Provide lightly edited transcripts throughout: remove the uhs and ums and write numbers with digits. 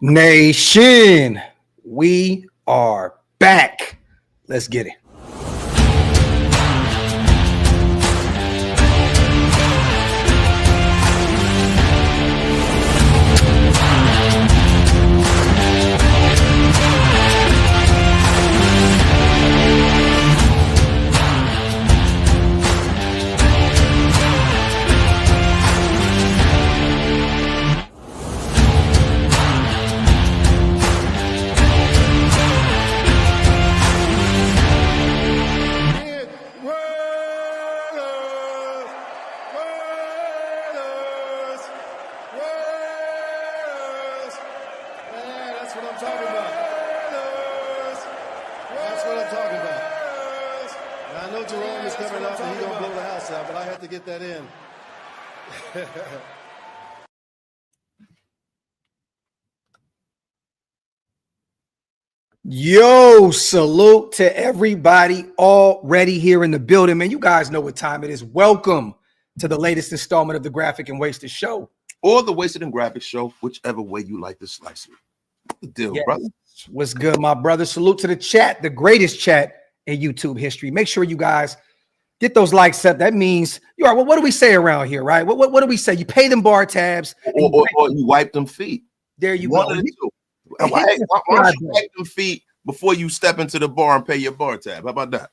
Nation, we are back. Let's get it. Yo, salute to everybody already here in the building, man. You guys know what time it is. Welcome to the latest installment of the Graphic and Wasted Show. Or the Wasted and Graphic Show, whichever way you like to slice it. What's the deal, brother? What's good, my brother? Salute to the chat, the greatest chat in YouTube history. Make sure you guys get those likes up. That means you are. Well, what do we say around here, right? What do we say? You pay them bar tabs, or you wipe them feet. There you go. Why don't you wipe them feet before you step into the bar and pay your bar tab? How about that?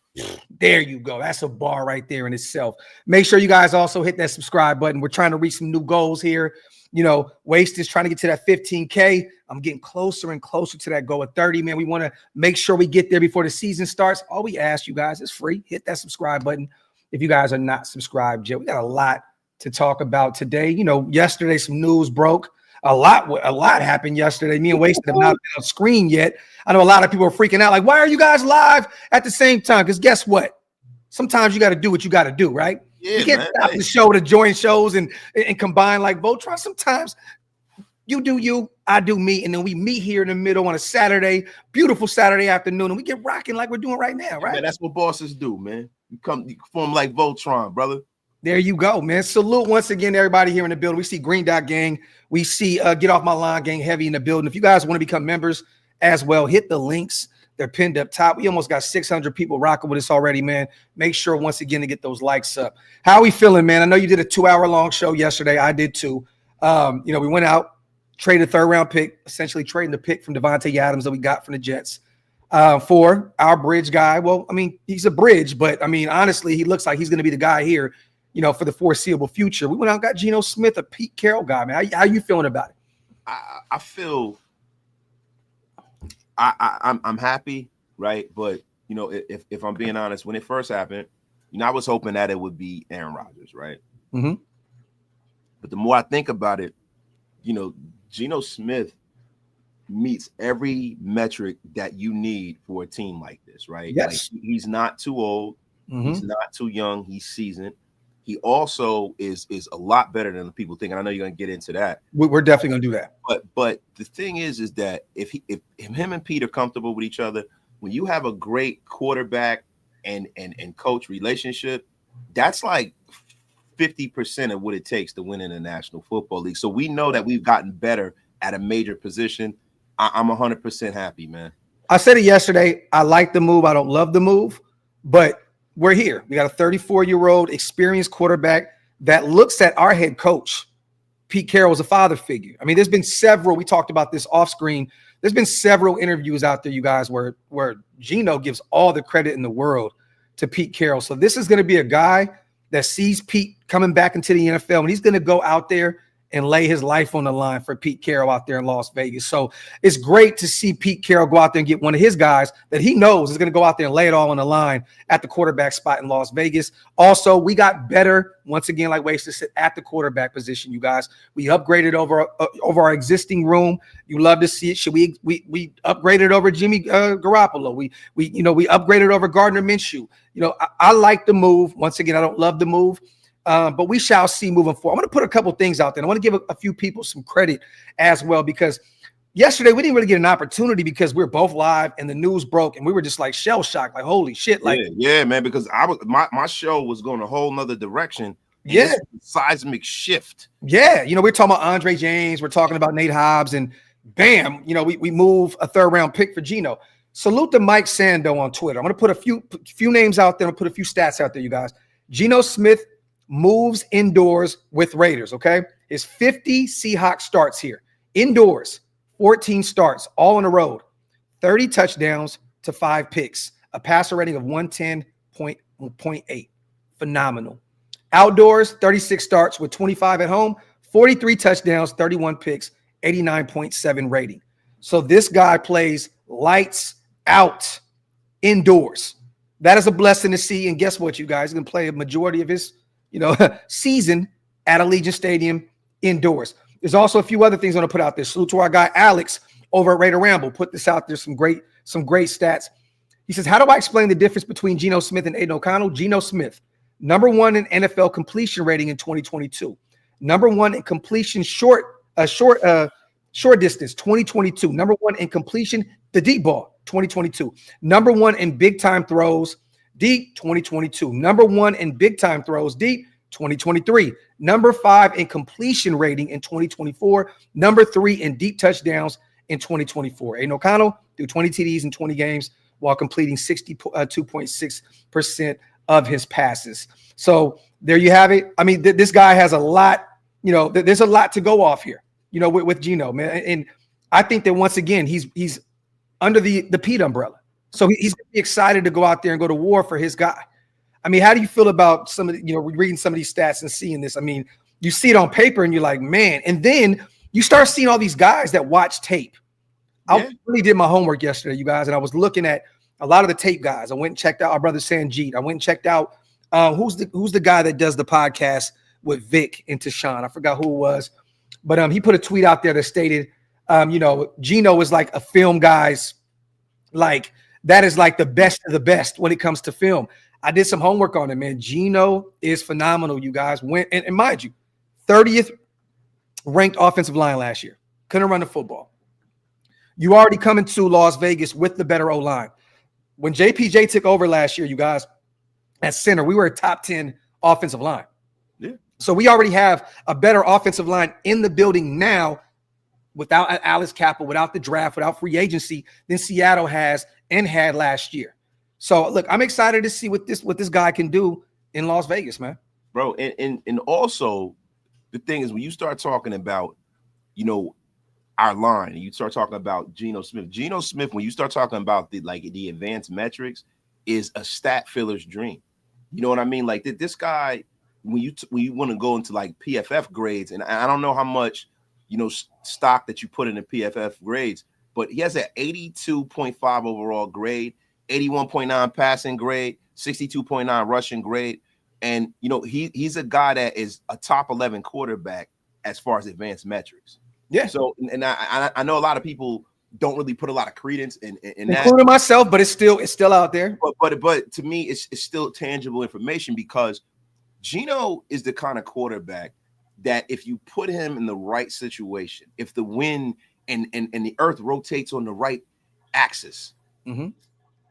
There you go. That's a bar right there in itself. Make sure you guys also hit that subscribe button. We're trying to reach some new goals here. You know, Waste is trying to get to that 15K. I'm getting closer and closer to that goal of 30, man. We want to make sure we get there before the season starts. All we ask you guys is free. Hit that subscribe button if you guys are not subscribed yet. We got a lot to talk about today. You know, yesterday some news broke. A lot happened yesterday. Me and Wasted have not been on screen yet. I know a lot of people are freaking out. Like, why are you guys live at the same time? Because guess what? Sometimes you got to do what you got to do, right? Yeah, you can't stop the show to join shows and combine like Voltron. Sometimes you do you, I do me, and then we meet here in the middle on a Saturday, beautiful Saturday afternoon, and we get rocking like we're doing right now, right? Yeah, that's what bosses do, man. You form like Voltron, brother. There you go, man. Salute once again to everybody here in the building. We see Green Dot Gang. We see Get Off My Lawn Gang heavy in the building. If you guys want to become members as well, hit the links. They're pinned up top. We almost got 600 people rocking with us already, man. Make sure once again to get those likes up. How are we feeling, man? I know you did a 2-hour-long show yesterday. I did too. You know, we went out, traded a third-round pick, essentially trading the pick from Devontae Adams that we got from the Jets for our bridge guy. Well, I mean, he's a bridge, but, I mean, honestly, he looks like he's going to be the guy here, you know, for the foreseeable future. We went out and got Geno Smith, a Pete Carroll guy, man. How you feeling about it? I feel I'm happy, right? But, you know, if I'm being honest, when it first happened, you know, I was hoping that it would be Aaron Rodgers, right? Mm-hmm. But the more I think about it, you know, Geno Smith meets every metric that you need for a team like this, right? Yes. Like, he's not too old. Mm-hmm. He's not too young. He's seasoned. He also is a lot better than the people think. And I know you're going to get into that. We're definitely going to do that. But the thing is that if him and Pete are comfortable with each other, when you have a great quarterback and coach relationship, that's like 50% of what it takes to win in the National Football League. So we know that we've gotten better at a major position. I'm 100% happy, man. I said it yesterday. I like the move. I don't love the move, but we're here. We got a 34-year-old experienced quarterback that looks at our head coach, Pete Carroll, as a father figure. I mean, there's been several, we talked about this off screen. There's been several interviews out there, you guys, where Geno gives all the credit in the world to Pete Carroll. So this is going to be a guy that sees Pete coming back into the NFL, and he's going to go out there and lay his life on the line for Pete Carroll out there in Las Vegas. So it's great to see Pete Carroll go out there and get one of his guys that he knows is going to go out there and lay it all on the line at the quarterback spot in Las Vegas. Also, we got better, once again, like Waste said, at the quarterback position, you guys. We upgraded over our existing room. You love to see it. Should we upgraded over Jimmy Garoppolo. We upgraded over Gardner Minshew. You know, I like the move. Once again, I don't love the move. But we shall see moving forward. I'm going to put a couple things out there. I want to give a few people some credit as well, because yesterday we didn't really get an opportunity because we were both live and the news broke and we were just like shell shocked, like holy shit. Like yeah, man, because my show was going a whole nother direction. Yeah, seismic shift. Yeah, you know, we're talking about Andre James, we're talking about Nate Hobbs, and bam, we move a 3rd round pick for Geno. Salute to Mike Sando on Twitter. I'm going to put a few names out there. I'm going to put a few stats out there, you guys. Geno Smith moves indoors with Raiders, okay? His 50 Seahawks starts here. Indoors, 14 starts, all on the road. 30 touchdowns to 5 picks. A passer rating of 110.8. Phenomenal. Outdoors, 36 starts with 25 at home, 43 touchdowns, 31 picks, 89.7 rating. So this guy plays lights out indoors. That is a blessing to see. And guess what, you guys? He's going to play a majority of his, season at Allegiant Stadium indoors. There's also a few other things I'm going to put out there. Salute to our guy Alex over at Raider Ramble. Put this out there. Some great stats. He says, how do I explain the difference between Geno Smith and Aiden O'Connell? Geno Smith, number 1 in NFL completion rating in 2022. Number 1 in completion short distance, 2022. Number 1 in completion, the deep ball, 2022. Number 1 in big time throws, deep, 2022. Number 1 in big time throws, deep, 2023. Number 5 in completion rating in 2024. Number 3 in deep touchdowns in 2024. Aiden O'Connell threw 20 TDs in 20 games while completing 62.6% of his passes. So there you have it. I mean, this guy has a lot, there's a lot to go off here, with Geno, man. And I think that once again, he's under the Pete umbrella. So he's gonna be excited to go out there and go to war for his guy. I mean, how do you feel about some of the, reading some of these stats and seeing this? I mean, you see it on paper and you're like, man, and then you start seeing all these guys that watch tape. I really did my homework yesterday, you guys, and I was looking at a lot of the tape guys. I went and checked out our brother Sanjit. I went and checked out who's the guy that does the podcast with Vic and Tashawn. I forgot who it was, but he put a tweet out there that stated, Geno is like a film guy's, like that is like the best of the best when it comes to film. I did some homework on it, man. Geno is phenomenal, you guys. And mind you, 30th ranked offensive line last year. Couldn't run the football. You already coming to Las Vegas with the better O-line. When JPJ took over last year, you guys, at center, we were a top 10 offensive line. Yeah. So we already have a better offensive line in the building now without Alex Cappa, without the draft, without free agency than Seattle has and had last year. So, look, I'm excited to see what this guy can do in Las Vegas, man. Bro, and also the thing is when you start talking about, our line, and you start talking about Geno Smith, when you start talking about the advanced metrics, is a stat filler's dream. You know what I mean? Like this guy, when you want to go into like PFF grades, and I don't know how much stock that you put in the PFF grades, but he has an 82.5 overall grade, 81.9 passing grade, 62.9 rushing grade, and he's a guy that is a top 11 quarterback as far as advanced metrics. Yeah. So, and I know a lot of people don't really put a lot of credence in that, including myself, but it's still out there. But to me, it's still tangible information because Geno is the kind of quarterback that if you put him in the right situation, if the wind and the earth rotates on the right axis,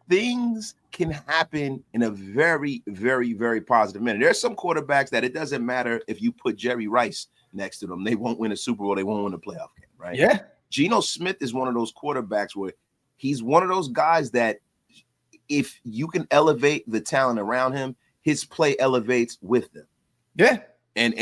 things can happen in a very, very, very positive manner. There's some quarterbacks that it doesn't matter if you put Jerry Rice next to them, they won't win a Super Bowl, they won't win a playoff game, right? Yeah. Geno Smith is one of those quarterbacks where he's one of those guys that if you can elevate the talent around him, his play elevates with them. Yeah. And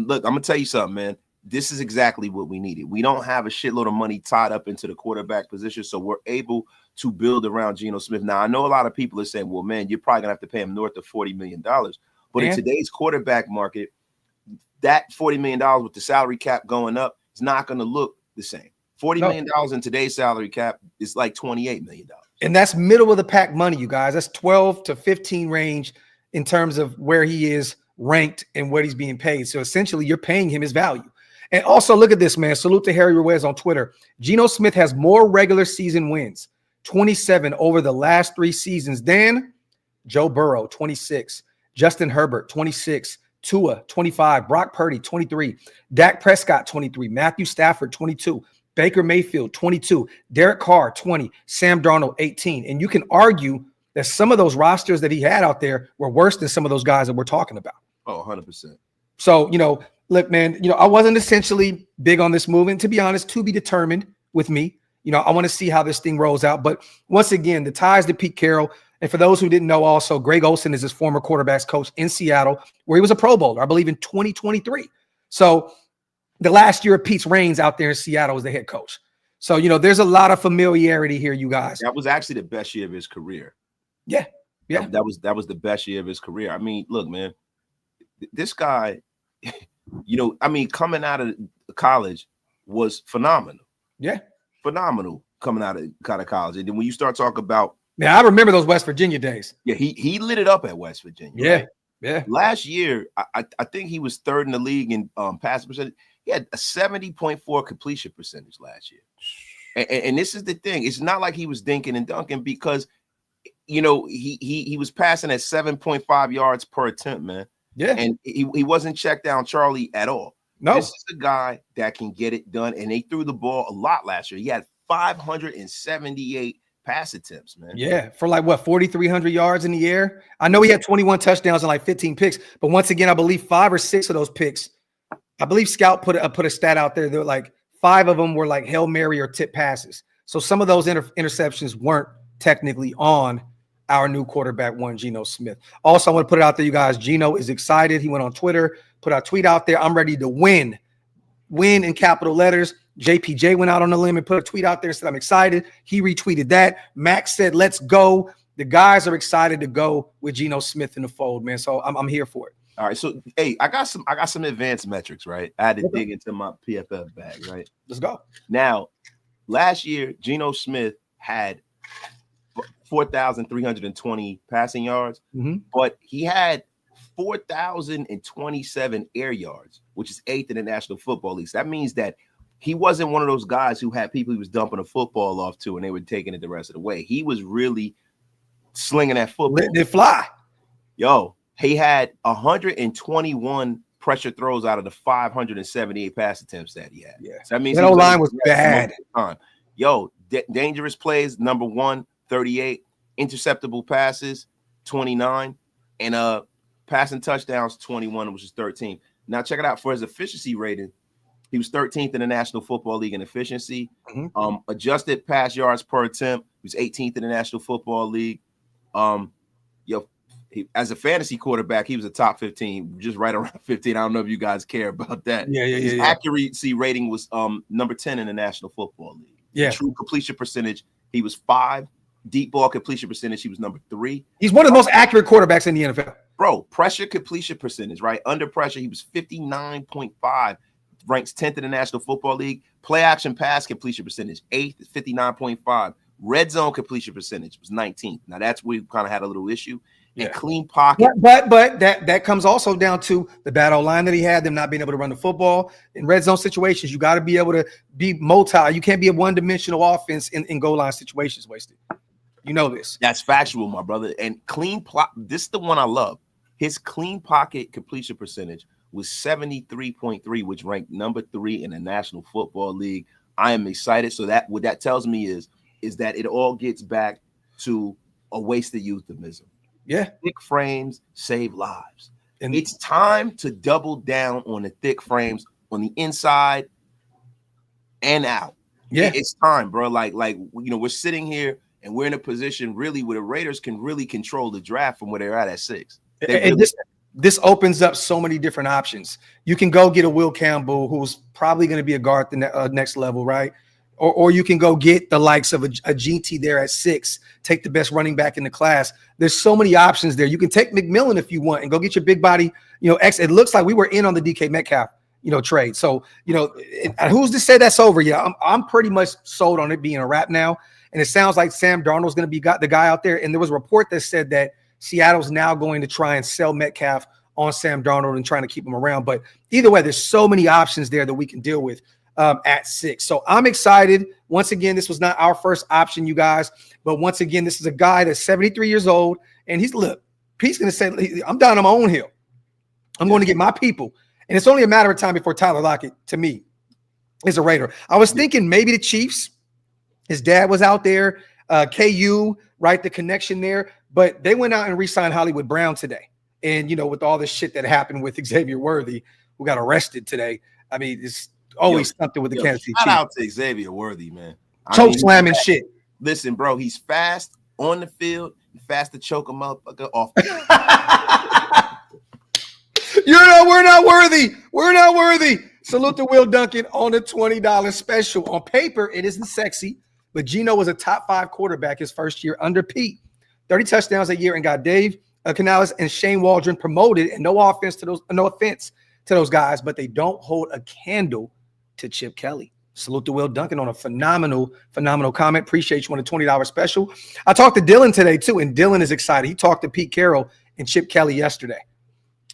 look, I'm gonna tell you something, man. This is exactly what we needed. We don't have a shitload of money tied up into the quarterback position, so we're able to build around Geno Smith. Now, I know a lot of people are saying, well, man, you're probably gonna have to pay him north of $40 million. But in today's quarterback market, that $40 million with the salary cap going up is not going to look the same. $40 million in today's salary cap is like $28 million. And that's middle of the pack money, you guys. That's 12 to 15 range in terms of where he is ranked and what he's being paid. So essentially, you're paying him his value. And also, look at this, man. Salute to Harry Ruiz on Twitter. Geno Smith has more regular season wins, 27 over the last 3 seasons, than Joe Burrow, 26, Justin Herbert, 26, Tua, 25, Brock Purdy, 23, Dak Prescott, 23, Matthew Stafford, 22, Baker Mayfield, 22, Derek Carr, 20, Sam Darnold, 18. And you can argue that some of those rosters that he had out there were worse than some of those guys that we're talking about. Oh, 100%. So, look, man, I wasn't essentially big on this move. And to be honest, to be determined with me. You know, I want to see how this thing rolls out. But once again, the ties to Pete Carroll. And for those who didn't know, also, Greg Olsen is his former quarterbacks coach in Seattle, where he was a Pro Bowler, I believe, in 2023. So the last year of Pete's reigns out there in Seattle as the head coach. So, you know, there's a lot of familiarity here, you guys. That was actually the best year of his career. Yeah. Yeah. That was the best year of his career. I mean, look, man, this guy, you know, I mean, coming out of college was phenomenal. Yeah. Phenomenal coming out of college. And then when you start talking about, yeah, I remember those West Virginia days. Yeah, he lit it up at West Virginia. Yeah. Right? Yeah. Last year, I think he was third in the league in passing percentage. He had a 70.4 completion percentage last year. And this is the thing. It's not like he was dinking and dunking because, you know, he was passing at 7.5 yards per attempt, man. Yeah. And he wasn't checked down Charlie at all. No. This is a guy that can get it done. And they threw the ball a lot last year. He had 578 pass attempts, man. Yeah, for like what, 4,300 yards in the air. I know he had 21 touchdowns and like 15 picks, but once again, I believe 5 or 6 of those picks, I believe Scout put a stat out there. They're like 5 of them were like Hail Mary or tip passes. So some of those interceptions weren't technically on our new quarterback one, Geno Smith. Also, I want to put it out there, you guys. Geno is excited. He went on Twitter, put a tweet out there. I'm ready to win in capital letters. JPJ went out on the limb and put a tweet out there and said, I'm excited. He retweeted that. Max said, let's go. The guys are excited to go with Geno Smith in the fold, man. So I'm here for it. All right. So, hey, I got some advanced metrics, right? I had to dig into my PFF bag, right? Let's go. Now, last year, Geno Smith had 4,320 passing yards, but he had 4,027 air yards, which is 8th in the National Football League. So that means that he wasn't one of those guys who had people he was dumping a football off to and they were taking it the rest of the way. He was really slinging that football. Letting it fly. Yo, he had 121 pressure throws out of the 578 pass attempts that he had. Yeah. So that means that O-line was bad. Yo, dangerous plays, number 1, 38. Interceptable passes, 29. And passing touchdowns, 21, which is 13. Now check it out. For his efficiency rating, he was 13th in the National Football League in efficiency. Adjusted pass yards per attempt, he was 18th in the National Football League. As a fantasy quarterback, he was a top 15, just right around 15. I don't know if you guys care about that. His accuracy rating was number 10 in the National Football League. Yeah. True completion percentage, he was 5. Deep ball completion percentage, he was number 3. He's one of the most accurate quarterbacks in the NFL. Bro, pressure completion percentage, right? Under pressure, he was 59.5. Ranks 10th in the National Football League. Play action pass completion percentage, 8th at 59.5. Red zone completion percentage was 19th. Now that's where we kind of had a little issue. And clean pocket. But that comes also down to the bad O-line that he had, them not being able to run the football. In red zone situations, you got to be able to be multi. You can't be a one-dimensional offense in goal line situations, Wasted. You know this. That's factual, my brother. And this is the one I love. His clean pocket completion percentage was 73.3, which ranked number 3 in the National Football League. I am excited. So that what that tells me is that it all gets back to a wasted euphemism. Yeah. Thick frames save lives. And it's time to double down on the thick frames on the inside and out. Yeah. It's time, bro. Like, you know, we're sitting here and we're in a position really where the Raiders can really control the draft from where they're at 6. And this opens up so many different options. You can go get a Will Campbell, who's probably going to be a guard at the next level, right? Or you can go get the likes of a GT there at 6, take the best running back in the class. There's so many options there. You can take McMillan if you want and go get your big body, you know, X. It looks like we were in on the DK Metcalf, you know, trade. So, you know, who's to say that's over? Yeah, I'm pretty much sold on it being a wrap now. And it sounds like Sam Darnold's going to be the guy out there. And there was a report that said that Seattle's now going to try and sell Metcalf on Sam Darnold and trying to keep him around. But either way, there's so many options there that we can deal with at 6. So I'm excited. Once again, this was not our first option, you guys. But once again, this is a guy that's 73 years old. And Pete's going to say, I'm down on my own hill. I'm going to get my people. And it's only a matter of time before Tyler Lockett, to me, is a Raider. I was thinking maybe the Chiefs. His dad was out there. KU, right, the connection there. But they went out and re-signed Hollywood Brown today. And, you know, with all this shit that happened with Xavier Worthy, who got arrested today, I mean, Always something with the Kansas City Shout Chiefs. out to Xavier Worthy, man. Choke slamming shit. Listen, bro, he's fast on the field. Fast to choke a motherfucker off. We're not worthy. We're not worthy. Salute to Will Duncan on the $20 special. On paper, it isn't sexy, but Geno was a top 5 quarterback his first year under Pete. 30 touchdowns a year and got Dave Canales and Shane Waldron promoted. And no offense to those guys, but they don't hold a candle to Chip Kelly. Salute to Will Duncan on a phenomenal comment. Appreciate you on a $20 special. I talked to Dylan today too, and Dylan is excited. He talked to Pete Carroll and Chip Kelly yesterday.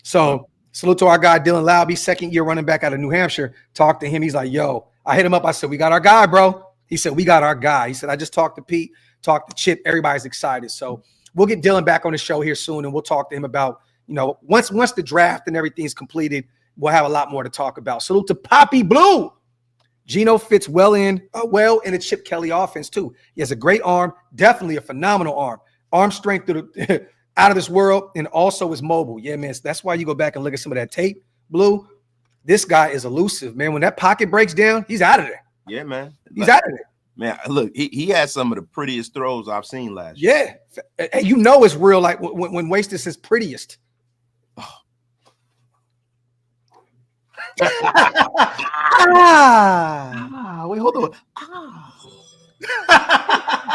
So salute to our guy, Dylan Laube, second-year running back out of New Hampshire. Talked to him. He's like, yo, I hit him up. I said, we got our guy, bro. He said, we got our guy. He said, I just talked to Pete, talked to Chip. Everybody's excited. So we'll get Dylan back on the show here soon, and we'll talk to him about, once the draft and everything's completed, we'll have a lot more to talk about. Salute to Poppy Blue. Geno fits well in a Chip Kelly offense too. He has a great arm, definitely a phenomenal arm strength out of this world, and also is mobile. Yeah, man, that's why you go back and look at some of that tape. Blue, this guy is elusive, man. When that pocket breaks down, he's out of there. Yeah, man, he's out of there. Man, look, he had some of the prettiest throws I've seen last year. Yeah, it's real. Like when Waste is his prettiest. Wait, hold on.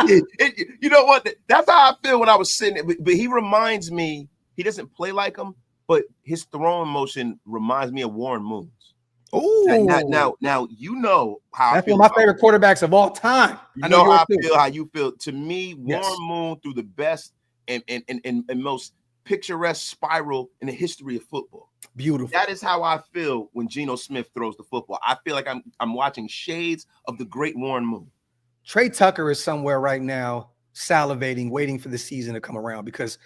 You know what? That's how I feel when I was sitting. But he reminds me. He doesn't play like him, but his throwing motion reminds me of Warren Moon's. Oh, now you know how that's one of my favorite quarterbacks of all time. I know how I feel. How you feel? To me, Warren Moon threw the best and most picturesque spiral in the history of football. Beautiful. That is how I feel when Geno Smith throws the football. I feel like I'm watching shades of the great Warren Moon. Trey Tucker is somewhere right now salivating, waiting for the season to come around because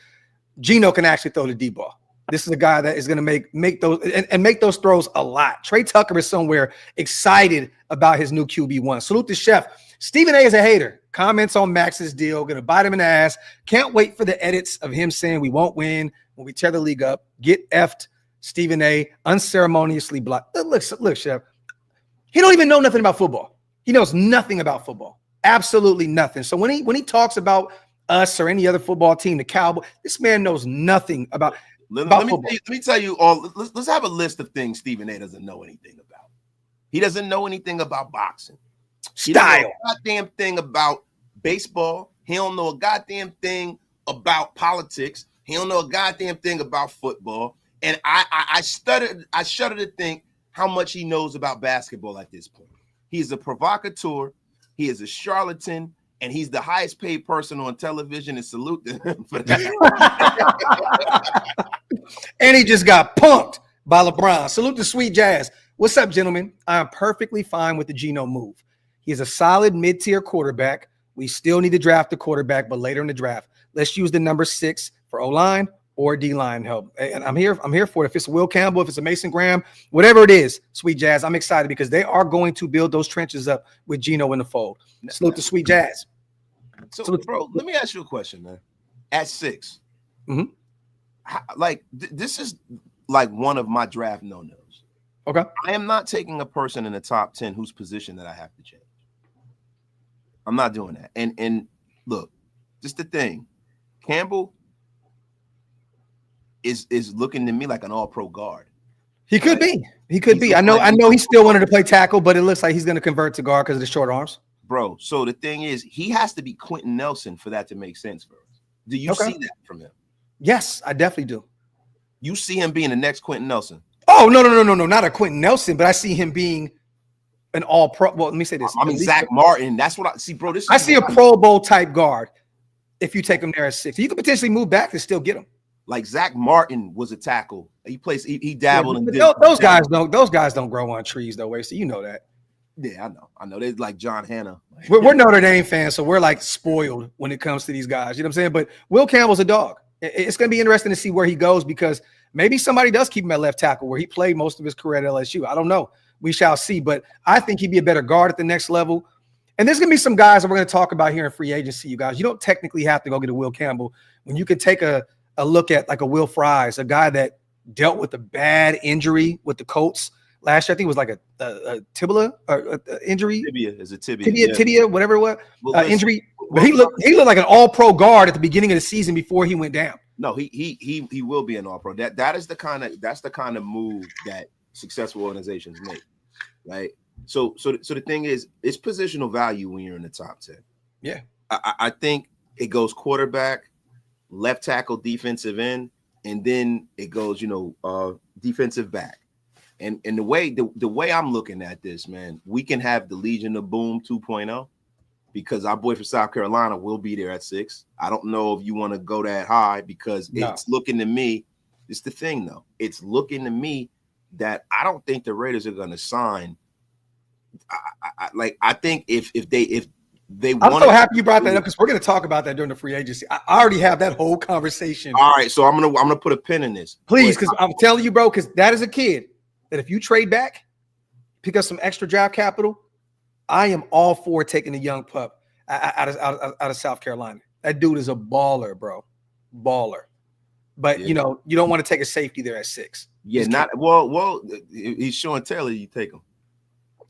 Geno can actually throw the deep ball. This is a guy that is going to make those and make those throws a lot. Trey Tucker is somewhere excited about his new QB1. Salute to Chef. Stephen A is a hater. Comments on Max's deal. Going to bite him in the ass. Can't wait for the edits of him saying we won't win when we tear the league up. Get effed. Stephen A. unceremoniously blocked. Look, Chef. He don't even know nothing about football. He knows nothing about football. Absolutely nothing. So when he talks about us or any other football team, the Cowboys, this man knows nothing about football. Let me tell you all. Let's have a list of things Stephen A. doesn't know anything about. He doesn't know anything about boxing. He doesn't know a goddamn thing about baseball. He don't know a goddamn thing about politics. He don't know a goddamn thing about football. And I shudder to think how much he knows about basketball at this point. He is a provocateur. He is a charlatan. And he's the highest paid person on television, and salute to him for that. And he just got punked by LeBron. Salute to Sweet Jazz. What's up, gentlemen? I am perfectly fine with the Geno move. He is a solid mid-tier quarterback. We still need to draft a quarterback, but later in the draft. Let's use the number 6 for O-line or D-line help. And I'm here for it. If it's Will Campbell, if it's a Mason Graham, whatever it is, Sweet Jazz, I'm excited because they are going to build those trenches up with Geno in the fold. Salute to Sweet Jazz. So, bro, let me ask you a question, man. At 6, this is like one of my draft no-nos. Okay. I am not taking a person in the top 10 whose position that I have to change. I'm not doing that. And look, just the thing, Campbell is looking to me like an all-pro guard. He could be. He could be. I know he still wanted to play tackle, but it looks like he's going to convert to guard because of the short arms. Bro, so the thing is, he has to be Quentin Nelson for that to make sense for us. Do you see that from him? Yes, I definitely do. You see him being the next Quentin Nelson? Oh, no, not a Quentin Nelson, but I see him being an all-pro. Well, let me say this. I mean, Zach Martin. That's what I see, bro. I see a Pro Bowl type guard if you take him there at 6. You could potentially move back and still get him. Like Zach Martin was a tackle. He dabbled in those guys don't grow on trees though, way. So you know that. Yeah, I know. They're like John Hanna. We're Notre Dame fans, so we're like spoiled when it comes to these guys. You know what I'm saying? But Will Campbell's a dog. It's going to be interesting to see where he goes because maybe somebody does keep him at left tackle where he played most of his career at LSU. I don't know. We shall see. But I think he'd be a better guard at the next level. And there's going to be some guys that we're going to talk about here in free agency, you guys. You don't technically have to go get a Will Campbell when you could take a look at like a Will Fries, a guy that dealt with a bad injury with the Colts last year. I think it was like a tibia or injury. Tibia is a tibia. Tibia, whatever it was, Well, listen, injury. But he looked like an all-pro guard at the beginning of the season before he went down. No, he will be an all-pro. That is the kind of move that successful organizations make, right? So the thing is, it's positional value when you're in the top 10. Yeah, I think it goes quarterback, left tackle, defensive end, and then it goes, defensive back. And the way I'm looking at this, man, we can have the Legion of Boom 2.0 because our boy from South Carolina will be there at 6. I don't know if you want to go that high because it's looking to me. It's the thing, though. It's looking to me that I don't think the Raiders are going to sign. I think if they I'm so happy you brought that up because we're going to talk about that during the free agency. I already have that whole conversation. All right, so I'm gonna put a pin in this, please, because I'm telling you, bro, because that is a kid that if you trade back, pick up some extra draft capital, I am all for taking a young pup out of South Carolina. That dude is a baller, bro, baller. But you don't want to take a safety there at 6. Yeah, well. He's Sean Taylor. You take him.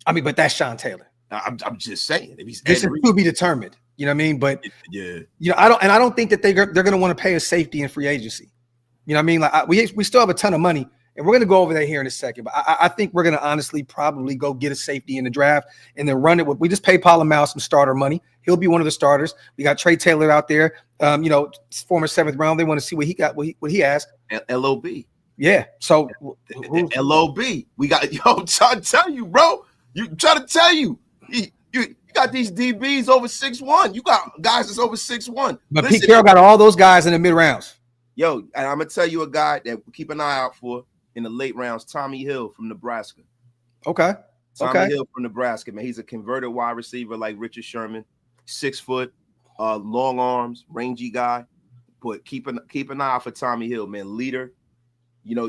I mean, but that's Sean Taylor. I'm just saying. If he's this is to be determined. You know what I mean? But I don't think that they're going to want to pay a safety in free agency. You know what I mean? Like we still have a ton of money, and we're going to go over that here in a second. But I think we're going to honestly probably go get a safety in the draft and then run it with. We just pay Palomar some starter money. He'll be one of the starters. We got Trey Taylor out there. Former 7th round. They want to see what he got. What he has. LOB. Yeah. So LOB. We got I'm trying to tell you, bro. You got these DBs over 6'1". You got guys that's over 6'1". But Pete Carroll got all those guys in the mid rounds. Yo, and I'm gonna tell you a guy that we keep an eye out for in the late rounds. Tommy Hill from Nebraska. Okay. Tommy Hill from Nebraska, man. He's a converted wide receiver like Richard Sherman, 6 foot, long arms, rangy guy. But keep an eye out for Tommy Hill, man. Leader.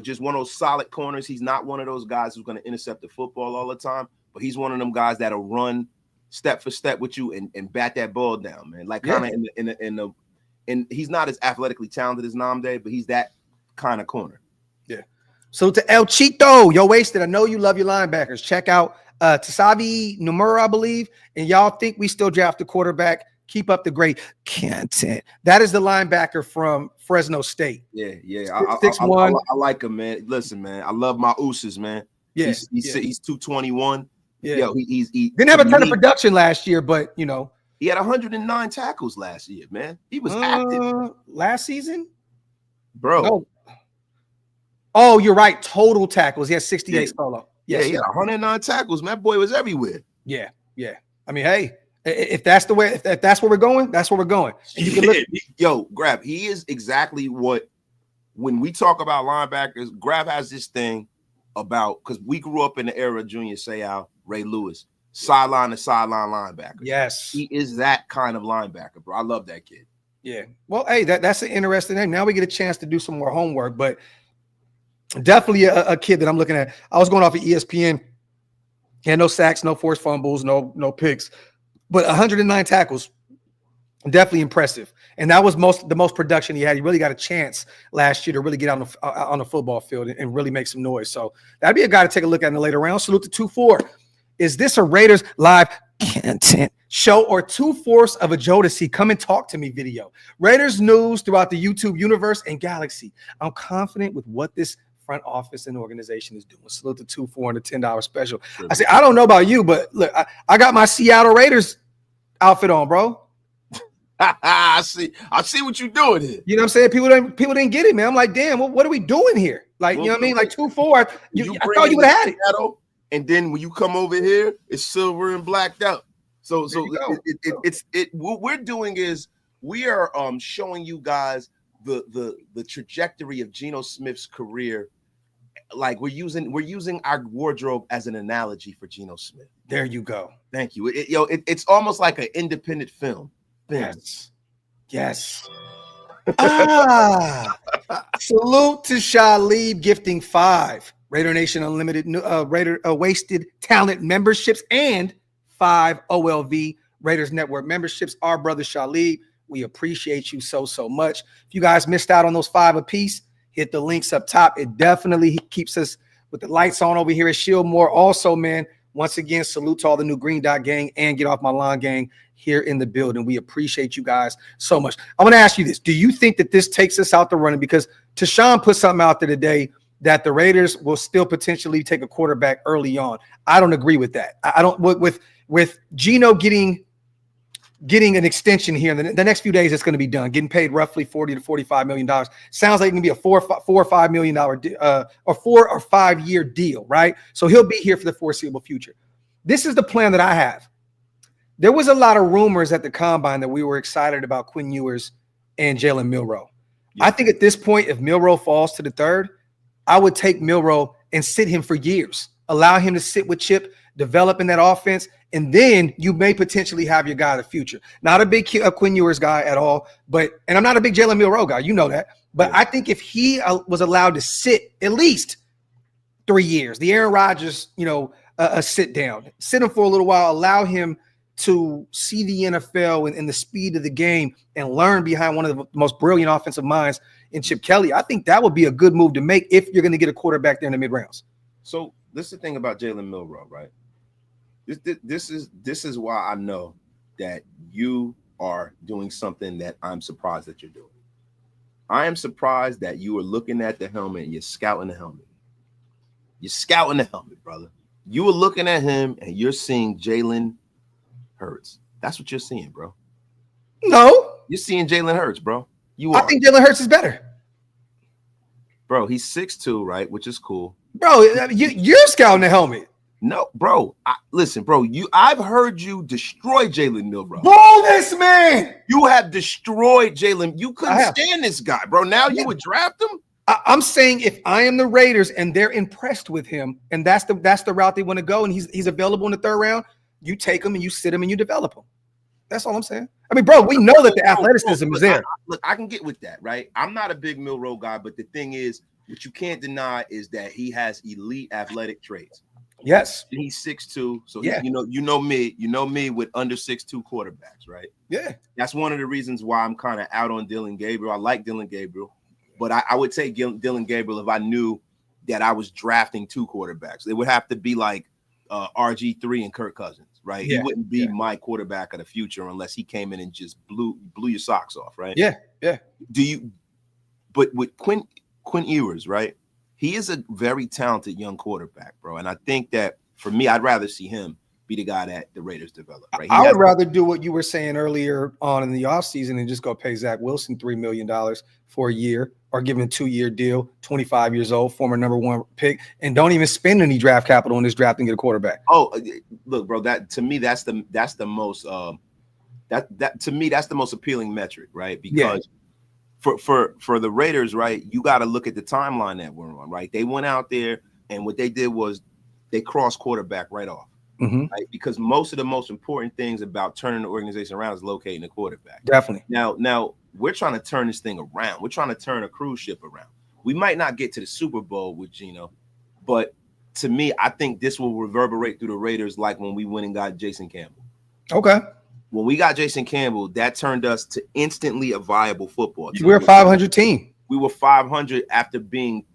Just one of those solid corners. He's not one of those guys who's going to intercept the football all the time, but he's one of them guys that'll run step for step with you and bat that ball down, man. Like kind of and he's not as athletically talented as Namde, but he's that kind of corner. Yeah. So to El Chito, yo wasted. I know you love your linebackers. Check out Tasavi Nomura, I believe, and y'all think we still draft a quarterback. Keep up the great content. That is the linebacker from Fresno State. Yeah. 6'1". I like him, man. Listen, man, I love my Usos, man. Yeah, he's 221. Yeah, yo, he didn't have a ton of production last year, but he had 109 tackles last year, man. He was active last season, bro. No. Oh, you're right. Total tackles. He had 68 solo. Yes, he had 109 tackles. Man, that boy was everywhere. Yeah. I mean, hey, if that's the way, if that's where we're going, that's where we're going. And you can look. Yo, Grab, he is exactly what. When we talk about linebackers, Grab has this thing about, because we grew up in the era of Junior Seau, Ray Lewis, sideline to sideline linebacker. Yes, he is that kind of linebacker, bro. I love that kid. Yeah. Well, hey, that's an interesting name. Now we get a chance to do some more homework, but definitely a kid that I'm looking at. I was going off of ESPN. He had no sacks, no forced fumbles, no picks, but 109 tackles. Definitely impressive. And that was the most production he had. He really got a chance last year to really get on the football field and really make some noise. So that'd be a guy to take a look at in the later round. Salute to 2-4. Is this a Raiders live content show or 2/4 of a Jodeci come and talk to me video? Raiders news throughout the YouTube universe and galaxy. I'm confident with what this front office and organization is doing. Salute to 2-4 and the $10 special. Sure. I say, I don't know about you, but look, I got my Seattle Raiders outfit on, bro. I see what you're doing here. You know what I'm saying? People didn't get it, man. I'm like, damn, what are we doing here? Like, you know what I mean? Like 2-4. I thought you would have had it. And then when you come over here, it's silver and blacked out. So what we're doing is we are showing you guys the trajectory of Geno Smith's career. Like we're using our wardrobe as an analogy for Geno Smith. There you go. Thank you. It's almost like an independent film. Yes. Salute to Shalib gifting 5 Raider Nation Unlimited Raider Wasted Talent memberships and 5 OLV Raiders Network memberships. Our brother Shalib, we appreciate you so much. If you guys missed out on those 5 apiece, hit the links up top. It definitely keeps us with the lights on over here at Shieldmore. Also, man, once again, salute to all the new Green Dot gang and Get Off My Lawn gang here in the building. We appreciate you guys so much. I want to ask you this. Do you think that this takes us out the running? Because Tashawn put something out there today that the Raiders will still potentially take a quarterback early on. I don't agree with that. I don't with Geno getting an extension here in the next few days. It's going to be done, getting paid roughly $40 to $45 million. Sounds like it can be a $4 or $5 million or 4 or 5 year deal, right? So he'll be here for the foreseeable future. This is the plan that I have. There was a lot of rumors at the combine that we were excited about Quinn Ewers and Jalen Milroe. Yeah. I think at this point, if Milroe falls to the third, I would take Milroe and sit him for years, allow him to sit with Chip, develop in that offense, and then you may potentially have your guy of the future. Not a big Quinn Ewers guy at all, and I'm not a big Jalen Milroe guy. You know that. But I think if he was allowed to sit at least 3 years, the Aaron Rodgers, sit down, sit him for a little while, allow him to see the NFL and the speed of the game and learn behind one of the most brilliant offensive minds in Chip Kelly, I think that would be a good move to make if you're going to get a quarterback there in the mid rounds. So this is the thing about Jalen Milroe, right? This is why I know that you are doing something that I'm surprised that you're doing. I am surprised that you are looking at the helmet and you're scouting the helmet. You're scouting the helmet, brother. You were looking at him and you're seeing Jalen Hurts. That's what you're seeing, bro. No. You're seeing Jalen Hurts, bro. I think Jalen Hurts is better. Bro, he's 6'2", right? Which is cool. Bro, you're scouting the helmet. No, bro. Listen, bro. I've heard you destroy Jalen Milroe. Bonus, man. You have destroyed Jalen. You couldn't stand this guy, bro. Now you would draft him. I'm saying if I am the Raiders and they're impressed with him, and that's the route they want to go, and he's available in the third round, you take him and you sit him and you develop him. That's all I'm saying. I mean, bro, we know that the athleticism is there. Look, I can get with that, right? I'm not a big Milroe guy, but the thing is, what you can't deny is that he has elite athletic traits. Yes. And he's 6'2", so you know me with under 6'2" quarterbacks, right? Yeah. That's one of the reasons why I'm kind of out on Dillon Gabriel. I like Dillon Gabriel, but I would take Dillon Gabriel if I knew that I was drafting 2 quarterbacks. It would have to be like RG3 and Kirk Cousins, right? Yeah. He wouldn't be my quarterback of the future unless he came in and just blew your socks off, right? Yeah, yeah. But with Quinn Ewers, right? He is a very talented young quarterback, bro. And I think that for me, I'd rather see him be the guy that the Raiders develop. Right? I would rather do what you were saying earlier on in the offseason and just go pay Zach Wilson $3 million for a year, or give him a 2-year deal, 25 years old, former number 1 pick, and don't even spend any draft capital in this draft and get a quarterback. Oh, look, bro, that to me, that's the most to me, that's the most appealing metric, right? Because for the Raiders, right, you got to look at the timeline that we're on, right? They went out there and what they did was they crossed quarterback right off. Mm-hmm. Right? Because most of the most important things about turning the organization around is locating the quarterback. Definitely. Now we're trying to turn this thing around. We're trying to turn a cruise ship around. We might not get to the Super Bowl with Geno, but to me, I think this will reverberate through the Raiders like when we went and got Jason Campbell. Okay. When we got Jason Campbell, that turned us to instantly a viable football team. We're a 500 team. We were 500 after being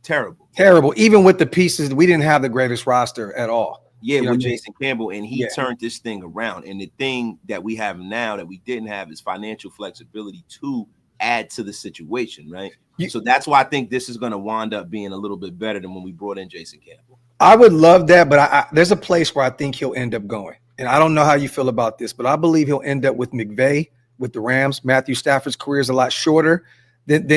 terrible. Terrible. Even with the pieces, we didn't have the greatest roster at all. Yeah, with Jason Campbell, and he turned this thing around. And the thing that we have now that we didn't have is financial flexibility to add to the situation, right? So that's why I think this is going to wind up being a little bit better than when we brought in Jason Campbell. I would love that, but there's a place where I think he'll end up going. And I don't know how you feel about this, but I believe he'll end up with McVay, with the Rams. Matthew Stafford's career is a lot shorter than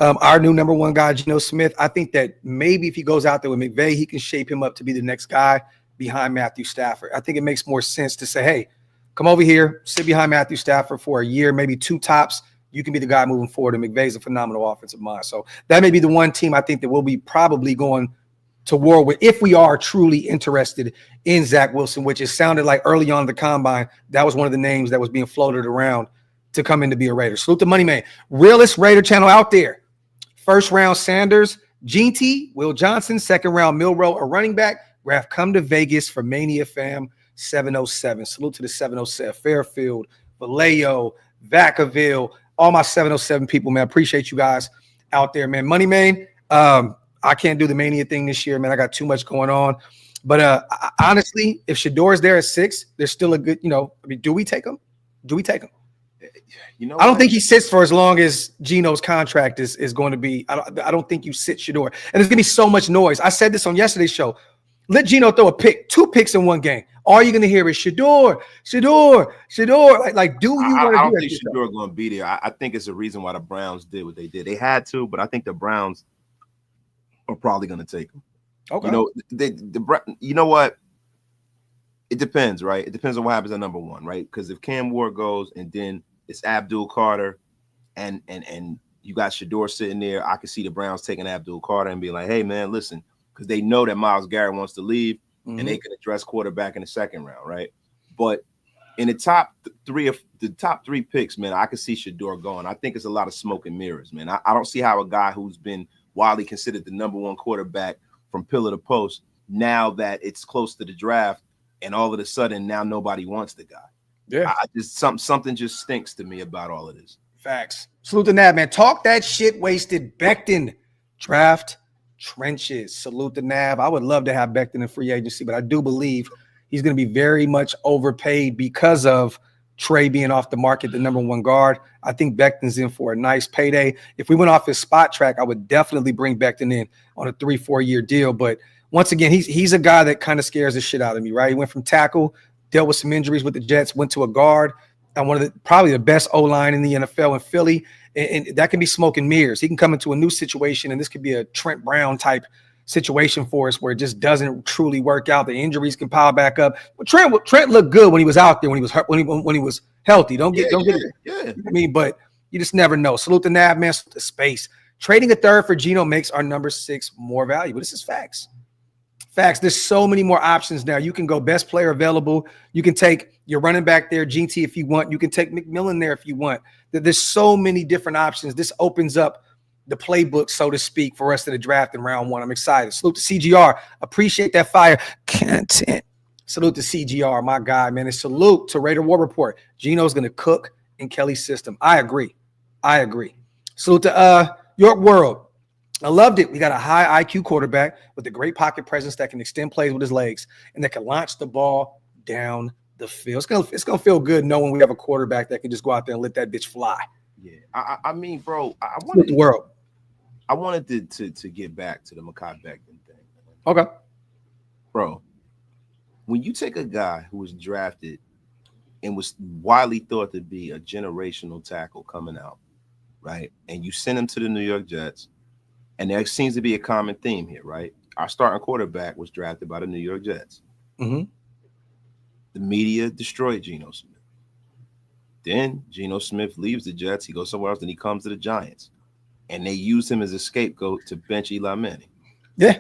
our new number 1 guy, Geno Smith. I think that maybe if he goes out there with McVay, he can shape him up to be the next guy behind Matthew Stafford. I think it makes more sense to say, hey, come over here, sit behind Matthew Stafford for a year, maybe 2 tops. You can be the guy moving forward. And McVay's a phenomenal offensive mind. So that may be the one team I think that we'll be probably going to war with if we are truly interested in Zach Wilson, which it sounded like early on in the combine, that was one of the names that was being floated around to come in to be a Raider. Salute the Money Man. Realest Raider channel out there. First round Sanders, Gene T, Will Johnson. Second round Milroe, a running back. Raf, come to Vegas for Mania Fam 707. Salute to the 707. Fairfield, Vallejo, Vacaville, all my 707 people, man. Appreciate you guys out there, man. Money Man, I can't do the Mania thing this year, man. I got too much going on. But honestly, if Shador's there at 6, there's still a good, I mean, do we take him? Do we take him? I don't think he sits for as long as Geno's contract is going to be. I don't think you sit Shador. And there's going to be so much noise. I said this on yesterday's show. Let Geno throw a pick, 2 picks in one game. All you're going to hear is Shador. Do you want to do that? I don't think Shador going to be there. I think it's the reason why the Browns did what they did. They had to, but I think the Browns are probably going to take him. Okay. You know what? It depends, right? It depends on what happens at number 1, right? Because if Cam Ward goes and then it's Abdul Carter and you got Shador sitting there, I can see the Browns taking Abdul Carter and be like, hey, man, listen, because they know that Myles Garrett wants to leave and they can address quarterback in the second round, right? But in the top 3 picks, man, I can see Shador going. I think it's a lot of smoke and mirrors, man. I don't see how a guy who's been widely considered the number 1 quarterback from pillar to post, now that it's close to the draft, and all of a sudden now nobody wants the guy. Yeah, something just stinks to me about all of this. Facts. Salute to Nav, man. Talk that shit wasted. Becton draft trenches. Salute to Nav. I would love to have Becton in free agency, but I do believe he's going to be very much overpaid because of Trey being off the market, the number 1 guard. I think Becton's in for a nice payday. If we went off his spot track, I would definitely bring Becton in on a 3-4 year deal. But once again, he's a guy that kind of scares the shit out of me, right? He went from tackle, dealt with some injuries with the Jets, went to a guard, and one of probably the best O-line in the NFL in Philly. And that can be smoke and mirrors. He can come into a new situation, and this could be a Trent Brown type situation for us where it just doesn't truly work out. The injuries can pile back up. But Trent looked good when he was out there, when he was hurt, when he was healthy. Don't get it. Yeah. I mean, but you just never know. Salute the Nav, man. The space. Trading a third for Geno makes our number 6 more valuable. This is facts. Facts. There's so many more options now. You can go best player available. You can take your running back there, GT, if you want. You can take McMillan there if you want. There's so many different options. This opens up the playbook, so to speak, for us in the draft in round 1. I'm excited. Salute to CGR. Appreciate that fire content. Salute to CGR, my guy, man. And salute to Raider War Report. Geno's going to cook in Kelly's system. I agree. Salute to York World. I loved it. We got a high IQ quarterback with a great pocket presence that can extend plays with his legs and that can launch the ball down the field. It's gonna feel good knowing we have a quarterback that can just go out there and let that bitch fly. Yeah, I mean, bro, I wanted to get back to the Mekhi Becton thing. Okay, bro, when you take a guy who was drafted and was widely thought to be a generational tackle coming out, right, and you send him to the New York Jets. And there seems to be a common theme here, right? Our starting quarterback was drafted by the New York Jets. Mm-hmm. The media destroyed Geno Smith. Then Geno Smith leaves the Jets. He goes somewhere else, and he comes to the Giants. And they use him as a scapegoat to bench Eli Manning. Yeah.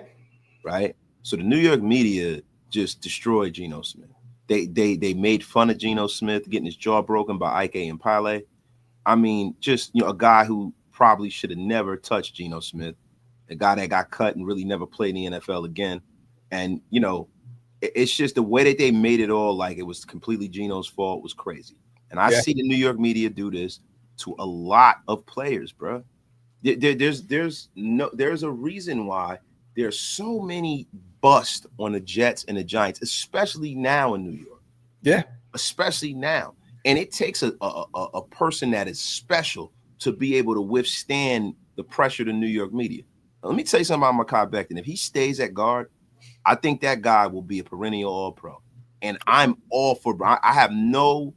Right? So the New York media just destroyed Geno Smith. They made fun of Geno Smith getting his jaw broken by Ike and Pile. I mean, just, a guy who probably should have never touched Geno Smith. A guy that got cut and really never played in the NFL again. And, it's just the way that they made it all like it was completely Geno's fault was crazy. And I see the New York media do this to a lot of players, bro. There's a reason why there's so many busts on the Jets and the Giants, especially now in New York. Yeah. Especially now. And it takes a person that is special to be able to withstand the pressure of the New York media. Let me tell you something about Mekhi Becton. If he stays at guard, I think that guy will be a perennial All-Pro. And I'm all for. I have no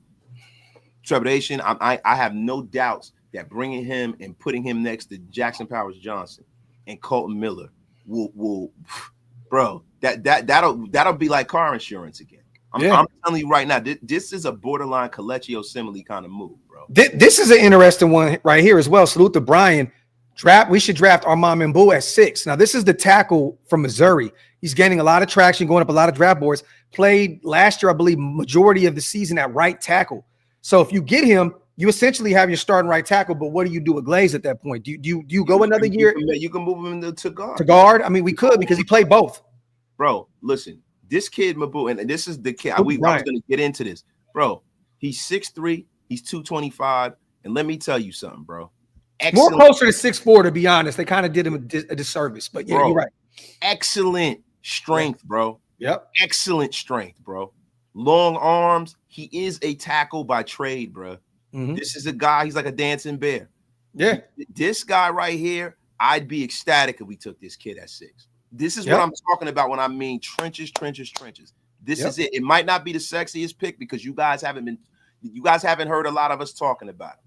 trepidation. I have no doubts that bringing him and putting him next to Jackson Powers Johnson and Colton Miller will bro. That'll be like car insurance again. I'm telling you right now, this is a borderline Kelechi Osemele kind of move, bro. This is an interesting one right here as well. Salute to Brian. We should draft Armand M'Bou at 6. Now, this is the tackle from Missouri. He's gaining a lot of traction, going up a lot of draft boards. Played last year, I believe, majority of the season at right tackle. So if you get him, you essentially have your starting right tackle. But what do you do with Glaze at that point? Do you go another year? You can move him to guard. To guard? I mean, we could because he played both. Bro, listen, this kid M'Bou, and this is the kid. I was going to get into this, bro. He's 6'3", he's 225, and let me tell you something, bro. More Excellent, closer to 6'4", to be honest. They kind of did him a disservice, but yeah, bro. you're right. Excellent strength, bro. Yep. Excellent strength, bro. Long arms. He is a tackle by trade, bro. Mm-hmm. This is a guy. He's like a dancing bear. Yeah. This guy right here, I'd be ecstatic if we took this kid at 6. This is what I'm talking about when I mean trenches. This is it. It might not be the sexiest pick because you guys haven't heard a lot of us talking about it.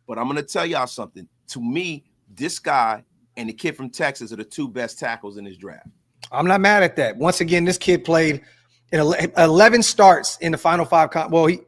But I'm gonna tell y'all something. To me, this guy and the kid from Texas are the 2 best tackles in this draft. I'm not mad at that. Once again, this kid played in 11 starts in the final 5.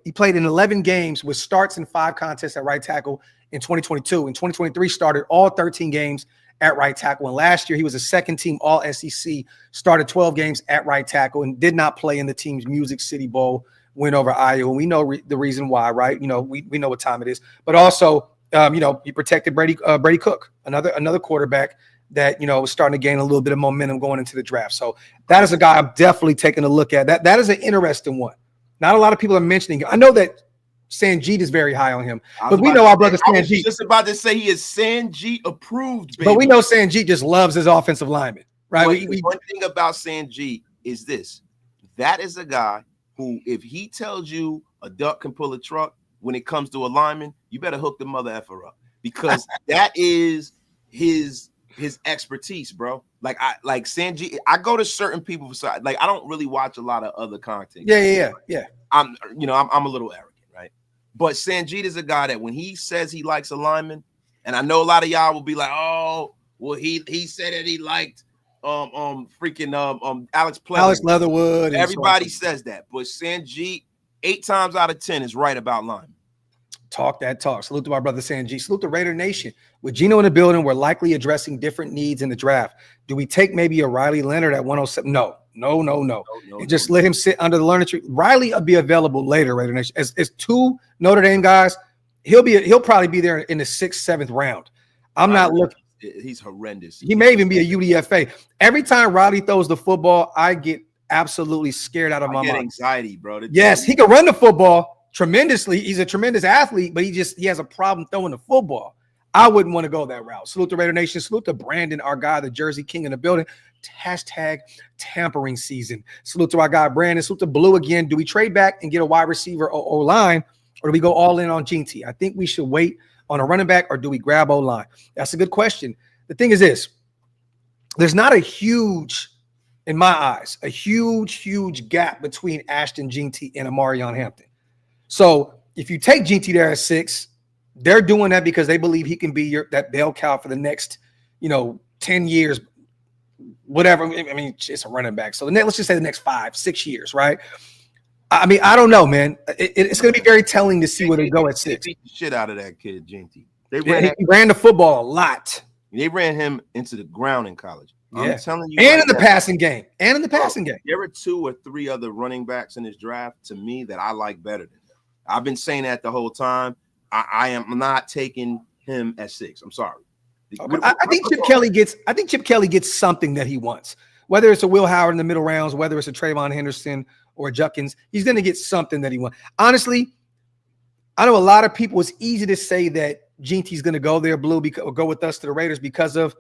He played in 11 games with starts in 5 contests at right tackle in 2022. In 2023, started all 13 games at right tackle. And last year, he was a second-team All-SEC, started 12 games at right tackle, and did not play in the team's Music City Bowl win over Iowa. And we know the reason why, right? We know what time it is. But also, he protected Brady Cook, another quarterback that, was starting to gain a little bit of momentum going into the draft. So that is a guy I'm definitely taking a look at. That is an interesting one. Not a lot of people are mentioning him. I know that Sanjit is very high on him, but we know our brother Sanjit. I was just about to say he is Sanjit approved, baby. But we know Sanjit just loves his offensive lineman, right? One thing about Sanjit is this. That is a guy who, if he tells you a duck can pull a truck, when it comes to a lineman, you better hook the mother effer up, because that is his expertise, bro. Like Sanjit, I go to certain people for I don't really watch a lot of other content. Yeah. I'm a little arrogant, right? But Sanjit is a guy that when he says he likes a lineman, and I know a lot of y'all will be like, oh, well, he said that he liked Alex Leatherwood. Everybody says that, but Sanjit 8 times out of 10 is right about linemen. Talk that talk. Salute to my brother Sanjit. Salute to Raider Nation. With Geno in the building, we're likely addressing different needs in the draft. Do we take maybe a Riley Leonard at 107? No. And just let him sit under the learning tree. Riley will be available later, Raider Nation. As 2 Notre Dame guys, he'll probably be there in the 6th, 7th round. I'm not looking. He's horrendous. He may even be a UDFA. Every time Riley throws the football, I get absolutely scared out of my mind. Anxiety, bro. Yes, he can run the football tremendously. He's a tremendous athlete, but he has a problem throwing the football. I wouldn't want to go that route. Salute to Raider Nation. Salute to Brandon, our guy, the Jersey King in the building. Hashtag tampering season. Salute to our guy, Brandon. Salute to Blue again. Do we trade back and get a wide receiver or line, or do we go all in on Gene T? I think we should wait on a running back, or do we grab O-line? That's a good question. The thing is this. There's not a huge, in my eyes, a huge gap between Ashton Gene T and Amarion Hampton. So if you take Gene T there at 6, they're doing that because they believe he can be that bell cow for the next, 10 years, whatever. I mean, it's a running back. So let's just say the next 5-6 years, right? I mean, I don't know, man. It's going to be very telling to see where they go at 6. They beat the shit out of that kid, Gene T. He ran the football a lot. They ran him into the ground in college. Yeah. I'm telling you, and in the passing game. There are 2 or 3 other running backs in this draft to me that I like better than him. I've been saying that the whole time. I am not taking him at 6. I'm sorry. Okay. I think Chip Kelly gets something that he wants. Whether it's a Will Howard in the middle rounds, whether it's a Trayvon Henderson or a Judkins, he's going to get something that he wants. Honestly, I know a lot of people, it's easy to say that Gene T's going to go there, Blue, or go with us to the Raiders because of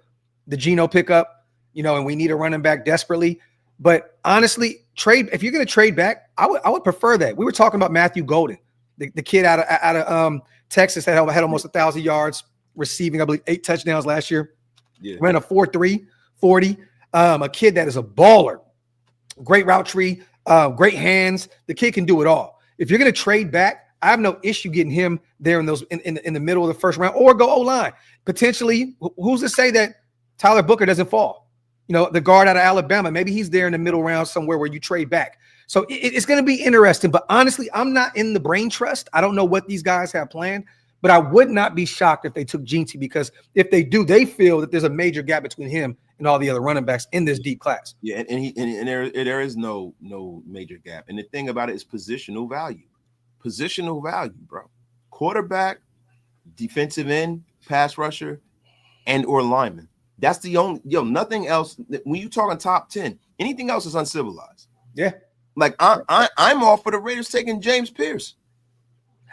the Geno pickup, and we need a running back desperately. But honestly, if you're going to trade back, I would prefer that. We were talking about Matthew Golden, the kid out of Texas that had almost 1,000 yards receiving, I believe 8 touchdowns last year. Yeah. Ran a 4.3 40. A kid that is a baller, great route tree, great hands. The kid can do it all. If you're going to trade back, I have no issue getting him there in the middle of the first round, or go O-line. Potentially, who's to say that Tyler Booker doesn't fall? The guard out of Alabama, maybe he's there in the middle round somewhere where you trade back. So it's going to be interesting. But honestly, I'm not in the brain trust. I don't know what these guys have planned, but I would not be shocked if they took Gene T, because if they do, they feel that there's a major gap between him and all the other running backs in this deep class. Yeah, and there is no major gap. And the thing about it is positional value. Positional value, bro. Quarterback, defensive end, pass rusher, and or lineman. That's the only nothing else. When you talking top 10, anything else is uncivilized. Yeah. Like I'm all for the Raiders taking James Pierce.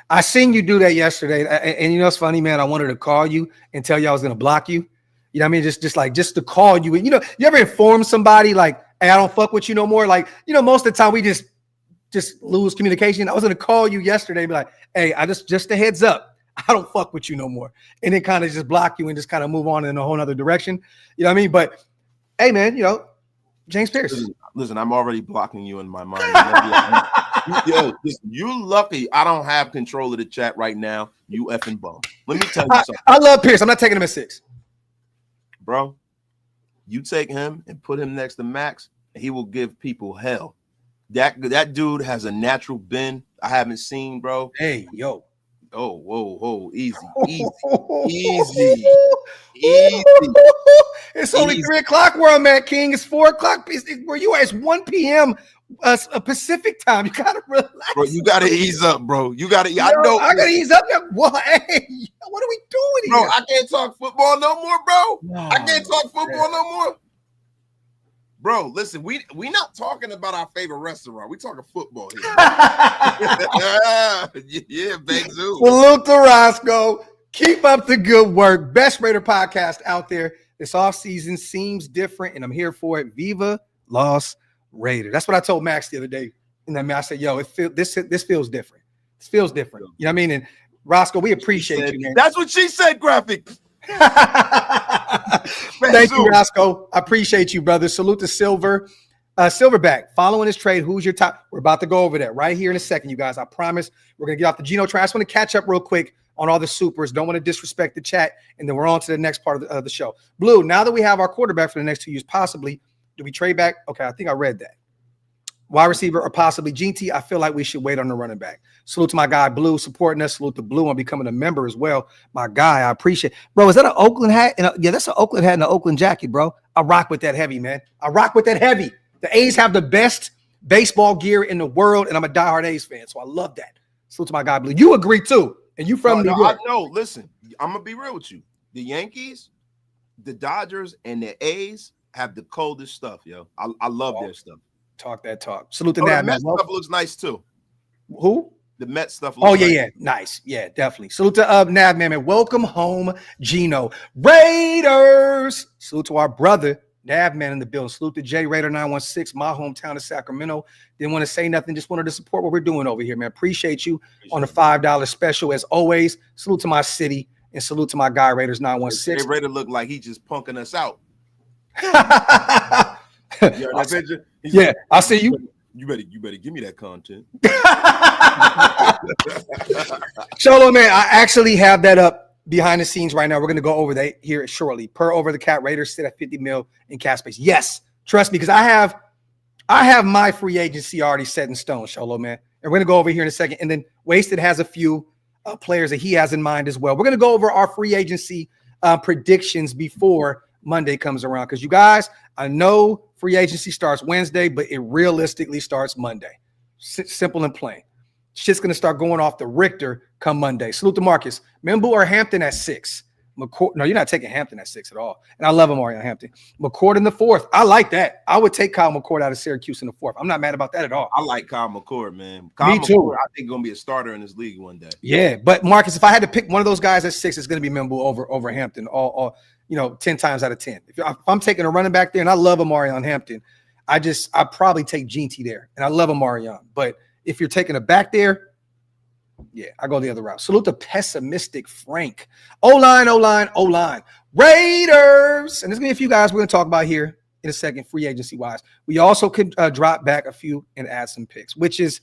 I seen you do that yesterday, and you know it's funny, man. I wanted to call you and tell you I was going to block you. You know what I mean? Just to call you. And you know, you ever inform somebody like, "Hey, I don't fuck with you no more." Like, you know, most of the time we just lose communication. I was going to call you yesterday, and be like, "Hey, I just a heads up, I don't fuck with you no more," and then kind of just block you and just kind of move on in a whole other direction. You know what I mean? But hey, man, you know, James Pierce. Listen, I'm already blocking you in my mind. Yo, listen, you lucky I don't have control of the chat right now. You effing bum. Let me tell you something. I love Pierce. I'm not taking him at 6. Bro, you take him and put him next to Max, and he will give people hell. That dude has a natural bend I haven't seen, bro. Hey, yo. Oh, whoa, easy. It's only 3 o'clock where I'm at, King. It's 4 o'clock. Where you at? It's 1 p.m. Pacific time. You gotta relax, bro. You gotta ease up, bro. You gotta. I gotta ease up. What? Hey, what are we doing here? Bro, I can't talk football no more, bro. No, I can't talk football no more. Bro, listen, we not talking about our favorite restaurant. We talking football here. Yeah, Big Zoo. Salute to Roscoe. Keep up the good work. Best Raider podcast out there. This offseason seems different, and I'm here for it. Viva Las Raider. That's what I told Max the other day. And I said, yo, this feels different. This feels different. You know what I mean? And Roscoe, we appreciate you, man. That's what she said, graphic. Thank you, Roscoe. I appreciate you, brother. Salute to Silverback. Following this trade, who's your top? We're about to go over that right here in a second, you guys. I promise we're going to get off the Geno train. I just want to catch up real quick on all the supers. Don't want to disrespect the chat. And then we're on to the next part of the show. Blue, now that we have our quarterback for the next 2 years, possibly, do we trade back? Okay, I think I read that. Wide receiver or possibly GT. I feel like we should wait on the running back. Salute to my guy, Blue, supporting us. Salute to Blue on becoming a member as well. My guy, I appreciate it. Bro, is that an Oakland hat? Yeah, that's an Oakland hat and an Oakland jacket, bro. I rock with that heavy, man. I rock with that heavy. The A's have the best baseball gear in the world, and I'm a diehard A's fan, so I love that. Salute to my guy, Blue. You agree, too, and you from New York. No, listen, I'm going to be real with you. The Yankees, the Dodgers, and the A's have the coldest stuff, yo. I love their stuff. Talk that talk. Salute to Nav. The Mets stuff looks nice too. Who? The Mets stuff looks yeah. Nice. Yeah, definitely. Salute to Nav, man. Welcome home, Geno. Raiders. Salute to our brother, Nav, man, in the building. Salute to J Raider 916, my hometown of Sacramento. Didn't want to say nothing, just wanted to support what we're doing over here, man. Appreciate you on the $5 special as always. Salute to my city and salute to my guy, Raiders 916. J Raider look like he just punking us out. Yeah, I'll see you. You better give me that content. Cholo, man, I actually have that up behind the scenes right now. We're going to go over that here shortly. Per over the cap, Raiders sit at 50 mil in cap space. Yes, trust me, because I have my free agency already set in stone, Cholo, man. And we're going to go over here in a second. And then Wasted has a few players that he has in mind as well. We're going to go over our free agency predictions before Monday comes around, because you guys, I know free agency starts Wednesday, but it realistically starts Monday. Simple and plain. Shit's going to start going off the Richter come Monday. Salute to Marcus. Membu or Hampton at 6. No, you're not taking Hampton at 6 at all. And I love him, Mario Hampton. McCord in the 4th. I like that. I would take Kyle McCord out of Syracuse in the 4th. I'm not mad about that at all. I like Kyle McCord, man. Me too. McCord, I think going to be a starter in this league one day. Yeah, but Marcus, if I had to pick one of those guys at 6, it's going to be Membu over Hampton. All 10 times out of 10. If I'm taking a running back there, and I love Amarion Hampton, I probably take GT there, and I love Amarion. But if you're taking a back there, yeah, I go the other route. Salute to pessimistic Frank. O-line. Raiders. And there's going to be a few guys we're going to talk about here in a second, free agency-wise. We also could drop back a few and add some picks, which is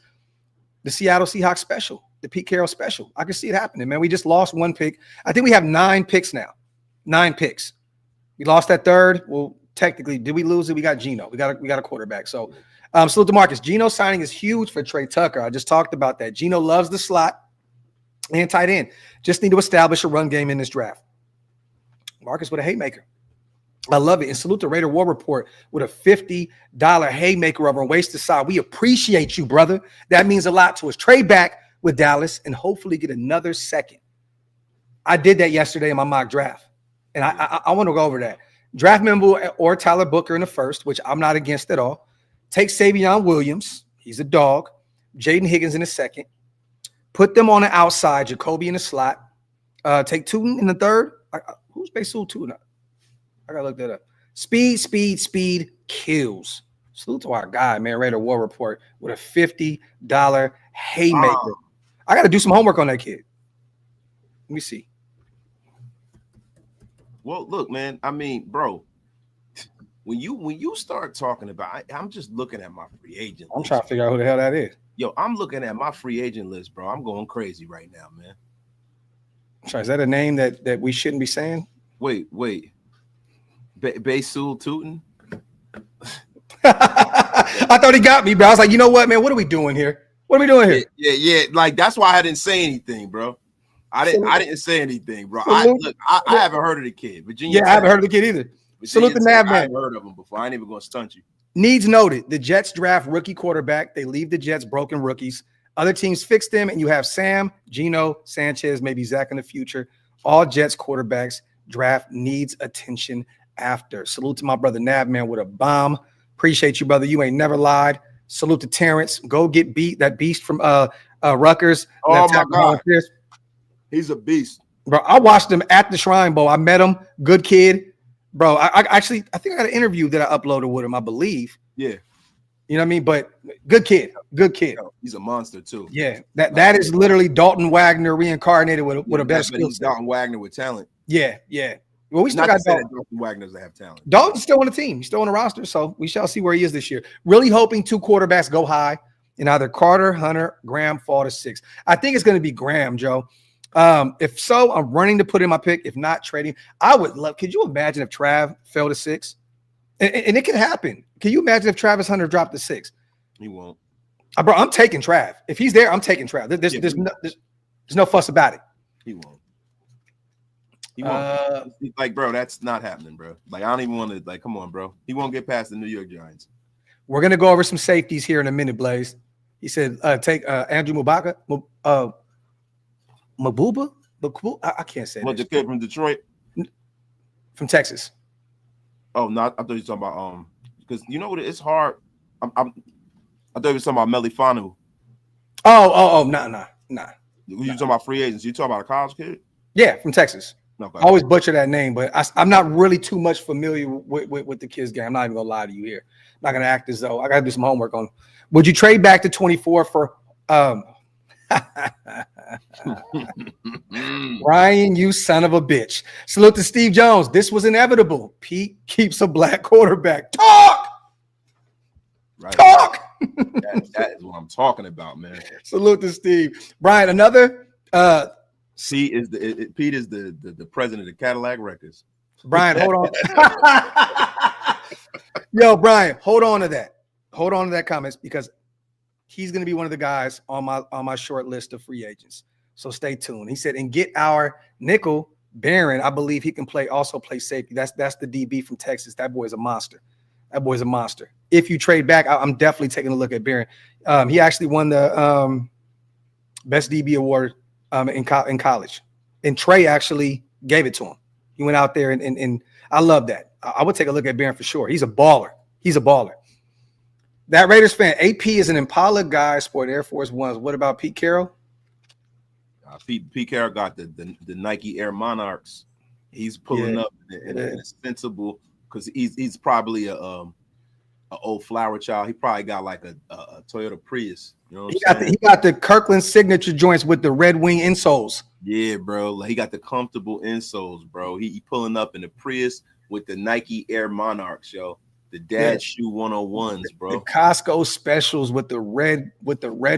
the Seattle Seahawks special, the Pete Carroll special. I can see it happening, man. We just lost 1 pick. I think we have 9 picks now. 9 picks. We lost that 3rd. Well, technically, did we lose it? We got Geno. We got a quarterback. So, salute to Marcus. Geno signing is huge for Trey Tucker. I just talked about that. Geno loves the slot and tight end. Just need to establish a run game in this draft. Marcus with a haymaker. I love it. And salute to Raider War Report with a $50 haymaker over on Wasted Side. We appreciate you, brother. That means a lot to us. Trade back with Dallas and hopefully get another second. I did that yesterday in my mock draft. And I want to go over that. Draft Membu or Tyler Booker in the 1st, which I'm not against at all. Take Savion Williams. He's a dog. Jaden Higgins in the 2nd. Put them on the outside. Jacoby in the slot. Take Tootin in the third. Who's Basul Tootin? I gotta look that up. Speed kills. Salute to our guy, man. Raider War Report with a $50 haymaker. I gotta do some homework on that kid. Let me see. Well, look, man. I mean, bro, when you start talking about, I'm just looking at my free agent list. I'm trying to figure out who the hell that is. Yo, I'm looking at my free agent list, bro. I'm going crazy right now, man. Sorry, is that a name that we shouldn't be saying? Wait. Basul Tootin? I thought he got me, bro. I was like, you know what, man? What are we doing here? What are we doing here? Yeah. Like, that's why I didn't say anything, bro. I didn't say anything, bro. I haven't heard of the kid. Virginia. Yeah, I haven't heard of the kid either. Salute the Nav man. I haven't heard of him before. I ain't even gonna stunt you. Needs noted. The Jets draft rookie quarterback. They leave the Jets broken rookies. Other teams fix them, and you have Sam, Geno, Sanchez, maybe Zach in the future. All Jets quarterbacks. Draft needs attention after. Salute to my brother Nav man with a bomb. Appreciate you, brother. You ain't never lied. Salute to Terrence. Go get that beast from Rutgers. Oh my God, he's a beast, bro. I watched him at the Shrine Bowl. I met him. Good kid, bro. I think I got an interview that I uploaded with him. I believe. Yeah. You know what I mean? But good kid. He's a monster too. Yeah, that is literally Dalton Wagner reincarnated with a better skill set. Dalton Wagner with talent. Yeah. Well, we still got Dalton Wagner's that have talent. Dalton's still on the team. He's still on the roster, so we shall see where he is this year. Really hoping 2 quarterbacks go high in either Carter, Hunter, Graham fall to 6. I think it's going to be Graham, Joe. If so, I'm running to put in my pick. If not, trading. I would love. Could you imagine if Trav fell to 6? And it could happen. Can you imagine if Travis Hunter dropped to 6? He won't. Bro, I'm taking Trav. If he's there, I'm taking Trav. There's no fuss about it. He won't. Like, bro, that's not happening, bro. Like, I don't even want to. Like, come on, bro. He won't get past the New York Giants. We're gonna go over some safeties here in a minute, Blaze. He said, "Take Andrew Mubaka, Mabuba. I can't say. What, the kid from Detroit, from Texas? Oh, no, I thought you were talking about because you know what? It's hard. I thought you were talking about Melifanu. Oh, nah. You talking about free agents? You talking about a college kid? Yeah, from Texas. Okay. I always butcher that name, but I'm not really too much familiar with the kids' game. I'm not even gonna lie to you here. I'm not gonna act as though I gotta do some homework on. Would you trade back to 24 for Ryan, you son of a bitch. Salute to Steve Jones. This was inevitable. Pete keeps a black quarterback. Talk. That is what I'm talking about, man. Salute to Steve. Brian, another Pete is the president of Cadillac Records. Brian, hold on. Yo, Brian, hold on to that. Hold on to that comments because he's going to be one of the guys on my short list of free agents. So stay tuned. He said, and get our nickel Barron. I believe he can also play safety. That's the DB from Texas. That boy's a monster. If you trade back, I'm definitely taking a look at Barron. He actually won the best DB award in college. And Trey actually gave it to him. He went out there and I love that. I would take a look at Barron for sure. He's a baller. That Raiders fan, AP is an Impala guy, sport Air Force Ones. What about Pete Carroll? Pete Carroll got the Nike Air Monarchs. He's pulling up in a sensible because he's probably a old flower child. He probably got like a Toyota Prius. You know what he got the Kirkland signature joints with the Red Wing insoles. Yeah, bro. Like, he got the comfortable insoles, bro. He pulling up in the Prius with the Nike Air Monarchs, yo. The dad shoe 101s, bro. The Costco specials with the Red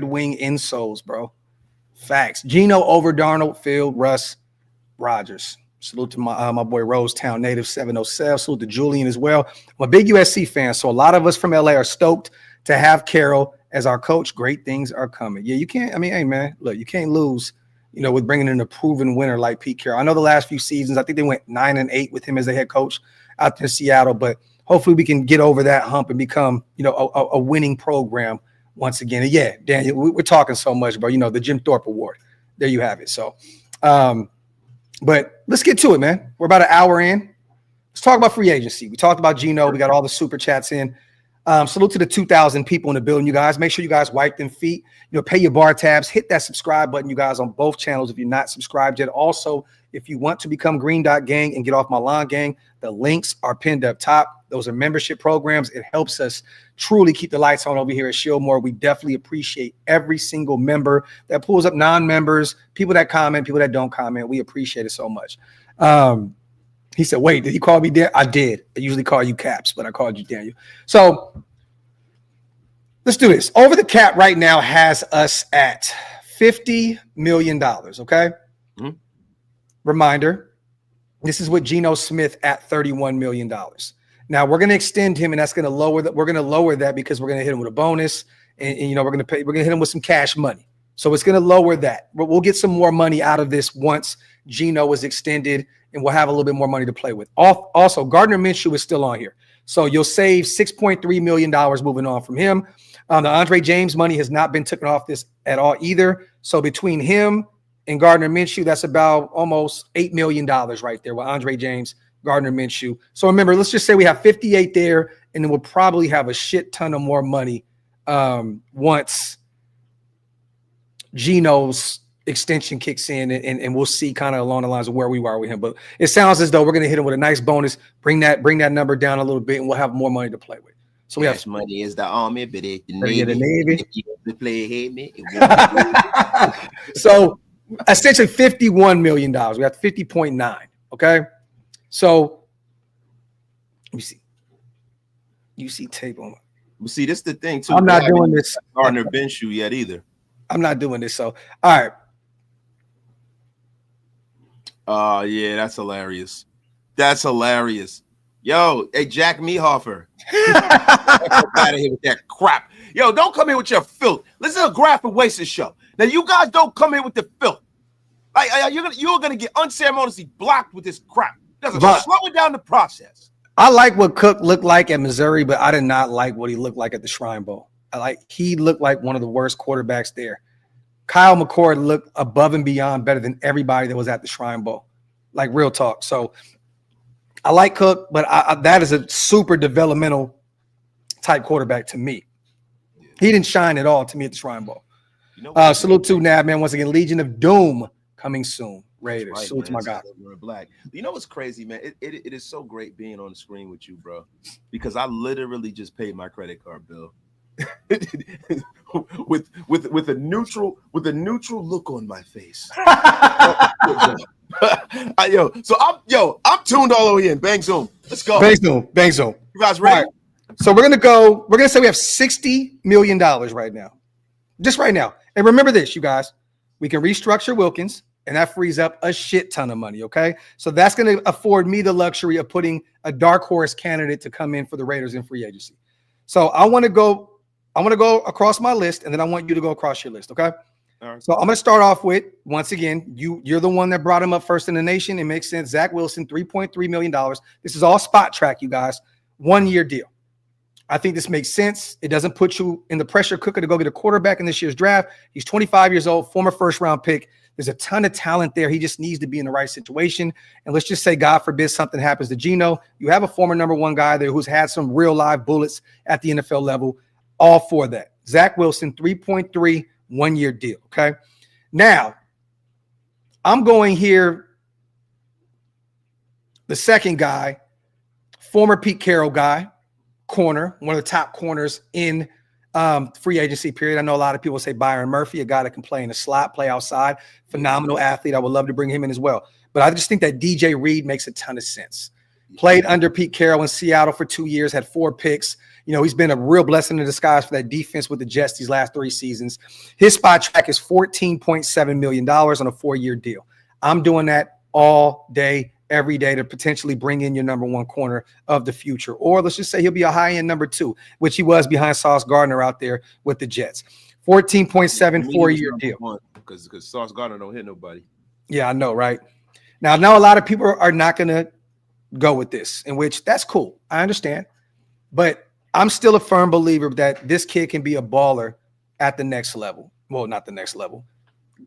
Wing insoles, bro. Facts. Geno over Darnold, Field, Russ, Rogers. Salute to my boy Rosetown native 707. Salute to Julian as well. I'm a big USC fan, so a lot of us from LA are stoked to have Carroll as our coach. Great things are coming. Yeah, you can't. I mean, hey man, look, you can't lose. You know, with bringing in a proven winner like Pete Carroll. I know the last few seasons, I think they went 9-8 with him as the head coach out there in Seattle, but hopefully we can get over that hump and become, you know, a winning program once again. And yeah, Daniel, we're talking so much, bro. You know, the Jim Thorpe Award. There you have it. So, but let's get to it, man. We're about an hour in. Let's talk about free agency. We talked about Geno. We got all the super chats in. Salute to the 2,000 people in the building, you guys. Make sure you guys wipe them feet. Pay your bar tabs. Hit that subscribe button, you guys, on both channels if you're not subscribed yet. Also, if you want to become Green Dot Gang and get off my lawn gang, the links are pinned up top. Those are membership programs. It helps us truly keep the lights on over here at Shieldmore. We definitely appreciate every single member that pulls up non-members, people that comment, people that don't comment. We appreciate it so much. He said, wait, did he call me Dan? I did. I usually call you Caps, but I called you Daniel. So let's do this. Over the Cap right now has us at $50 million, okay? Mm-hmm. Reminder, this is with Geno Smith at $31 million. Now we're going to extend him, and that's going to lower that. We're going to lower that because we're going to hit him with a bonus, and we're going to hit him with some cash money. So it's going to lower that. But we'll get some more money out of this once Geno is extended, and we'll have a little bit more money to play with. Also, Gardner Minshew is still on here. So you'll save $6.3 million moving on from him. The Andre James money has not been taken off this at all either. So between him and Gardner Minshew, that's about almost $8 million right there with Andre James, Gardner Minshew. So remember, let's just say we have 58 there, and then we'll probably have a shit ton of more money once Geno's extension kicks in, and we'll see kind of along the lines of where we are with him. But it sounds as though we're going to hit him with a nice bonus, bring that number down a little bit, and we'll have more money to play with. So we have money is the army, but it's the Navy. the Navy. If you play hate me, so essentially $51 million. We got 50.9. Okay. So let me see. You see tape on. Well, see, this is the thing too. I'm not doing this. Gardner Minshew yet either. I'm not doing this. So all right. Yeah, that's hilarious. That's hilarious. Yo, hey, Jack Mehofer. Out of here with that crap. Yo, don't come here with your filth. Listen to a graphic wasted show. Now, you guys don't come here with the filth. You're gonna get unceremoniously blocked with this crap. Slow it down the process. I like what Cook looked like at Missouri, but I did not like what he looked like at the Shrine Bowl. He looked like one of the worst quarterbacks there. Kyle McCord looked above and beyond better than everybody that was at the Shrine Bowl. Like, real talk. So I like Cook, but that is a super developmental type quarterback to me. He didn't shine at all to me at the Shrine Bowl. Salute to Nab, man. Once again, Legion of Doom coming soon. Raiders. Right, salute to my guy. Black. You know what's crazy, man? It is so great being on the screen with you, bro, because I literally just paid my credit card bill with a neutral look on my face. I'm tuned all the way in. Bang zoom. Let's go. Bang zoom. You guys ready? Right. So we're gonna say we have $60 million right now. Just right now. And remember this, you guys. We can restructure Wilkins, and that frees up a shit ton of money. Okay. So that's gonna afford me the luxury of putting a dark horse candidate to come in for the Raiders in free agency. So I want to go across my list, and then I want you to go across your list. Okay. All right. So I'm going to start off with, once again, you're the one that brought him up first in the nation. It makes sense. Zach Wilson, $3.3 million. This is all spot track, you guys. 1-year deal. I think this makes sense. It doesn't put you in the pressure cooker to go get a quarterback in this year's draft. He's 25 years old, former first-round pick. There's a ton of talent there. He just needs to be in the right situation. And let's just say, God forbid, something happens to Geno. You have a former number one guy there who's had some real live bullets at the NFL level. All for that. Zach Wilson, 3.3, 1-year deal. Okay. Now, I'm going here. The second guy, former Pete Carroll guy, corner, one of the top corners in free agency period. I know a lot of people say Byron Murphy, a guy that can play in the slot, play outside, phenomenal athlete. I would love to bring him in as well. But I just think that DJ Reed makes a ton of sense. Played under Pete Carroll in Seattle for 2 years, had 4 picks. He's been a real blessing in disguise for that defense with the Jets these last 3 seasons. His spot track is $14.7 million on a 4-year deal. I'm doing that all day, every day to potentially bring in your number one corner of the future. Or let's just say he'll be a high-end number 2, which he was behind Sauce Gardner out there with the Jets. 14.7 4-year deal. Because Sauce Gardner don't hit nobody. Yeah, I know, right? Now, I know a lot of people are not going to go with this, in which that's cool. I understand. But I'm still a firm believer that this kid can be a baller at the next level. Well, not the next level.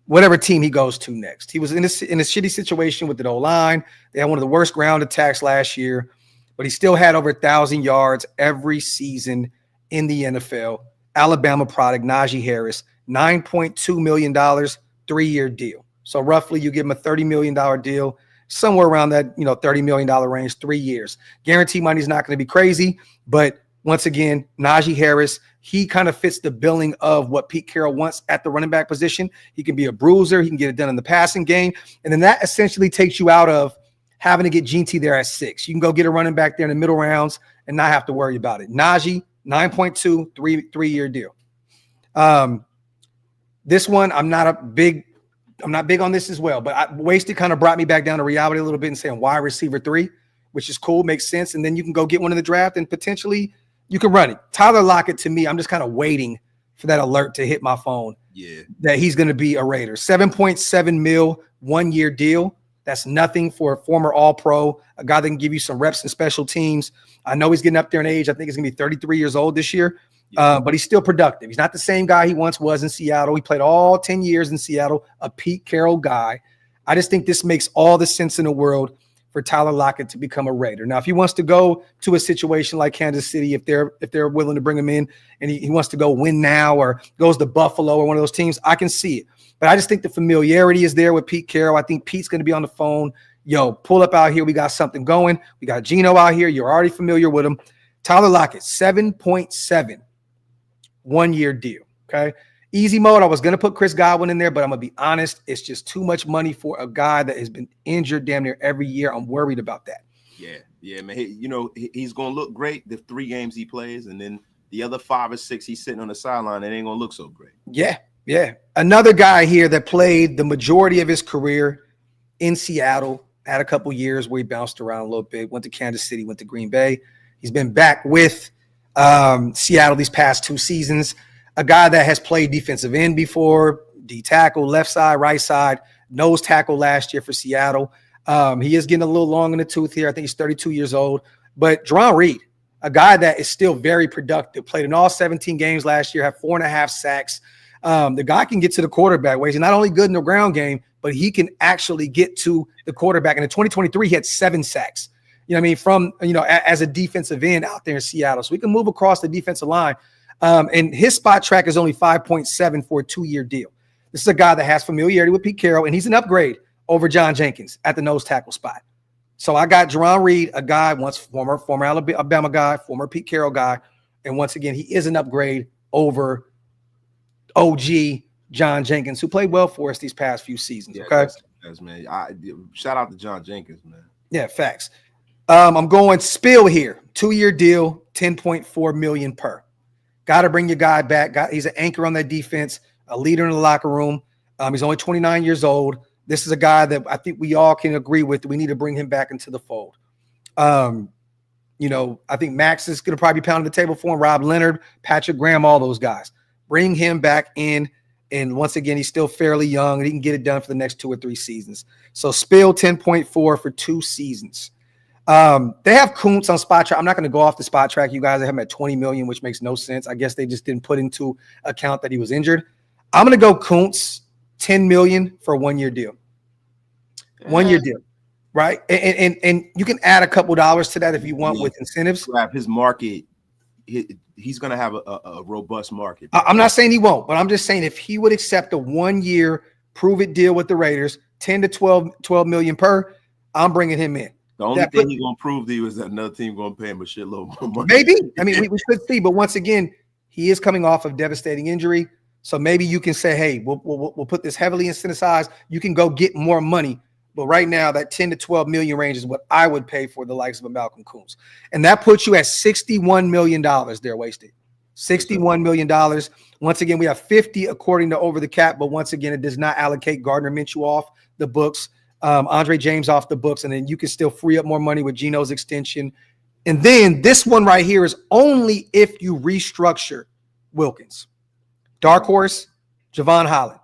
Whatever team he goes to next. He was in a shitty situation with the O-line. They had one of the worst ground attacks last year, but he still had over 1,000 yards every season in the NFL. Alabama product, Najee Harris, $9.2 million, 3-year deal. So roughly you give him a $30 million deal, somewhere around that, $30 million range, 3 years. Guarantee money is not going to be crazy, but once again, Najee Harris, he kind of fits the billing of what Pete Carroll wants at the running back position. He can be a bruiser. He can get it done in the passing game. And then that essentially takes you out of having to get Gene T there at 6. You can go get a running back there in the middle rounds and not have to worry about it. Najee, 9.2, 3-year deal. This one, I'm not big on this as well, but Wasted kind of brought me back down to reality a little bit and saying wide receiver 3, which is cool, makes sense. And then you can go get one in the draft and potentially you can run it. Tyler Lockett, to me, I'm just kind of waiting for that alert to hit my phone. Yeah, that he's going to be a Raider. $7.7 million, 1-year deal. That's nothing for a former All-Pro, a guy that can give you some reps in special teams. I know he's getting up there in age. I think he's going to be 33 years old this year, but he's still productive. He's not the same guy he once was in Seattle. He played all 10 years in Seattle, a Pete Carroll guy. I just think this makes all the sense in the world for Tyler Lockett to become a Raider. Now, if he wants to go to a situation like Kansas City, if they're willing to bring him in and he wants to go win now or goes to Buffalo or one of those teams, I can see it. But I just think the familiarity is there with Pete Carroll. I think Pete's going to be on the phone. Yo, pull up out here. We got something going. We got Geno out here. You're already familiar with him. Tyler Lockett, 7.7, 1-year deal. Okay. Easy mode. I was going to put Chris Godwin in there, but I'm going to be honest. It's just too much money for a guy that has been injured damn near every year. I'm worried about that. Yeah, man. He's going to look great the 3 games he plays, and then the other 5 or 6 he's sitting on the sideline. It ain't going to look so great. Yeah. Another guy here that played the majority of his career in Seattle, had a couple years where he bounced around a little bit, went to Kansas City, went to Green Bay. He's been back with Seattle these past 2 seasons. A guy that has played defensive end before, D tackle, left side, right side, nose tackle last year for Seattle. He is getting a little long in the tooth here. I think he's 32 years old. But Jerron Reed, a guy that is still very productive, played in all 17 games last year, had 4.5 sacks. The guy can get to the quarterback. He's not only good in the ground game, but he can actually get to the quarterback. And in 2023, he had 7 sacks. From as a defensive end out there in Seattle. So we can move across the defensive line. And his spot track is only 5.7 for a 2-year deal. This is a guy that has familiarity with Pete Carroll, and he's an upgrade over John Jenkins at the nose tackle spot. So I got Jerron Reed, a guy once former Alabama guy, former Pete Carroll guy, and once again he is an upgrade over OG John Jenkins, who played well for us these past few seasons. Yeah, okay, that's man. Shout out to John Jenkins, man. Yeah, facts. I'm going Spill here, 2-year deal, $10.4 million per. Got to bring your guy back. He's an anchor on that defense, a leader in the locker room. He's only 29 years old. This is a guy that I think we all can agree with. We need to bring him back into the fold. I think Max is going to probably be pounding the table for him. Rob Leonard, Patrick Graham, all those guys. Bring him back in. And once again, he's still fairly young, and he can get it done for the next 2 or 3 seasons. So Spill 10.4 for 2 seasons. They have Kuntz on spot track. I'm not going to go off the spot track. You guys have him at 20 million, which makes no sense. I guess they just didn't put into account that he was injured. I'm going to go Kuntz 10 million for a 1-year deal. 1-year deal. Right. And you can add a couple dollars to that if you want with incentives. His market, he's going to have a robust market. I'm not saying he won't, but I'm just saying if he would accept a 1-year prove it deal with the Raiders, 10 to 12 million per, I'm bringing him in. The only thing he's going to prove to you is that another team going to pay him a shitload more money. Maybe. I mean, we should see. But once again, he is coming off of devastating injury. So maybe you can say, hey, we'll put this heavily incentivized. You can go get more money. But right now, that 10 to 12 million range is what I would pay for the likes of a Malcolm Kuntz. And that puts you at $61 million there, Wasted. $61 million. Once again, we have 50 according to Over the Cap. But once again, it does not allocate Gardner Minshew off the books. Andre James off the books, and then you can still free up more money with Geno's extension. And then this one right here is only if you restructure Wilkins. Dark Horse, Javon Holland.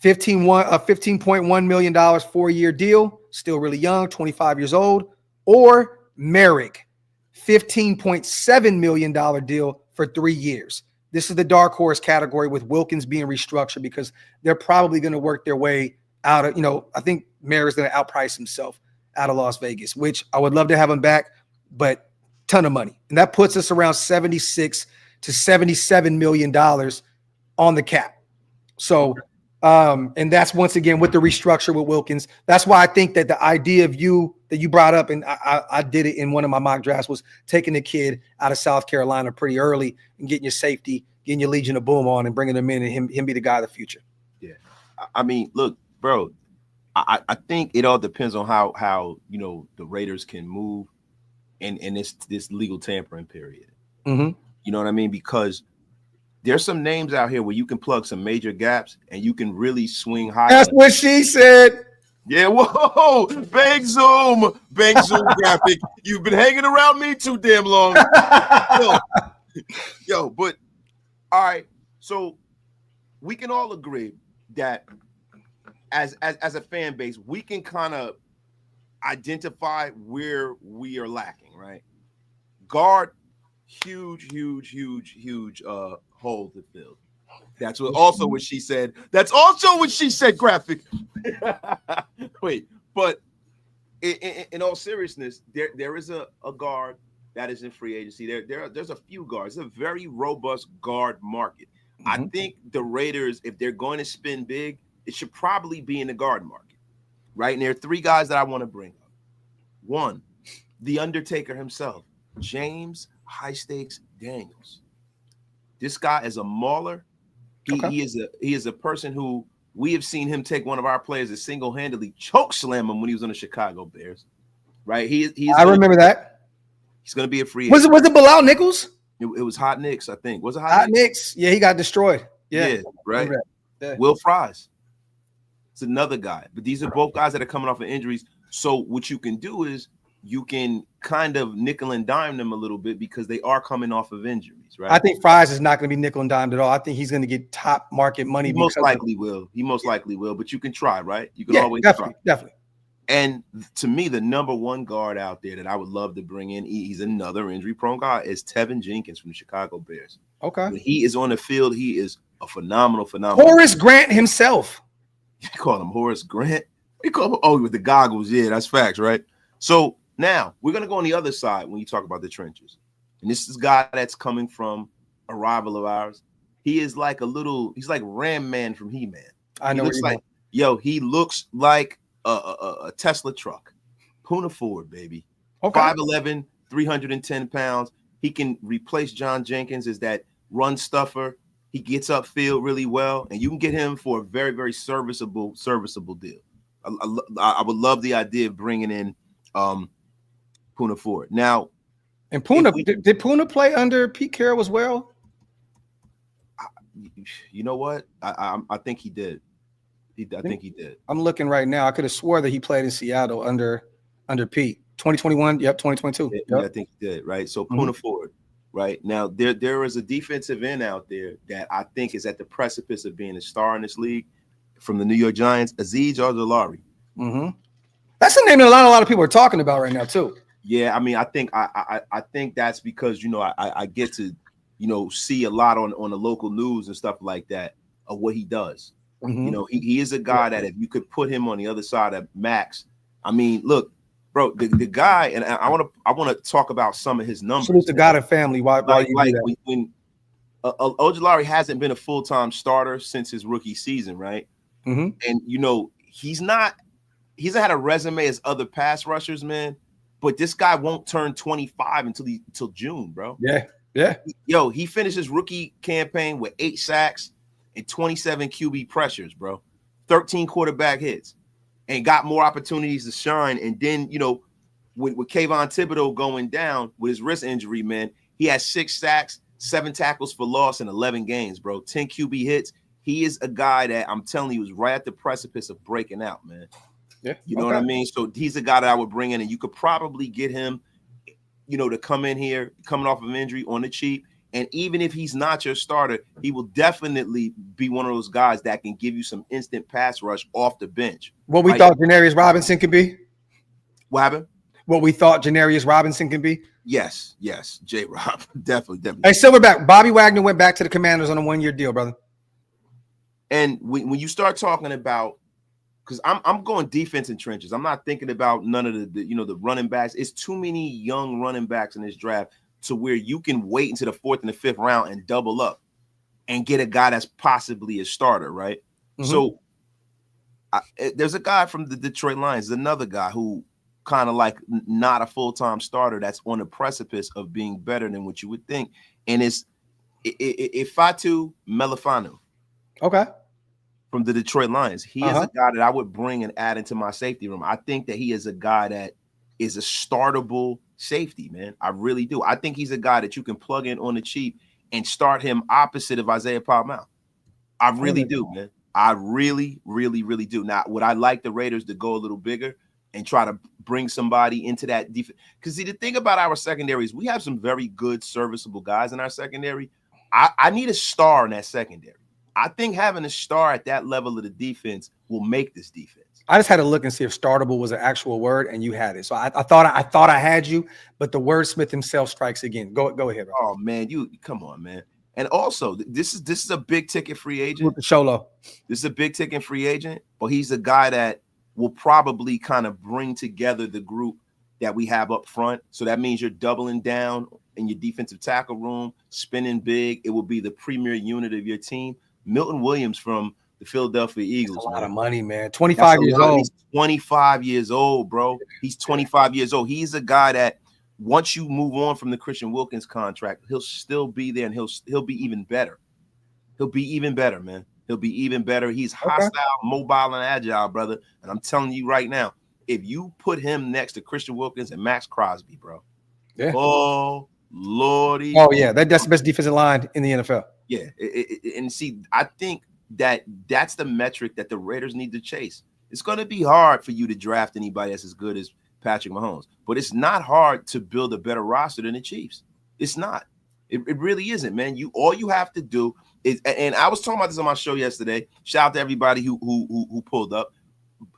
$15.1 million 4-year deal, still really young, 25 years old. Or Merrick, $15.7 million deal for 3 years. This is the Dark Horse category with Wilkins being restructured because they're probably going to work their way out of, I think Merrick's going to outprice himself out of Las Vegas, which I would love to have him back, but ton of money. And that puts us around $76 to $77 million on the cap. So, and that's once again with the restructure with Wilkins. That's why I think that the idea of that you brought up, and I did it in one of my mock drafts, was taking the kid out of South Carolina pretty early and getting your safety, getting your Legion of Boom on and bringing him in and him be the guy of the future. Yeah. I mean, look, bro, I think it all depends on how the Raiders can move in this legal tampering period. Mm-hmm. You know what I mean? Because there's some names out here where you can plug some major gaps and you can really swing high. That's what she said. Yeah, whoa, bang zoom graphic. You've been hanging around me too damn long. Yo, but all right. So we can all agree that as a fan base, we can kind of identify where we are lacking, right? Guard, huge hole to fill. That's what she said. That's also what she said, graphic. Wait, but in all seriousness, there is a guard that is in free agency. There's a few guards. It's a very robust guard market. Mm-hmm. I think the Raiders, if they're going to spend big, it should probably be in the guard market, right? And there are three guys that I want to bring up. One, the Undertaker himself, James High Stakes Daniels. This guy is a mauler. He is a person who we have seen him take one of our players and single-handedly choke slam him when he was on the Chicago Bears. Right? I remember that. He's going to be a free agent. Was it Bilal Nichols? It was Hot Nicks, I think. Was it Hot Nicks? Yeah, he got destroyed. Yeah, right. Yeah. Will Fries. It's another guy. But these are both guys that are coming off of injuries. So what you can do is you can kind of nickel and dime them a little bit because they are coming off of injuries, right? I think Fries is not going to be nickel and dimed at all. I think he's going to get top market money. He most likely will, but you can try, right? You can always try. Definitely. And to me, the number one guard out there that I would love to bring in, he's another injury-prone guy, is Tevin Jenkins from the Chicago Bears. Okay. When he is on the field, he is a phenomenal. Horace Grant himself. You call him Horace Grant? You call him, with the goggles. Yeah, that's facts, right? So now we're going to go on the other side when you talk about the trenches. And this is a guy that's coming from a rival of ours. He is like he's like Ram Man from He-Man. I know. He looks like a Tesla truck. Puna Ford, baby. Okay. 5'11", 310 pounds. He can replace John Jenkins as that run stuffer. He gets upfield really well, and you can get him for a very, very serviceable deal. I would love the idea of bringing in Puna Ford. Now, and Puna, did Puna play under Pete Carroll as well? You know what? I think he did. I think he did. I'm looking right now. I could have swore that he played in Seattle under Pete. 2021. Yep, 2022. Yeah, I think he did. Right. So Puna Ford. Right now, there is a defensive end out there that I think is at the precipice of being a star in this league from the New York Giants, Azeez Ojulari. Mm-hmm. That's the name that a lot of people are talking about right now too. Yeah, I mean, I think that's because I get to see a lot on the local news and stuff like that of what he does. Mm-hmm. He is a guy that if you could put him on the other side of Max, I mean, look. Bro, the guy, and I want to talk about some of his numbers. Salute to God and family. When Ojulari hasn't been a full-time starter since his rookie season, right? Mm-hmm. And he hasn't had a resume as other pass rushers, man. But this guy won't turn 25 until June, bro. Yeah. Yo, he finished his rookie campaign with 8 sacks and 27 QB pressures, bro. 13 quarterback hits. And got more opportunities to shine. And then, with Kayvon Thibodeau going down with his wrist injury, man, he has 6 sacks, 7 tackles for loss in 11 games, bro. 10 QB hits. He is a guy that I'm telling you is right at the precipice of breaking out, man. Yeah. You know what I mean? So he's a guy that I would bring in, and you could probably get him, to come in here, coming off of an injury on the cheap. And even if he's not your starter, he will definitely be one of those guys that can give you some instant pass rush off the bench. What we thought Janarius Robinson could be? What happened? What we thought Janarius Robinson can be? Yes. J-Rob. Definitely. Hey, Silverback, Bobby Wagner went back to the Commanders on a 1-year deal, brother. And when you start talking about because I'm going defense and trenches. I'm not thinking about none of the running backs. It's too many young running backs in this draft to where you can wait into the 4th and the 5th round and double up and get a guy that's possibly a starter, right? Mm-hmm. So there's a guy from the Detroit Lions, another guy who kind of like not a full-time starter that's on the precipice of being better than what you would think, and it's Ifeatu Melifonwu. Okay. From the Detroit Lions. He is a guy that I would bring and add into my safety room. I think that he is a guy that is a startable safety, man. I really do. I think he's a guy that you can plug in on the cheap and start him opposite of Isaiah Palmel. I really do, man. I really, really, really do. Now, would I like the Raiders to go a little bigger and try to bring somebody into that defense? Because see, the thing about our secondary is we have some very good, serviceable guys in our secondary. I need a star in that secondary. I think having a star at that level of the defense will make this defense. I just had to look and see if startable was an actual word, and you had it. So I thought I had you, but the wordsmith himself strikes again. Go ahead, bro. Oh man, you come on, man. And also, this is a big ticket free agent. With the Sholo. This is a big ticket free agent, but he's a guy that will probably kind of bring together the group that we have up front. So that means you're doubling down in your defensive tackle room, spinning big. It will be the premier unit of your team. Milton Williams from the Philadelphia Eagles. That's a lot of money, man. 25 years old. He's 25 years old, bro. He's 25 years old. He's a guy that once you move on from the Christian Wilkins contract, he'll still be there and he'll be even better. He'll be even better, man. He'll be even better. He's hostile, mobile, and agile, brother. And I'm telling you right now, if you put him next to Christian Wilkins and Max Crosby, bro. Yeah. Oh, Lordy. Oh, yeah. That's the best defensive line in the NFL. Yeah, and see, I think that's the metric that the Raiders need to chase. It's going to be hard for you to draft anybody that's as good as Patrick Mahomes, but it's not hard to build a better roster than the Chiefs. It's not. It really isn't, man. All you have to do is, and I was talking about this on my show yesterday. Shout out to everybody who pulled up,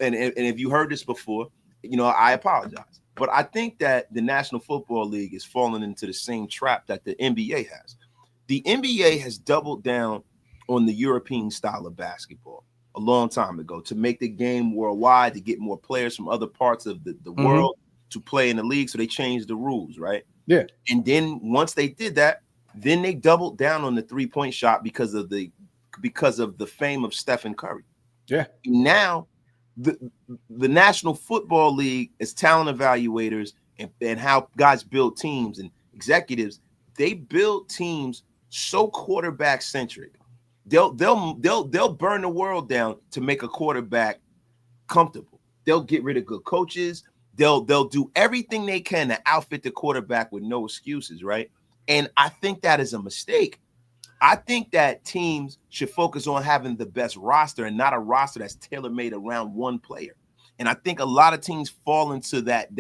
and if you heard this before, I apologize. But I think that the National Football League is falling into the same trap that the NBA has. The NBA has doubled down on the European style of basketball a long time ago to make the game worldwide, to get more players from other parts of the world to play in the league. So they changed the rules, right? Yeah. And then once they did that, then they doubled down on the 3-point shot because of the fame of Stephen Curry. Yeah. Now the National Football League is talent evaluators and how guys build teams and executives, they build teams so quarterback centric. They'll burn the world down to make a quarterback comfortable. They'll get rid of good coaches. They'll do everything they can to outfit the quarterback with no excuses, right? And I think that is a mistake. I think that teams should focus on having the best roster and not a roster that's tailor-made around one player. And I think a lot of teams fall into that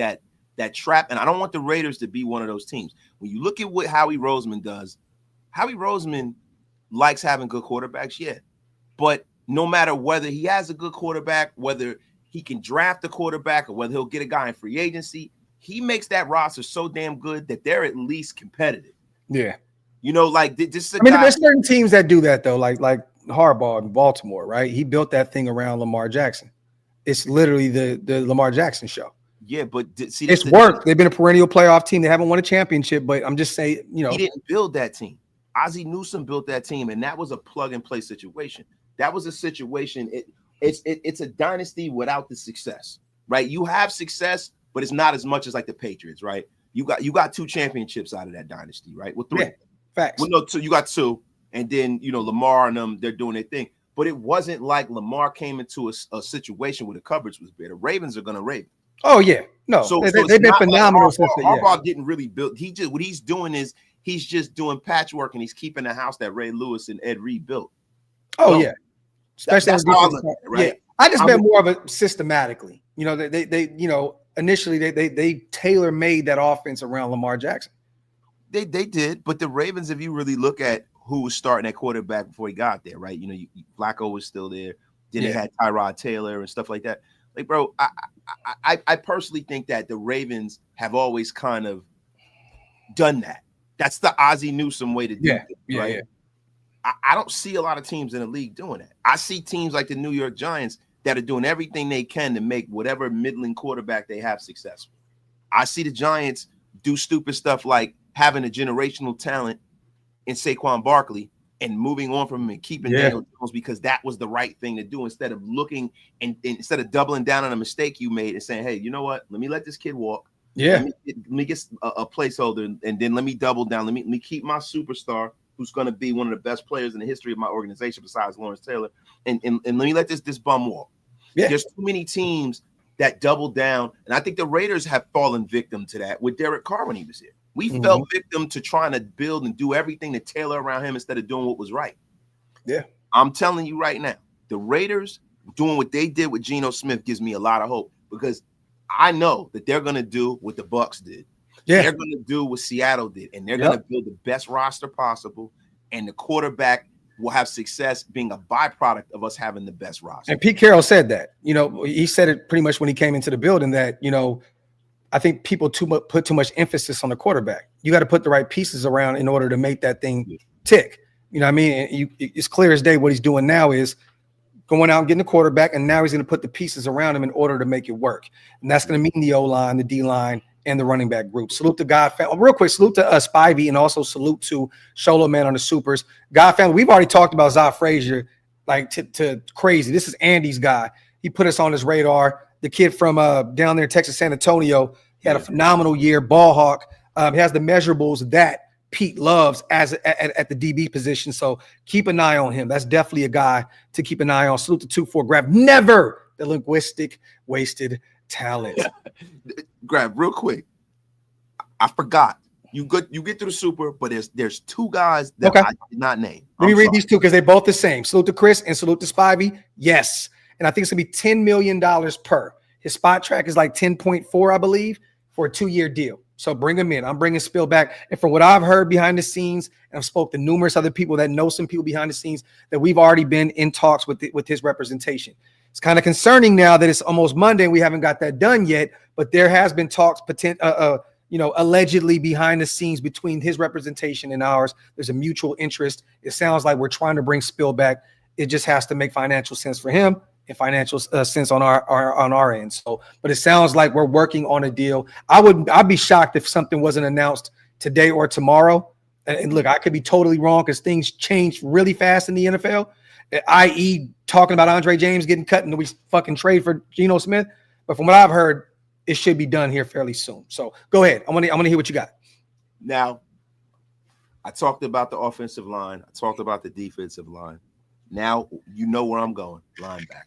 trap. And I don't want the Raiders to be one of those teams. When you look at what Howie Roseman does, Howie Roseman likes having good quarterbacks, yeah. But no matter whether he has a good quarterback, whether he can draft a quarterback, or whether he'll get a guy in free agency, he makes that roster so damn good that they're at least competitive. Yeah. This is there's certain teams that do that, though, like Harbaugh in Baltimore, right? He built that thing around Lamar Jackson. It's literally the Lamar Jackson show. Yeah, but see, it's worked. They've been a perennial playoff team. They haven't won a championship, but I'm just saying, he didn't build that team. Ozzie Newsome built that team, and that was a plug-and-play situation. That was a situation. It's a dynasty without the success, right? You have success, but it's not as much as like the Patriots, right? You got 2 championships out of that dynasty, right? Well, 3. Yeah, facts. Well, no, 2. You got 2, and then Lamar and them, they're doing their thing. But it wasn't like Lamar came into a situation where the cupboards was bare. The Ravens are going to Raven. Oh yeah, no. So they've been phenomenal since Harbaugh didn't really build. What he's doing is he's just doing patchwork and he's keeping the house that Ray Lewis and Ed Reed built. Oh yeah, especially that's how I look at it, right? Yeah. I just meant more of it systematically. They initially they tailor made that offense around Lamar Jackson. They did, but the Ravens, if you really look at who was starting at quarterback before he got there, right? Flacco was still there. Then they had Tyrod Taylor and stuff like that. Like, bro, I personally think that the Ravens have always kind of done that. That's the Ozzie Newsome way to do it, right? Yeah. I don't see a lot of teams in the league doing that. I see teams like the New York Giants that are doing everything they can to make whatever middling quarterback they have successful. I see the Giants do stupid stuff like having a generational talent in Saquon Barkley and moving on from him and keeping Daniel Jones because that was the right thing to do instead of looking and instead of doubling down on a mistake you made and saying, hey, you know what? Let me let this kid walk. Yeah. Let me get a placeholder and then let me double down. Let me keep my superstar who's going to be one of the best players in the history of my organization besides Lawrence Taylor. And let me let this bum walk. Yeah. There's too many teams that double down. And I think the Raiders have fallen victim to that with Derek Carr when he was here. We fell victim to trying to build and do everything to tailor around him instead of doing what was right. Yeah. I'm telling you right now, the Raiders doing what they did with Geno Smith gives me a lot of hope because I know that they're going to do what the Bucs did. Yeah. They're going to do what Seattle did, and they're going to build the best roster possible, and the quarterback will have success being a byproduct of us having the best roster. And Pete Carroll said that. He said it pretty much when he came into the building that, I think people put too much emphasis on the quarterback. You got to put the right pieces around in order to make that thing tick. You know what I mean? And it's clear as day what he's doing now is going out and getting the quarterback, and now he's going to put the pieces around him in order to make it work. And that's going to mean the O-line, the D-line, and the running back group. Salute to God family. Real quick, salute to Spivey, and also salute to Sholo Man on the Supers. God family, we've already talked about Zah Frazier like to crazy. This is Andy's guy. He put us on his radar. The kid from down there in Texas, San Antonio, he had a phenomenal year, ball hawk. He has the measurables that Pete loves at the DB position. So keep an eye on him. That's definitely a guy to keep an eye on. Salute to 2-4 Grab. Never the linguistic wasted talent. Grab real quick. I forgot. You get through the Super, but there's two guys that I did not name. Let me read these two because they're both the same. Salute to Chris and salute to Spivey. Yes. And I think it's going to be $10 million per. His spot track is like 10.4, I believe, for a 2-year deal. So bring him in. I'm bringing Spill back. And from what I've heard behind the scenes, and I've spoken to numerous other people that know some people behind the scenes, that we've already been in talks with his representation. It's kind of concerning now that it's almost Monday and we haven't got that done yet, but there has been talks, allegedly behind the scenes between his representation and ours. There's a mutual interest. It sounds like we're trying to bring Spill back. It just has to make financial sense for him and financial sense on our end. So, but it sounds like we're working on a deal. I'd be shocked if something wasn't announced today or tomorrow. And look, I could be totally wrong because things change really fast in the NFL, i.e. talking about Andre James getting cut and we fucking trade for Geno Smith. But from what I've heard, it should be done here fairly soon. So go ahead. I want to hear what you got. Now, I talked about the offensive line. I talked about the defensive line. Now you know where I'm going, linebacker.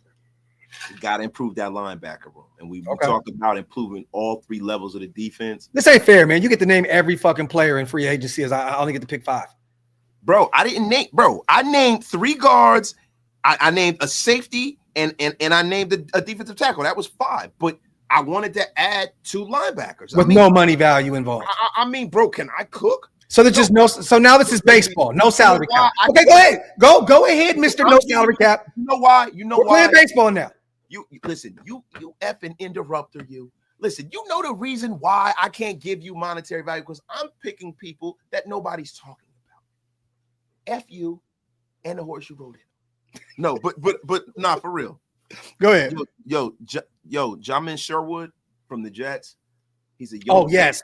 We got to improve that linebacker room. And we talked about improving all three levels of the defense. This ain't fair, man. You get to name every fucking player in free agency as I only get to pick 5. Bro, I named 3 guards. I named a safety and I named a defensive tackle. That was 5. But I wanted to add 2 linebackers. With no money value involved. I mean, bro, can I cook? So there's just no. So now this is baseball. No salary cap. Okay, go ahead. Go ahead, Mr. No salary cap. You know why? We're playing baseball now. You listen. You effing interrupter. You listen. You know the reason why I can't give you monetary value because I'm picking people that nobody's talking about. F you and the horse you rode in. No, but not for real. Go ahead. Yo, Jamin Sherwood from the Jets. He's a young yes.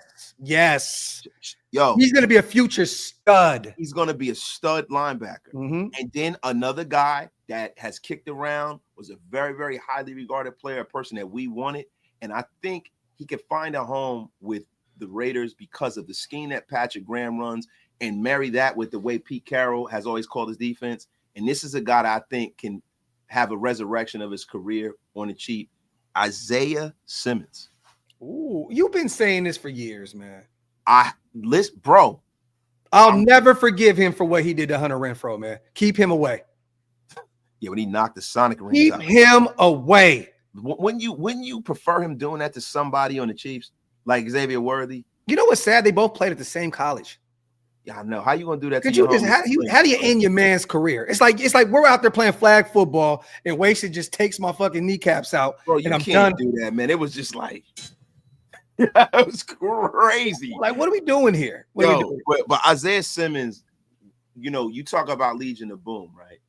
Yo, he's going to be a future stud. He's going to be a stud linebacker. Mm-hmm. And then another guy that has kicked around was a very, very highly regarded player, a person that we wanted. And I think he could find a home with the Raiders because of the scheme that Patrick Graham runs and marry that with the way Pete Carroll has always called his defense. And this is a guy that I think can have a resurrection of his career on the cheap. Isaiah Simmons. Ooh, you've been saying this for years, man. Bro. I'll never forgive him for what he did to Hunter Renfrow, man. Keep him away. Yeah, when he knocked the Sonic rings Keep him away. When you prefer him doing that to somebody on the Chiefs, like Xavier Worthy. You know what's sad? They both played at the same college. Yeah, I know. How you gonna do that? Could you just how do you end your man's career? It's like we're out there playing flag football and Wasted just takes my fucking kneecaps out. Bro, you can't do that, man. It was just like it was crazy. Like, what are we doing here? But Isaiah Simmons, you know, you talk about Legion of Boom, right?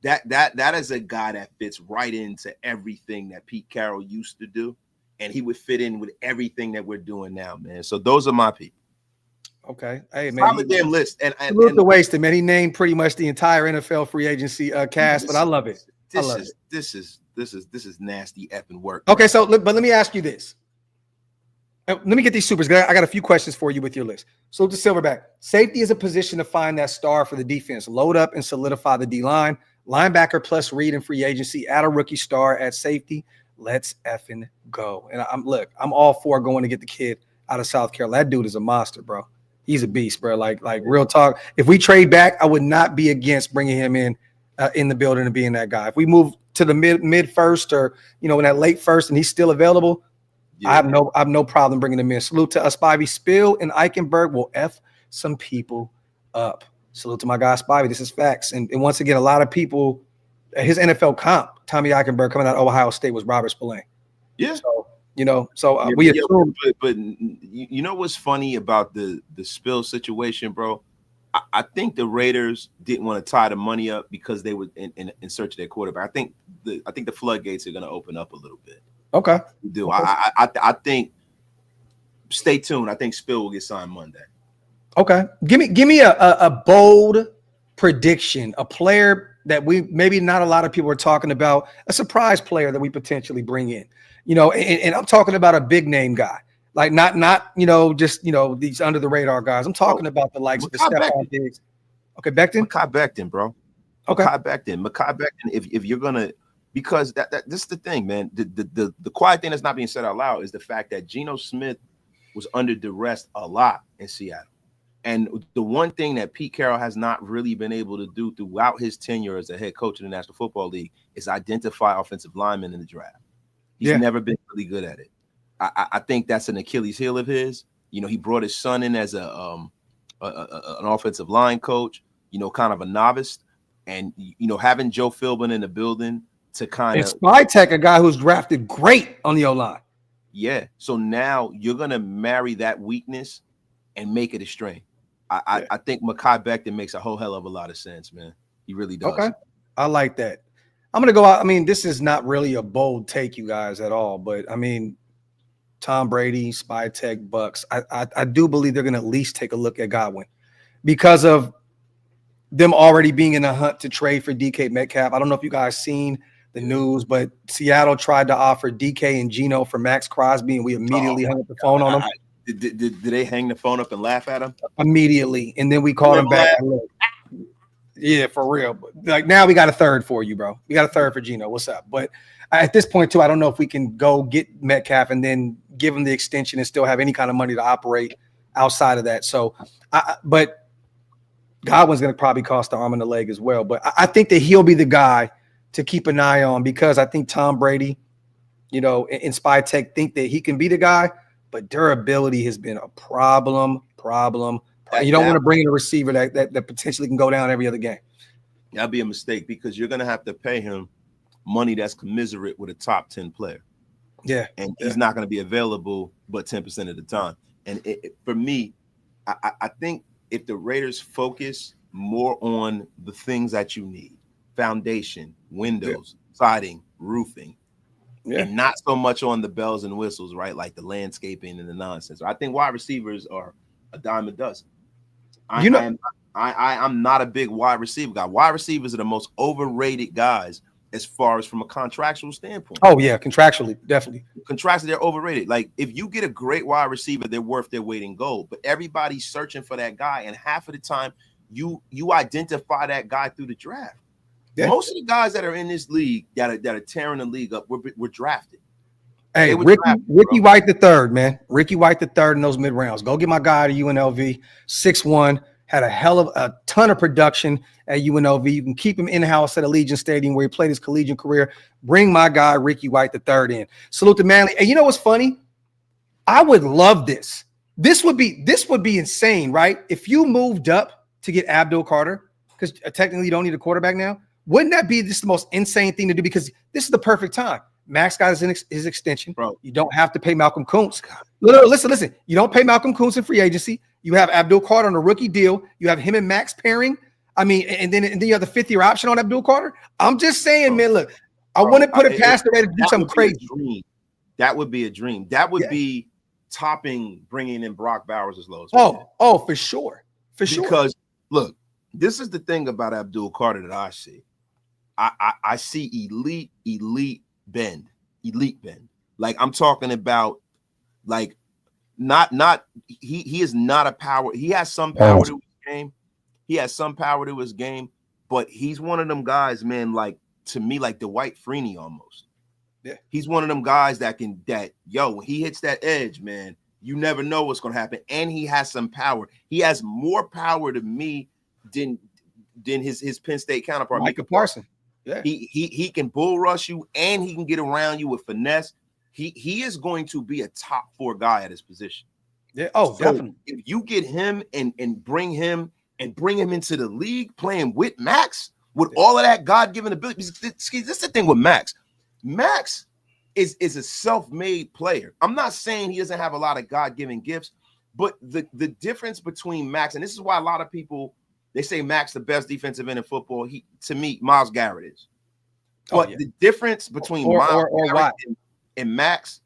that is a guy that fits right into everything that Pete Carroll used to do, and he would fit in with everything that we're doing now, man. So those are my people. Okay, hey man, Solid damn list. And the wasted man. He named pretty much the entire NFL free agency cast, but I love it. This is nasty effing work. Okay, so but let me ask you this. Let me get these supers. I got a few questions for you with your list. So the Silverback safety is a position to find that star for the defense. Load up and solidify the D line. Linebacker plus Reed in free agency. Add a rookie star at safety. Let's effing go. And I'm all for going to get the kid out of South Carolina. That dude is a monster, bro. He's a beast, bro. Like real talk. If we trade back, I would not be against bringing him in the building and being that guy. If we move to the mid first or in that late first and he's still available, yeah. I have no problem bringing him in. Salute to Spivey. Spill and Eichenberg will F some people up. Salute to my guy Spivey. This is facts. And once again, a lot of people, his NFL comp, Tommy Eichenberg coming out of Ohio State was Robert Spillane. Yeah. So, we assume. But you know what's funny about the Spill situation, bro? I think the Raiders didn't want to tie the money up because they were in search of their quarterback. I think the floodgates are going to open up a little bit. Okay. We do. I think. Stay tuned. I think Spill will get signed Monday. Okay. Give me a bold prediction, a player that we maybe not a lot of people are talking about, a surprise player that we potentially bring in. And I'm talking about a big name guy. Like not just these under the radar guys. I'm talking about the likes of the Stephon Diggs. Okay, Becton. Mekhi Becton, bro. Okay. Mekhi Becton. If you're gonna, because that this is the thing, man. The quiet thing that's not being said out loud is the fact that Geno Smith was under duress a lot in Seattle. And the one thing that Pete Carroll has not really been able to do throughout his tenure as a head coach in the National Football League is identify offensive linemen in the draft. He's never been really good at it. I think that's an Achilles heel of his. He brought his son in as an offensive line coach, kind of a novice. And, having Joe Philbin in the building to kind of – Spy Tech, a guy who's drafted great on the O-line. Yeah. So now you're going to marry that weakness and make it a strength. I think Mekhi Becton makes a whole hell of a lot of sense, man. He really does. Okay. I like that. I'm going to go out. I mean, this is not really a bold take, you guys, at all. But, I mean, Tom Brady, Spy Tech, Bucks, I do believe they're going to at least take a look at Godwin because of them already being in a hunt to trade for DK Metcalf. I don't know if you guys seen the news, but Seattle tried to offer DK and Geno for Max Crosby, and we immediately hung up the phone on them. Did they hang the phone up and laugh at him? Immediately, and then we called him back. Yeah, for real. Like now we got a third for you, bro. We got a third for Geno. What's up? But at this point, too, I don't know if we can go get Metcalf and then give him the extension and still have any kind of money to operate outside of that. So, but Godwin's going to probably cost the arm and the leg as well. But I think that he'll be the guy to keep an eye on because I think Tom Brady, and Spy Tech think that he can be the guy, but durability has been a problem. You don't want to bring in a receiver that potentially can go down every other game. That'd be a mistake because you're going to have to pay him money that's commiserate with a top 10 player. Yeah. And he's not going to be available but 10% of the time. And for me, I think if the Raiders focus more on the things that you need, foundation, windows, siding, roofing, and not so much on the bells and whistles, right? Like the landscaping and the nonsense. I think wide receivers are a dime a dozen. I'm not a big wide receiver guy. Wide receivers are the most overrated guys as far as from a contractual standpoint. Oh, yeah, contractually, definitely. Contractually, they're overrated. Like, if you get a great wide receiver, they're worth their weight in gold. But everybody's searching for that guy, and half of the time, you identify that guy through the draft. Yeah. Most of the guys that are in this league that are tearing the league up were drafted. Hey, Ricky White the third, man. Ricky White the third in those mid rounds. Go get my guy to UNLV, 6'1", had a ton of production at UNLV. You can keep him in-house at Allegiant Stadium where he played his collegiate career. Bring my guy Ricky White the third in. Salute to Manley. And you know what's funny? I would love this. This would be insane, right? If you moved up to get Abdul Carter, because technically you don't need a quarterback now. Wouldn't that be just the most insane thing to do? Because this is the perfect time. Max got his extension. Bro, you don't have to pay Malcolm Kuntz. Listen. You don't pay Malcolm Kuntz in free agency. You have Abdul Carter on a rookie deal. You have him and Max pairing. I mean, and then you have the 5th-year option on Abdul Carter. I'm just saying, man, look, I Bro, wouldn't put it past the Raiders to do something crazy. That would be a dream. That would be topping bringing in Brock Bowers as low as we did. Oh, for sure. For sure. Because look, this is the thing about Abdul Carter that I see. I see elite bend. Like I'm talking about, like not he is not a power. He has some power to his game. He has some power to his game, but he's one of them guys, man. Like to me, like the Dwight Freeney almost. Yeah, he's one of them guys that when he hits that edge, man, you never know what's gonna happen. And he has some power. He has more power to me than his Penn State counterpart, Micah Parsons. Yeah, he can bull rush you and he can get around you with finesse. He is going to be a top 4 guy at his position. Yeah, definitely. If you get him and bring him into the league playing with Max with all of that God-given ability. This is the thing with Max. Max is a self-made player. I'm not saying he doesn't have a lot of God-given gifts, but the difference between Max, and this is why a lot of people, they say Max the best defensive end in football. To me, Myles Garrett is. But the difference between Myles Garrett and Max,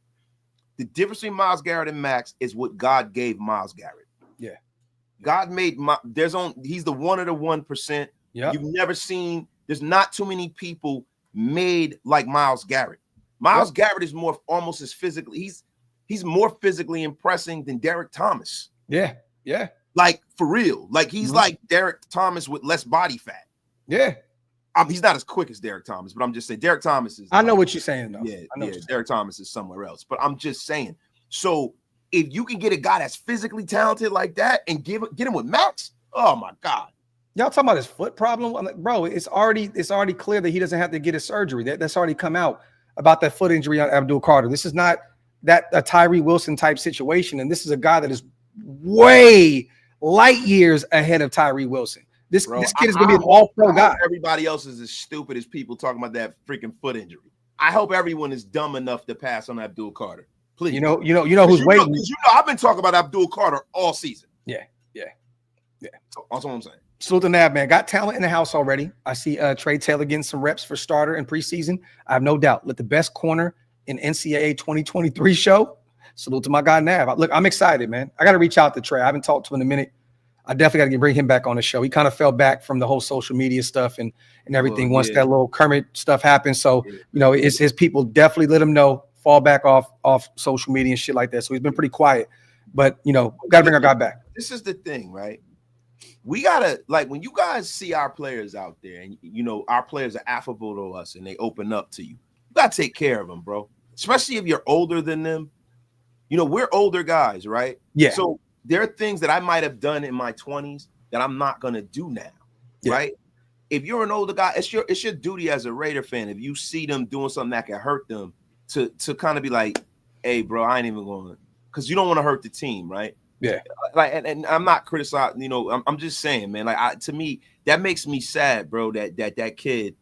the difference between Myles Garrett and Max is what God gave Myles Garrett. Yeah. God made he's the 1 of the 1%. Yeah. You've never seen, there's not too many people made like Myles Garrett. Myles Garrett is almost as physically, he's more physically impressing than Derek Thomas. Yeah. Yeah. Like for real. Like he's like Derek Thomas with less body fat. Yeah. He's not as quick as Derek Thomas, but I'm just saying Derek Thomas is. I know what you're saying, though. Yeah, Derek Thomas is somewhere else, but I'm just saying. So if you can get a guy that's physically talented like that and get him with Max, oh my God. Y'all talking about his foot problem? I'm like, bro, it's already clear that he doesn't have to get his surgery. That's already come out about that foot injury on Abdul Carter. This is not a Tyree Wilson type situation, and this is a guy that is way light years ahead of Tyree Wilson. This kid is going to be an all-pro guy. Everybody else is as stupid as people talking about that freaking foot injury. I hope everyone is dumb enough to pass on Abdul Carter. Please. You know who's waiting. I've been talking about Abdul Carter all season. Yeah. So that's what I'm saying. Salute to Nav, man. Got talent in the house already. I see Trey Taylor getting some reps for starter in preseason. I have no doubt. Let the best corner in NCAA 2023 show. Salute to my guy Nav. Look, I'm excited, man. I got to reach out to Trey. I haven't talked to him in a minute. I definitely got to bring him back on the show. He kind of fell back from the whole social media stuff and everything once that little Kermit stuff happened. So, it's his people definitely let him know, fall back off social media and shit like that. So he's been pretty quiet, but got to bring our guy back. This is the thing, right? We got to, like, when you guys see our players out there and, our players are affable to us and they open up to you, you got to take care of them, bro. Especially if you're older than them. We're older guys, right? Yeah. So there are things that I might have done in my 20s that I'm not going to do now, right? If you're an older guy, it's your duty as a Raider fan, if you see them doing something that can hurt them, to kind of be like, hey, bro, I ain't even going to, because you don't want to hurt the team, right? Yeah. Like, and I'm not criticizing, I'm just saying, man, like, to me, that makes me sad, bro, that kid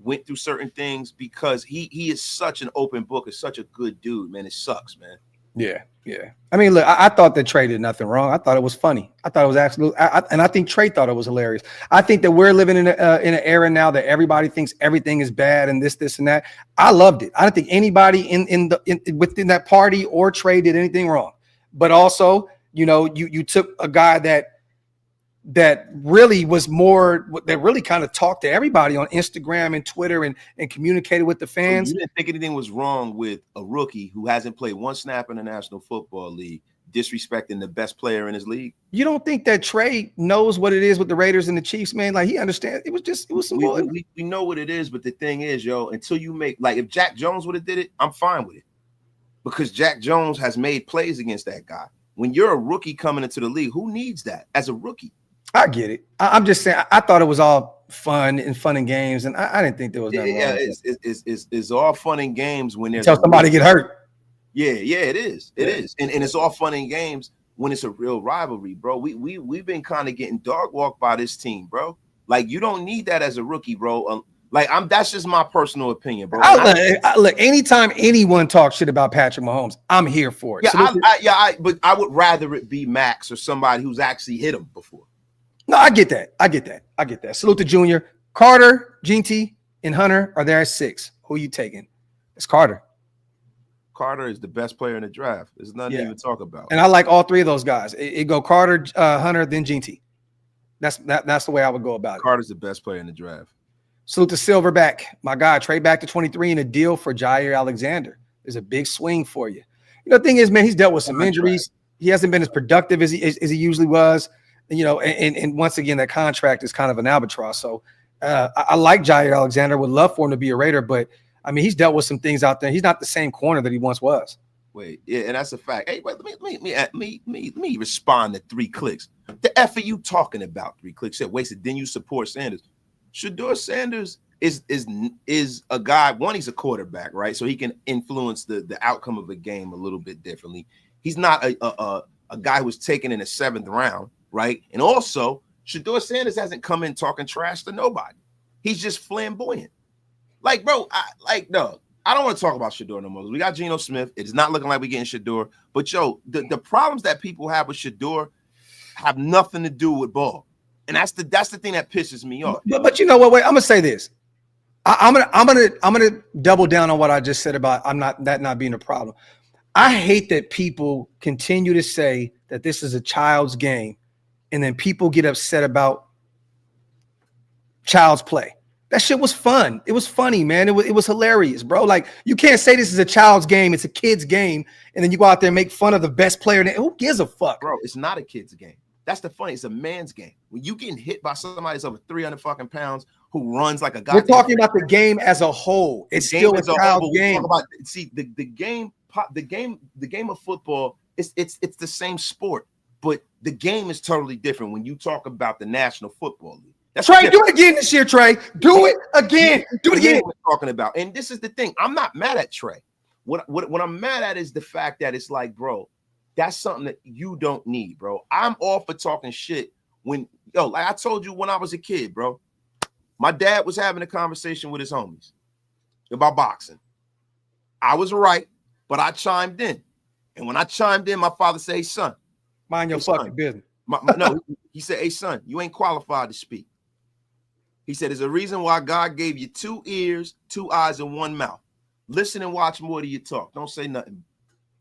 went through certain things because he is such an open book, is such a good dude, man. It sucks, man. Yeah. I mean, look, I thought that Trey did nothing wrong. I thought it was funny. I thought it was absolutely, and I think Trey thought it was hilarious. I think that we're living in an era now that everybody thinks everything is bad and this, and that. I loved it. I don't think anybody within that party or Trey did anything wrong. But also, you took a guy that really was more, that really kind of talked to everybody on Instagram and Twitter and communicated with the fans. You didn't think anything was wrong with a rookie who hasn't played one snap in the National Football League disrespecting the best player in his league? You don't think that Trey knows what it is with the Raiders and the Chiefs, man? Like, he understands. It was some we know what it is, but the thing is, until you make, like, if Jack Jones would have did it, I'm fine with it. Because Jack Jones has made plays against that guy. When you're a rookie coming into the league, who needs that as a rookie? I get it. I'm just saying, I thought it was all fun and games, and I didn't think there was nothing wrong. It's all fun and games when there's until somebody get hurt. Yeah, it is. It is. And it's all fun and games when it's a real rivalry, bro. We've been kind of getting dog walked by this team, bro. Like, you don't need that as a rookie, bro. That's just my personal opinion, bro. Look, anytime anyone talks shit about Patrick Mahomes, I'm here for it. Yeah, but I would rather it be Max or somebody who's actually hit him before. No, I get that. Salute to Junior. Carter, Gene and Hunter are there at 6. Who are you taking? It's Carter. Carter is the best player in the draft. There's nothing to even talk about. And I like all 3 of those guys. It go Carter, Hunter, then Gene T. That's the way I would go about it. Carter's the best player in the draft. Salute to Silverback. My God, trade back to 23 and a deal for Jair Alexander. There's a big swing for you. The thing is, man, he's dealt with some injuries. He hasn't been as productive as he usually was. And once again, that contract is kind of an albatross. So I like Jair Alexander. Would love for him to be a Raider, but I mean, he's dealt with some things out there. He's not the same corner that he once was. Wait, yeah, and that's a fact. Hey, wait, let me respond to 3 clicks. The F are you talking about? 3 clicks said wasted. Then you support Sanders. Shedeur Sanders is a guy. One, he's a quarterback, right? So he can influence the outcome of a game a little bit differently. He's not a guy who's taken in the 7th round, right? And also, Shedeur Sanders hasn't come in talking trash to nobody. He's just flamboyant. Like, bro, I don't want to talk about Shedeur no more. We got Geno Smith. It's not looking like we're getting Shedeur. But, yo, the problems that people have with Shedeur have nothing to do with ball. And that's the thing that pisses me off. But you know what? Wait, I'm gonna say this. I'm gonna double down on what I just said about not being a problem. I hate that people continue to say that this is a child's game, and then people get upset about child's play. That shit was fun. It was funny, man. It was hilarious, bro. Like, you can't say this is a child's game. It's a kid's game, and then you go out there and make fun of the best player. Who gives a fuck, bro? It's not a kid's game. That's the funny. It's a man's game. When you getting hit by somebody that's over 300 fucking pounds who runs like a guy. We're talking about the game as a whole. It's still a child's game. The game of football. It's the same sport, but the game is totally different when you talk about the National Football League. That's Trey, do it again this year, Trey. Do it again. Do it again. We're talking about, and this is the thing. I'm not mad at Trey. What I'm mad at is the fact that it's like, bro, that's something that you don't need, bro. I'm all for talking shit when, like I told you when I was a kid, bro. My dad was having a conversation with his homies about boxing. I was right, but I chimed in. And when I chimed in, my father said, hey, son. Mind your fucking business. No, he said, hey, son, you ain't qualified to speak. He said, there's a reason why God gave you 2 ears, 2 eyes, and 1 mouth. Listen and watch more than you talk. Don't say nothing.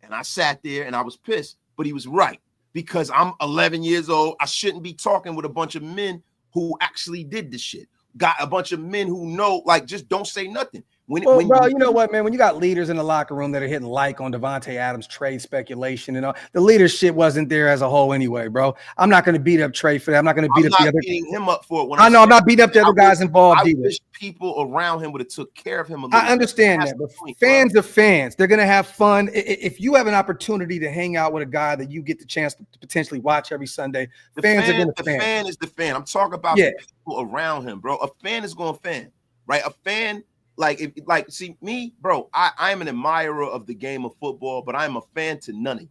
And I sat there and I was pissed, but he was right because I'm 11 years old. I shouldn't be talking with a bunch of men who actually did this shit. Got a bunch of men who know, like, just don't say nothing. Bro, you know what, man? When you got leaders in the locker room that are hitting like on Devontae Adams trade speculation and all, the leadership wasn't there as a whole anyway, bro. I'm not going to beat up Trey for that. I'm not going to beat up the other. Beating him up for it. I'm not beating up the other guys involved I either. wish people around him would have took care of him a little. I understand that, but fans are fans. They're going to have fun. If you have an opportunity to hang out with a guy that you get the chance to potentially watch every Sunday, fans are going to fan. The fan is the fan. I'm talking about the people around him, bro. A fan is going to fan, right? A fan. See me, bro, I'm an admirer of the game of football, but I'm a fan to none of you.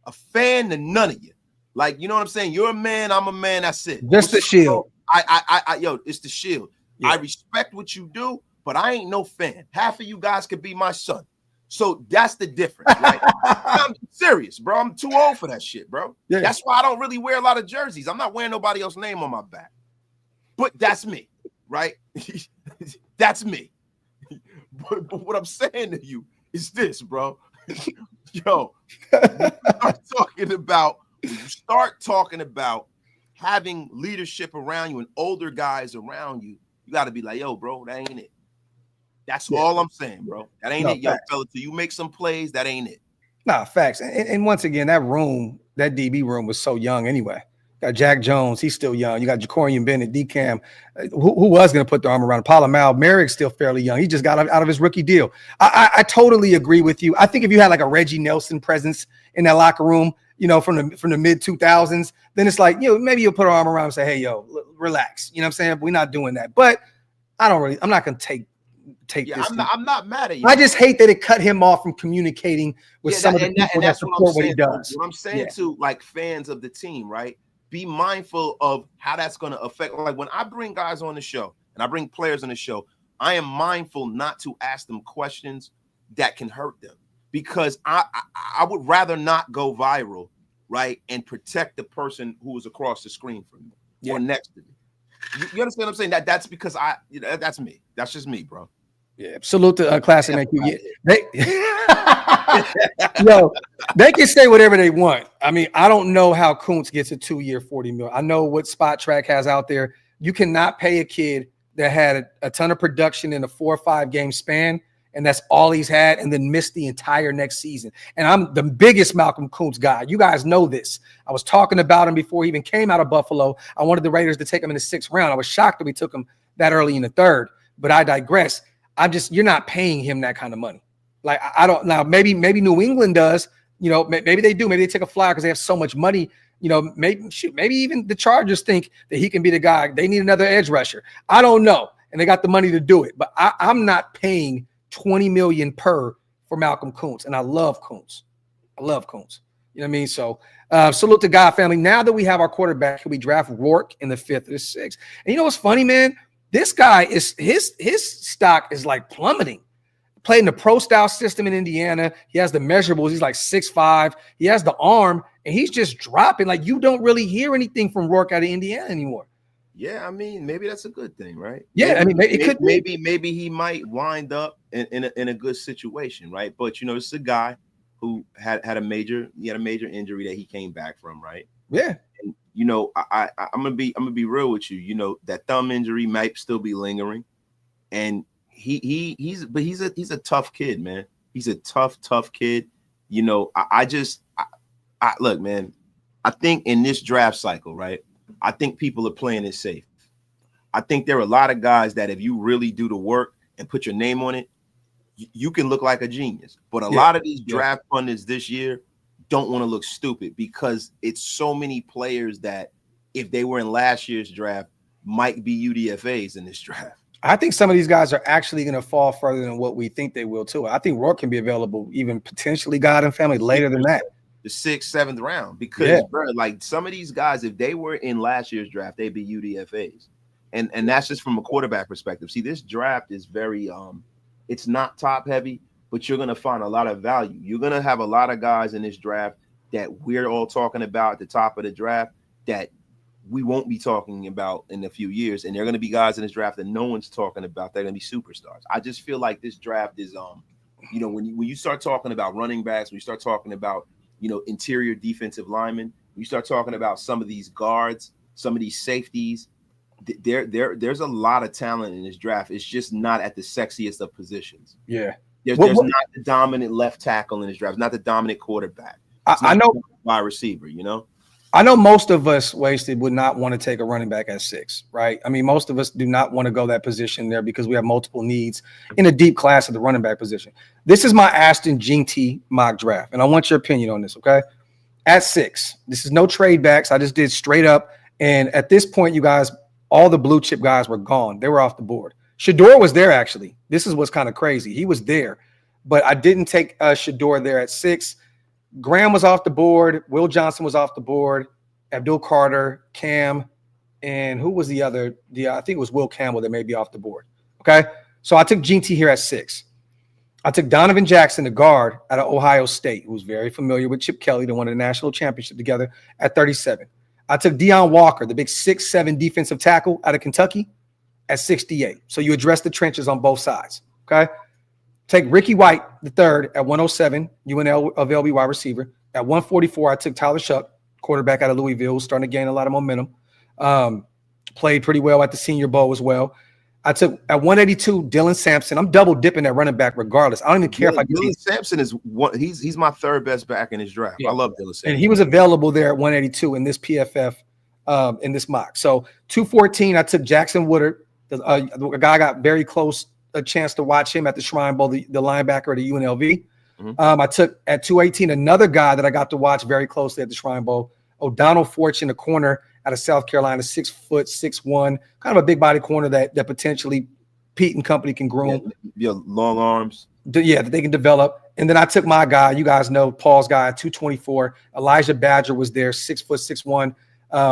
A fan to none of you. Like, you know what I'm saying? You're a man, I'm a man, that's it. Just the shield. It's the shield. Yeah. I respect what you do, but I ain't no fan. Half of you guys could be my son. So that's the difference, right? I'm serious, bro. I'm too old for that shit, bro. Yeah. That's why I don't really wear a lot of jerseys. I'm not wearing nobody else's name on my back. But that's me, right? That's me. But what I'm saying to you is this, bro. Yo, when you start talking about having leadership around you and older guys around you, you got to be like, yo, bro, that ain't it. That's all I'm saying, bro. That ain't it, yo, fella. Till you make some plays, that ain't it. Nah, facts. And once again, that DB room was so young anyway. Got Jack Jones, he's still young. You got Jacorian Bennett, DCam, who was going to put the arm around Paula Mal. Merrick's still fairly young. He just got out of his rookie deal. I totally agree with you. I think if you had like a Reggie Nelson presence in that locker room, from the mid 2000s, then it's like, maybe you'll put an arm around and say, hey, yo, relax. You know what I'm saying? We're not doing that. But I'm not going to take this. I'm not mad at you. I just hate that it cut him off from communicating with some of the people that support what he does. What I'm saying to like fans of the team, right? Be mindful of how that's going to affect. Like when I bring guys on the show and I bring players on the show, I am mindful not to ask them questions that can hurt them because I would rather not go viral, right, and protect the person who is across the screen from me. or next to me. You understand what I'm saying? That's because that's me. That's just me, bro. Yeah, salute to Classic Man. They, yo, they can say whatever they want. I mean, I don't know how Kuntz gets a 2-year, $40 million. I know what Spot Track has out there. You cannot pay a kid that had a ton of production in a 4 or 5 game span, and that's all he's had, and then missed the entire next season. And I'm the biggest Malcolm Kuntz guy. You guys know this. I was talking about him before he even came out of Buffalo. I wanted the Raiders to take him in the 6th round. I was shocked that we took him that early in the 3rd, but I digress. You're not paying him that kind of money. Like, I don't now. Maybe New England does. You know, maybe they do. Maybe they take a flyer because they have so much money. You know, maybe even the Chargers think that he can be the guy. They need another edge rusher. I don't know, and they got the money to do it. But I'm not paying $20 million per for Malcolm Kuntz, and I love Kuntz. You know what I mean? So salute to God family. Now that we have our quarterback, we draft Rourke in the 5th or the 6th. And you know what's funny, man? This guy is his stock is like plummeting. Played in the pro style system in Indiana. He has the measurables. He's like 6'5". He has the arm, and he's just dropping. Like, you don't really hear anything from Rourke out of Indiana anymore. Yeah, I mean, maybe that's a good thing, right? Yeah, maybe he might wind up in a good situation, right? But you know, it's a guy who had a major injury that he came back from, right? Yeah. And you know, I'm gonna be real with you. You know, that thumb injury might still be lingering, and he's a tough kid, man. He's a tough kid. You know, I look, man. I think in this draft cycle, right? I think people are playing it safe. I think there are a lot of guys that if you really do the work and put your name on it, you can look like a genius. But a lot of these draft pundits this year don't want to look stupid because it's so many players that if they were in last year's draft might be UDFAs in this draft. I think some of these guys are actually going to fall further than what we think they will too. I think Rourke can be available even potentially God and family later than that. The 6th, 7th round, because bro, like some of these guys, if they were in last year's draft, they'd be UDFAs, and that's just from a quarterback perspective. See, this draft is very it's not top heavy, but you're gonna find a lot of value. You're gonna have a lot of guys in this draft that we're all talking about at the top of the draft that we won't be talking about in a few years, and there are gonna be guys in this draft that no one's talking about. They're gonna be superstars. I just feel like this draft is you know, when you start talking about running backs, when you start talking about interior defensive linemen, you start talking about some of these guards, some of these safeties, there's a lot of talent in this draft. It's just not at the sexiest of positions. Yeah. There's not the dominant left tackle in this draft, not the dominant quarterback. I know wide receiver, you know? I know most of us wasted would not want to take a running back at 6, right? I mean, most of us do not want to go that position there because we have multiple needs in a deep class of the running back position. This is my Ashton T mock draft, and I want your opinion on this, okay? At 6, this is no trade backs. I just did straight up, and at this point, you guys, all the blue chip guys were gone. They were off the board. Shador was there, actually. This is what's kind of crazy. He was there, but I didn't take Shador there at 6. Graham was off the board. Will Johnson was off the board. Abdul Carter, Cam, and who was the other? I think it was Will Campbell that may be off the board. Okay, so I took Gene T here at 6. I took Donovan Jackson, the guard out of Ohio State, who was very familiar with Chip Kelly, that won the national championship together, at 37. I took Deion Walker, the big 6'7" defensive tackle out of Kentucky, at 68. So you address the trenches on both sides. Okay. Take Ricky White, the 3rd, at 107, UNL of LB wide receiver. At 144, I took Tyler Shuck, quarterback out of Louisville, starting to gain a lot of momentum. Played pretty well at the Senior Bowl as well. I took at 182 Dylan Sampson. I'm double dipping at running back regardless. I don't even care if I get Dylan Sampson is one. He's my 3rd best back in his draft. Yeah. I love Dylan Sampson, and he was available there at 182 in this PFF in this mock. So 214, I took Jackson Woodard. A guy got very close. A chance to watch him at the Shrine Bowl, the linebacker at the UNLV. Mm-hmm. I took at 218 another guy that I got to watch very closely at the Shrine Bowl, O'Donnell Fortune, the corner out of South Carolina, 6 foot, 6'1", kind of a big body corner that potentially Pete and company can groom. Yeah, long arms. That they can develop. And then I took my guy, you guys know Paul's guy, 224. Elijah Badger was there, 6 foot, 6'1",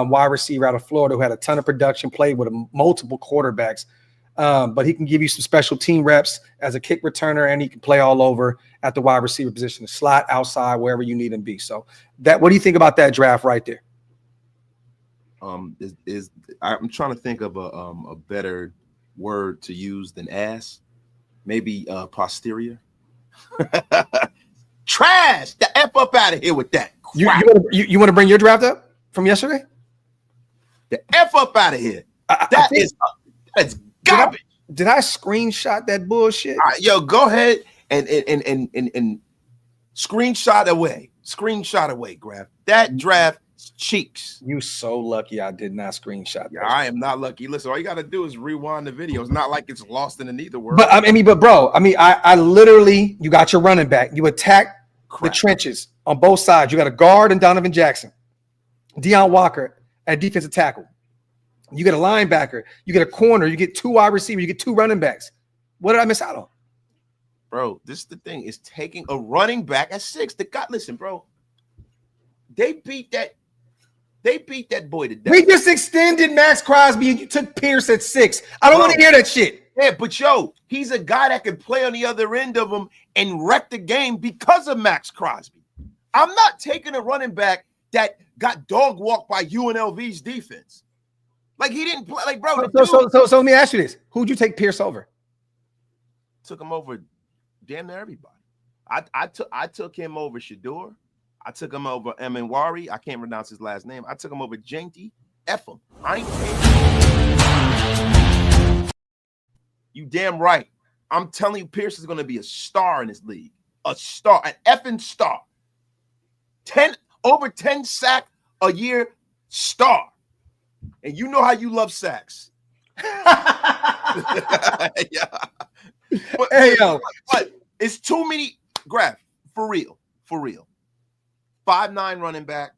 wide receiver out of Florida who had a ton of production, played with multiple quarterbacks. But he can give you some special team reps as a kick returner, and he can play all over at the wide receiver position, the slot, outside, wherever you need him to be. So what do you think about that draft right there? I'm trying to think of a better word to use than ass. Maybe posterior. Trash. The F up out of here with that. You want to bring your draft up from yesterday? The F up out of here. That's garbage. Did I screenshot that bullshit? All right, yo, go ahead and screenshot away. Graf. That draft cheeks. You so lucky I did not screenshot that. I am not lucky. Listen, all you got to do is rewind the video. It's not like it's lost in the nether world. But I literally, you got your running back. You attack the trenches on both sides. You got a guard and Donovan Jackson, Deion Walker at defensive tackle. You get a linebacker. You get a corner. You get 2 wide receivers. You get 2 running backs. What did I miss out on? Bro, this is the thing. Is taking a running back at 6. Listen, bro. They beat that boy to death. We just extended Max Crosby and you took Pierce at 6. I don't want to hear that shit. Yeah, but yo, he's a guy that can play on the other end of him and wreck the game because of Max Crosby. I'm not taking a running back that got dog walked by UNLV's defense. Like he didn't play. Like, bro. So let me ask you this: who'd you take Pierce over? Took him over damn near everybody. I took him over Shador. I took him over Eminwari. I can't pronounce his last name. I took him over Janty. F him. I ain't You damn right. I'm telling you, Pierce is going to be a star in this league. A star, an effing star. Over 10 sack a year star. And you know how you love sacks. Yeah. But it's too many. Graf, for real. 5'9" running back,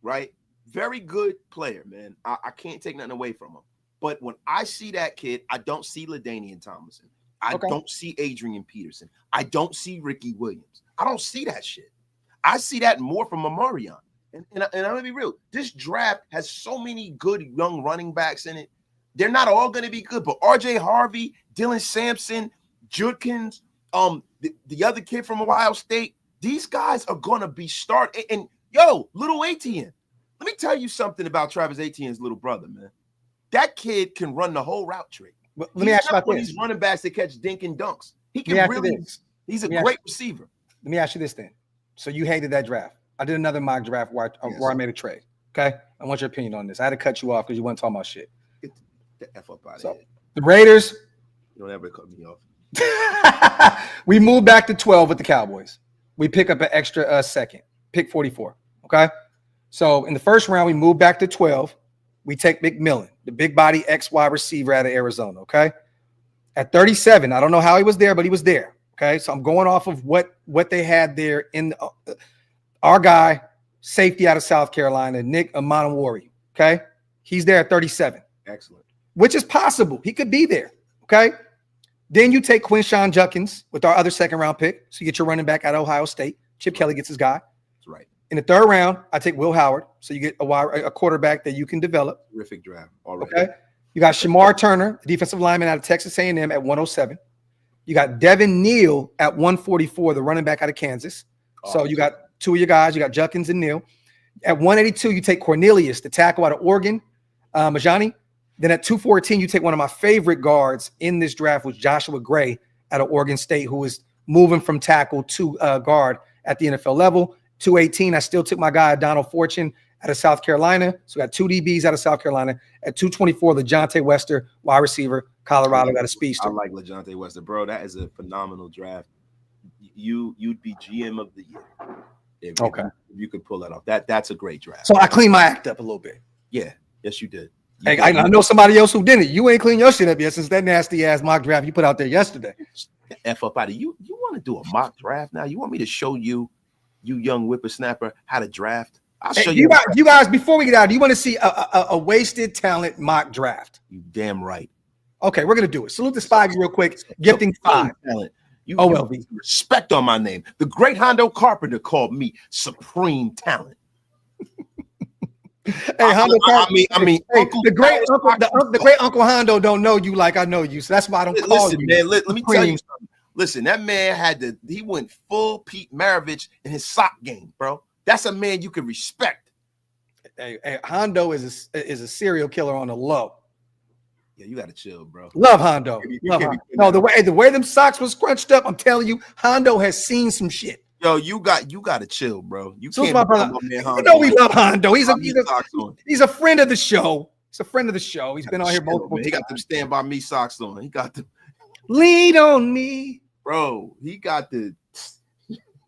right? Very good player, man. I can't take nothing away from him. But when I see that kid, I don't see LaDainian Tomlinson. I don't see Adrian Peterson. I don't see Ricky Williams. I don't see that shit. I see that more from Amarion. And I'm going to be real. This draft has so many good young running backs in it. They're not all going to be good, but R.J. Harvey, Dylan Sampson, Judkins, the other kid from Ohio State, these guys are going to be starting. And yo, little Etienne. Let me tell you something about Travis Etienne's little brother, man. That kid can run the whole route tree. Let me ask you about this. These running backs that catch dink and dunks. He can really. He's a great receiver. Let me ask you this then. So you hated that draft. I did another mock draft where I made a trade. Okay, I want your opinion on this. I had to cut you off because you weren't talking about shit. Get the F up out of here. The Raiders. You don't ever cut me off. We moved back to 12 with the Cowboys. We pick up an extra second, pick 44. Okay, so in the first round we moved back to 12. We take McMillan, the big body X wide receiver out of Arizona. Okay, at 37, I don't know how he was there, but he was there. Okay, so I'm going off of what they had there in our guy, safety out of South Carolina, Nick Amanawari. Okay, he's there at 37. Excellent. Which is possible. He could be there. Okay, then you take Quinshawn Judkins with our other second round pick, so you get your running back out of Ohio State. Chip Kelly gets his guy. That's right. In the third round, I take Will Howard, so you get a quarterback that you can develop. Terrific draft already. Okay, you got Shamar Turner, the defensive lineman out of Texas A&M at 107. You got Devin Neal at 144, the running back out of Kansas. So you got two of your guys. You got Judkins and Neal. At 182, you take Cornelius, the tackle out of Oregon, Majani. Then at 214, you take one of my favorite guards in this draft, was Joshua Gray out of Oregon State, who is moving from tackle to guard at the NFL level. 218, I still took my guy, Donald Fortune, out of South Carolina. So we got 2 DBs out of South Carolina. At 224, LeJontay Wester, wide receiver, Colorado, got a speedster. I like LeJontay Wester, bro. That is a phenomenal draft. You'd be GM of the year if you could pull that off. That's a great draft. So I cleaned my act up a little bit. Yeah, yes, you did. Hey, I know somebody else who didn't. You ain't clean your shit up yet since that nasty ass mock draft you put out there yesterday. F up out of you. You want to do a mock draft now? You want me to show you young whippersnapper, how to draft? I'll show you. You guys, before we get out, do you want to see a wasted talent mock draft? You damn right. Okay, we're gonna do it. Salute the Spies real quick. Gifting 5. Talent. OLV. Respect on my name. The great Hondo Carpenter called me supreme talent. Hey, Hondo Carpenter. I mean, the great Uncle Hondo don't know you like I know you, so that's why I don't call you. Man, let me tell you something. Listen, that man he went full Pete Maravich in his sock game, bro. That's a man you can respect. Hey, Hondo is a serial killer on the low. Yeah, you gotta chill, bro. Love Hondo. Love Hondo. No, the way them socks was scrunched up, I'm telling you, Hondo has seen some shit. Yo, you gotta chill, bro. You So can't. my brother. You know we love Hondo. He's a friend of the show. He's a friend of the show. He's been on here multiple times. He got them Stand By Me socks on. He got them. Lean on me, bro. He got the.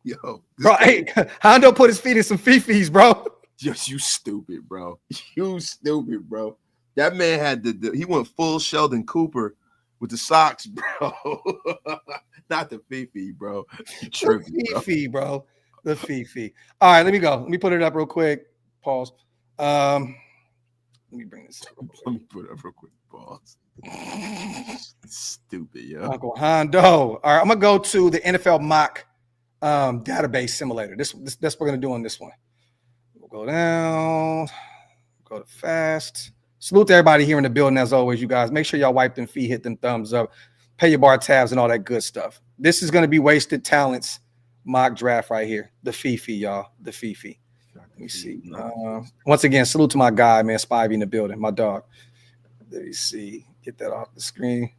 Yo, bro. Hey, Hondo put his feet in some fifis, bro. Just you stupid, bro. You stupid, bro. That man had he went full Sheldon Cooper with the socks, bro. Not the Fifi, bro. Tripping, Fifi, bro. The Fifi. All right, let me go. Let me put it up real quick. Pause. Let me bring this up. Let me put it up real quick. Pause. Stupid, yo. Uncle Hondo. All right, I'm gonna go to the NFL mock database simulator. That's what we're gonna do on this one. We'll go down, go to fast. Salute to everybody here in the building as always, you guys. Make sure y'all wipe them feet, hit them thumbs up, pay your bar tabs and all that good stuff. This is gonna be Wasted Talents mock draft right here. The Fifi, y'all. The Fifi. Let me see. Once again, salute to my guy, man. Spivey in the building, my dog. Let me see. Get that off the screen.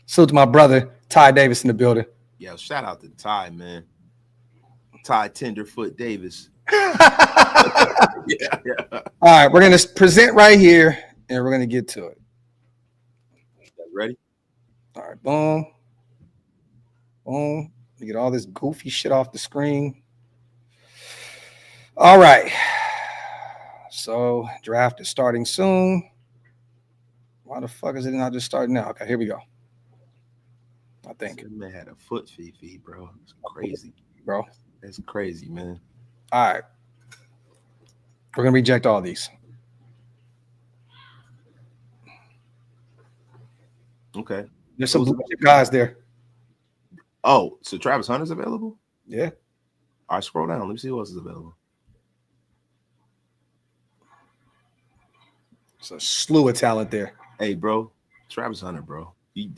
Salute to my brother, Ty Davis in the building. Yo, shout out to Ty, man. Ty Tenderfoot Davis. Yeah. All right, we're going to present right here, and we're going to get to it. Ready? All right, boom. Boom. Let me get all this goofy shit off the screen. All right. So, draft is starting soon. Why the fuck is it not just starting now? Okay, here we go. I think. That man had a foot Fifi, bro. It's crazy. Bro. That's crazy, man. All right. We're going to reject all these. Okay. There's some guys there. Oh, so Travis Hunter's available? Yeah. All right, scroll down. Let me see who else is available. It's a slew of talent there. Hey, bro. Travis Hunter, bro. You,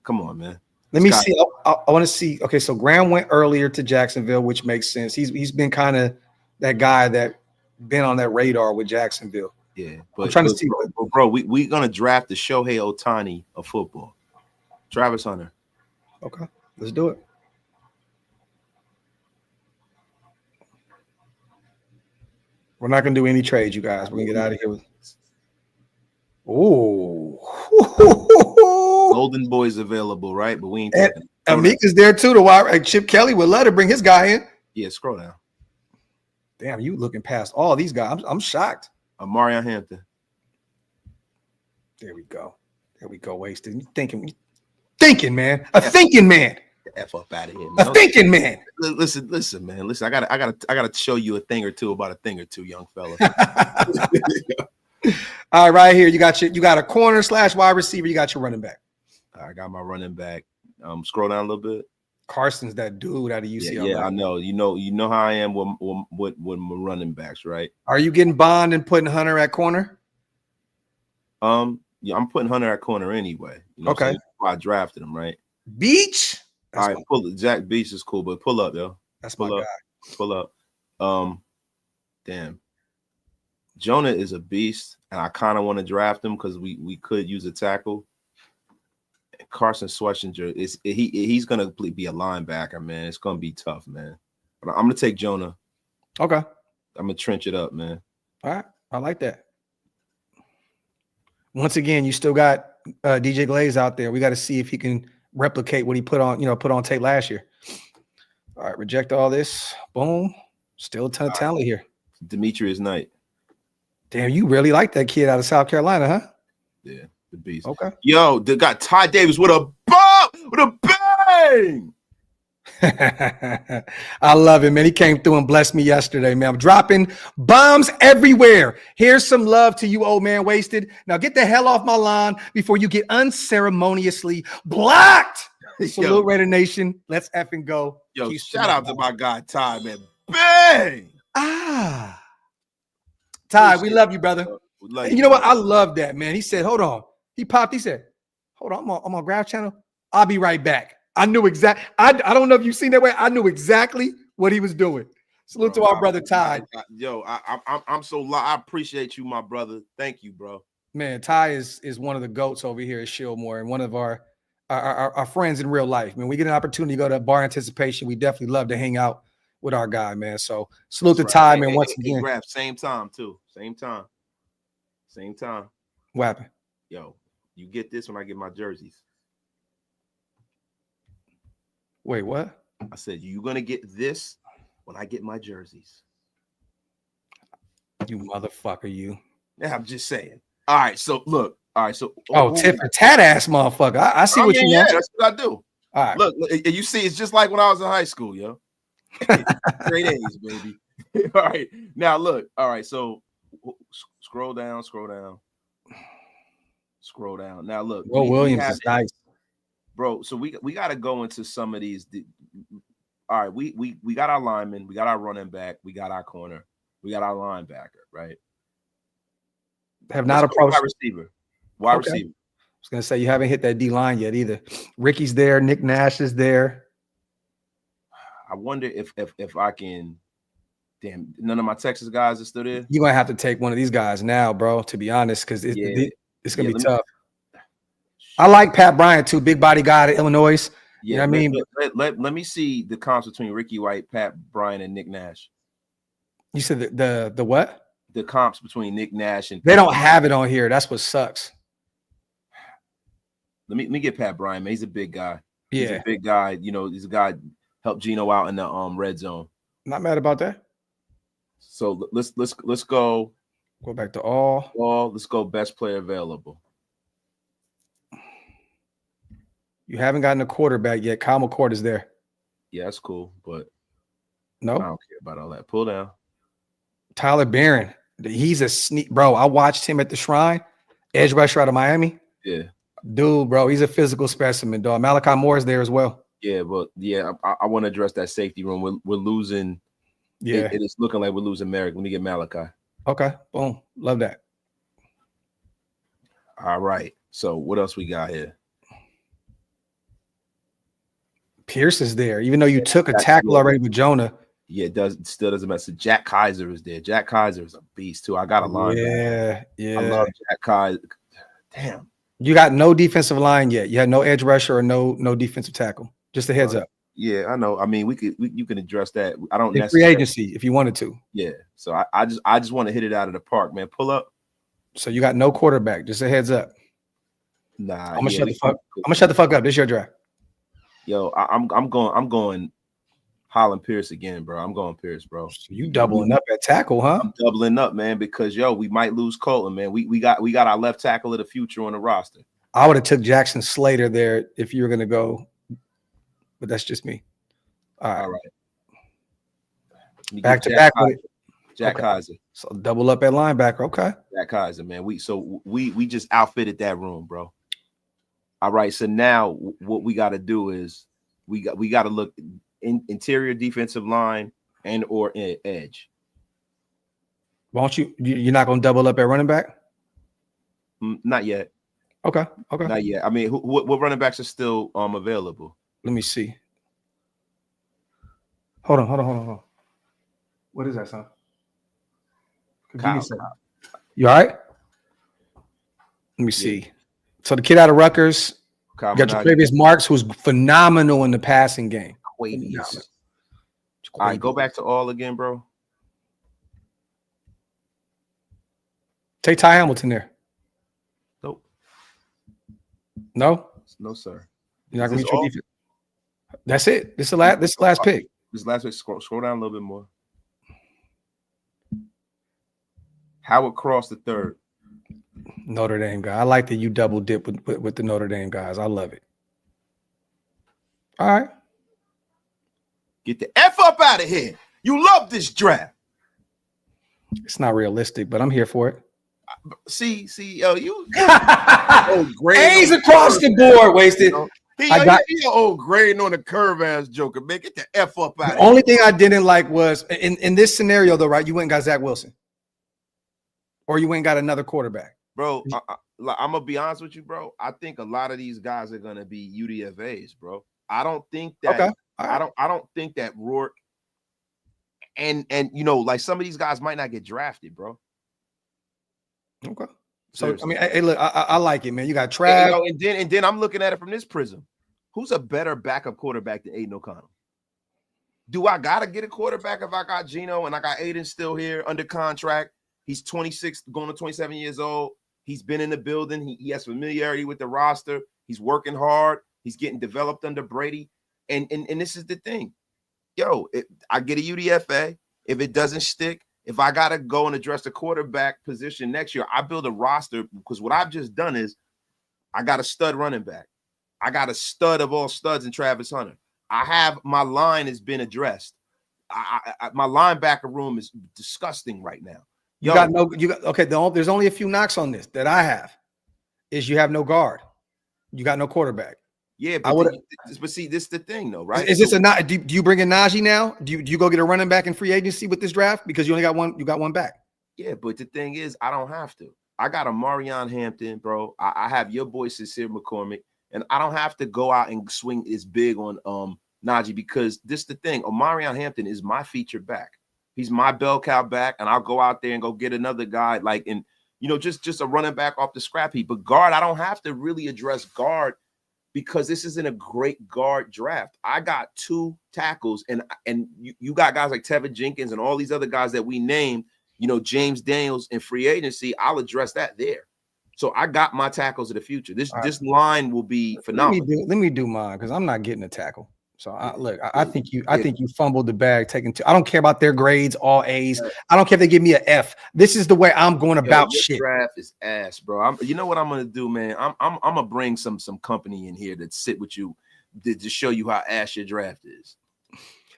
come on, man. Let me see. I want to see. Okay, so Graham went earlier to Jacksonville, which makes sense. He's been kind of that guy that been on that radar with Jacksonville. Yeah, but I'm trying to see. Bro, we're gonna draft the Shohei Ohtani of football. Travis Hunter. Okay, let's do it. We're not gonna do any trades, you guys. We're gonna get out of here with. Oh, Golden Boy's available, right? But we ain't. Amik is there too. The wide Chip Kelly would let her bring his guy in. Yeah, scroll down. Damn, you looking past all these guys. I'm shocked. Marion Hampton. There we go. There we go. Wasted. You thinking, man. A thinking man. The F up out of here, man. A thinking man. Listen, man. Listen, I gotta show you a thing or two about a thing or two, young fella. All right, here you got a corner / wide receiver. You got your running back. I got my running back. Scroll down a little bit. Carson's that dude out of UCLA. Yeah, I know. You know how I am with my running backs, right? Are you getting Bond and putting Hunter at corner? Yeah, I'm putting Hunter at corner anyway. You know, okay. So that's why I drafted him, right? Beach. All right, pull it. Jack Beach is cool, but pull up, yo. That's my guy. Pull up. Damn. Jonah is a beast, and I kind of want to draft him because we could use a tackle. And Carson Schwarzenegger he's gonna be a linebacker, man. It's gonna be tough, man. But I'm gonna take Jonah. Okay. I'm gonna trench it up, man. All right, I like that. Once again, you still got DJ Glaze out there. We got to see if he can replicate what he put on tape last year. All right, reject all this. Boom. Still a ton of talent here. Demetrius Knight. Damn, you really like that kid out of South Carolina, huh? Yeah, the beast. Okay. Yo, they got Ty Davis with a bomb, with a bang. I love it, man. He came through and blessed me yesterday, man. I'm dropping bombs everywhere. Here's some love to you, old man Wasted. Now get the hell off my lawn before you get unceremoniously blocked. Salute, Raider Nation. Let's effing go. Yo, shout out to my guy Ty, man. Bang. Ty, we love you, brother. And you know what? I love that, man. He said, hold on. He popped. He said, hold on. I'm on Graph Channel. I'll be right back. I knew exactly. I don't know if you've seen that way. I knew exactly what he was doing. Salute to our brother Ty. Yo, I'm so I appreciate you, my brother. Thank you, bro. Man, Ty is one of the goats over here at Shieldmore and one of our friends in real life. Man, we get an opportunity to go to bar anticipation. We definitely love to hang out with our guy, man. So salute to Ty, man. Once again, Graf, same time too. Same time. What happened? Yo, you get this when I get my jerseys. Wait, what? I said you're gonna get this when I get my jerseys. You motherfucker, you. Yeah, I'm just saying. All right, so look. All right, so tit for tat ass motherfucker. I see what you yeah, want. that's what I do. All right. Look, you see, it's just like when I was in high school, yo. Straight A's, baby. All right. Now look. All right, so scroll down. Now look. Will Williams is nice. Bro, so we got to go into some of these. All right, we got our lineman, we got our running back, we got our corner, we got our linebacker, right? Have not approached wide receiver. Wide receiver. I was gonna say you haven't hit that D line yet either. Ricky's there, Nick Nash is there. I wonder if I can. Damn, none of my Texas guys are still there. You're gonna have to take one of these guys now, bro. To be honest, because it's gonna be tough. I like Pat Bryant too, big body guy out of Illinois. Yeah, you know what I mean? Let me see the comps between Ricky White, Pat Bryant, and Nick Nash. You said the what? The comps between Nick Nash and they don't have it on here. That's what sucks. Let me get Pat Bryant, man. He's a big guy. Yeah, he's a big guy. You know, he's a guy helped Geno out in the red zone. Not mad about that. So let's go. Go back to all. Let's go best player available. You haven't gotten a quarterback yet. Kyle McCord is there. Yeah, that's cool, but no, I don't care about all that. Pull down. Tyler Barron. He's a sneak, bro. I watched him at the Shrine, edge rusher out of Miami. Yeah, dude, bro, he's a physical specimen, dog. Malachi Moore is there as well. Yeah, but yeah, I want to address that safety room. We're losing. Yeah, it is looking like we're losing Merrick. Let me get Malachi. Okay, boom, love that. All right. So what else we got here? Pierce is there, even though you took a tackle already with Jonah. Yeah, it still doesn't matter. Jack Kaiser is there. Jack Kaiser is a beast too. I got a line. Yeah. I love Jack Kaiser. Damn. You got no defensive line yet. You had no edge rusher or no defensive tackle. Just a heads up. Yeah, I know. I mean, you can address that. I don't necessarily free agency if you wanted to. Yeah. So I just want to hit it out of the park, man. Pull up. So you got no quarterback. Just a heads up. Nah, I'm gonna shut the fuck up. This is your draft. Yo, I'm going Holland Pierce again, bro. I'm going Pierce, bro. So you doubling up at tackle, huh? I'm doubling up, man, because we might lose Colton, man. We got our left tackle of the future on the roster. I would have took Jackson Slater there if you were gonna go, but that's just me. All right. Back to back with it. Jack Kaiser. So double up at linebacker. Okay. Jack Kaiser, man. We just outfitted that room, bro. All right. So now what we got to do is we got to look in interior defensive line and or edge. Won't you're not gonna double up at running back? Not yet. Okay. Not yet. I mean, what running backs are still available? Let me see. Hold on. What is that, son? You all right? Let me see. So the kid out of Rutgers, got Jaquavius Marks, who's phenomenal in the passing game. All right, go back to all again, bro. Take Ty Hamilton there. Nope. No, sir. You're not gonna meet your defense. That's it. This is the last pick. This last pick. Scroll down a little bit more. Howard Cross the third. Notre Dame guy. I like that you double dip with the Notre Dame guys. I love it. All right. Get the F up out of here. You love this draft. It's not realistic, but I'm here for it. See, you A's across the board, wasted. He an old grading on the curve ass joker, man. Get the F up out of here. The only thing I didn't like was in this scenario, though, right? You went and got Zach Wilson. Or you ain't got another quarterback. Bro, I'm gonna be honest with you, bro. I think a lot of these guys are gonna be UDFAs, bro. I don't think that I don't think that Rourke And like some of these guys might not get drafted, bro. Okay. So Seriously. I mean, hey, look, I like it, man. You got Yeah, Trav. and then I'm looking at it from this prism. Who's a better backup quarterback than Aiden O'Connell? Do I gotta get a quarterback if I got Geno and I got Aiden still here under contract? He's 26, going to 27 years old. He's been in the building. He has familiarity with the roster. He's working hard. He's getting developed under Brady. And this is the thing. Yo, I get a UDFA. If it doesn't stick, if I got to go and address the quarterback position next year, I build a roster because what I've just done is I got a stud running back. I got a stud of all studs in Travis Hunter. My line has been addressed. My linebacker room is disgusting right now. Okay. There's only a few knocks on this that I have. Is you have no guard, you got no quarterback. Yeah, but see, this is the thing, though, right? Is this a not? Do you bring in Najee now? Do you go get a running back in free agency with this draft because you only got one? You got one back. Yeah, but the thing is, I don't have to. I got a Marion Hampton, bro. I have your boy Sincere McCormick, and I don't have to go out and swing as big on Najee because this is the thing. Marion Hampton is my featured back. He's my bell cow back, and I'll go out there and go get another guy just a running back off the scrap heap. But guard, I don't have to really address guard because this isn't a great guard draft. I got 2 tackles, and you got guys like Tevin Jenkins and all these other guys that we named, James Daniels in free agency. I'll address that there. So I got my tackles of the future. This line will be phenomenal. Let me do mine because I'm not getting a tackle. So I think you fumbled the bag taking 2. I don't care about their grades, all A's. I don't care if they give me an F. This is the way I'm going about shit. Draft is ass, bro. You know what I'm gonna do, man? I'm gonna bring some company in here that sit with you to show you how ass your draft is.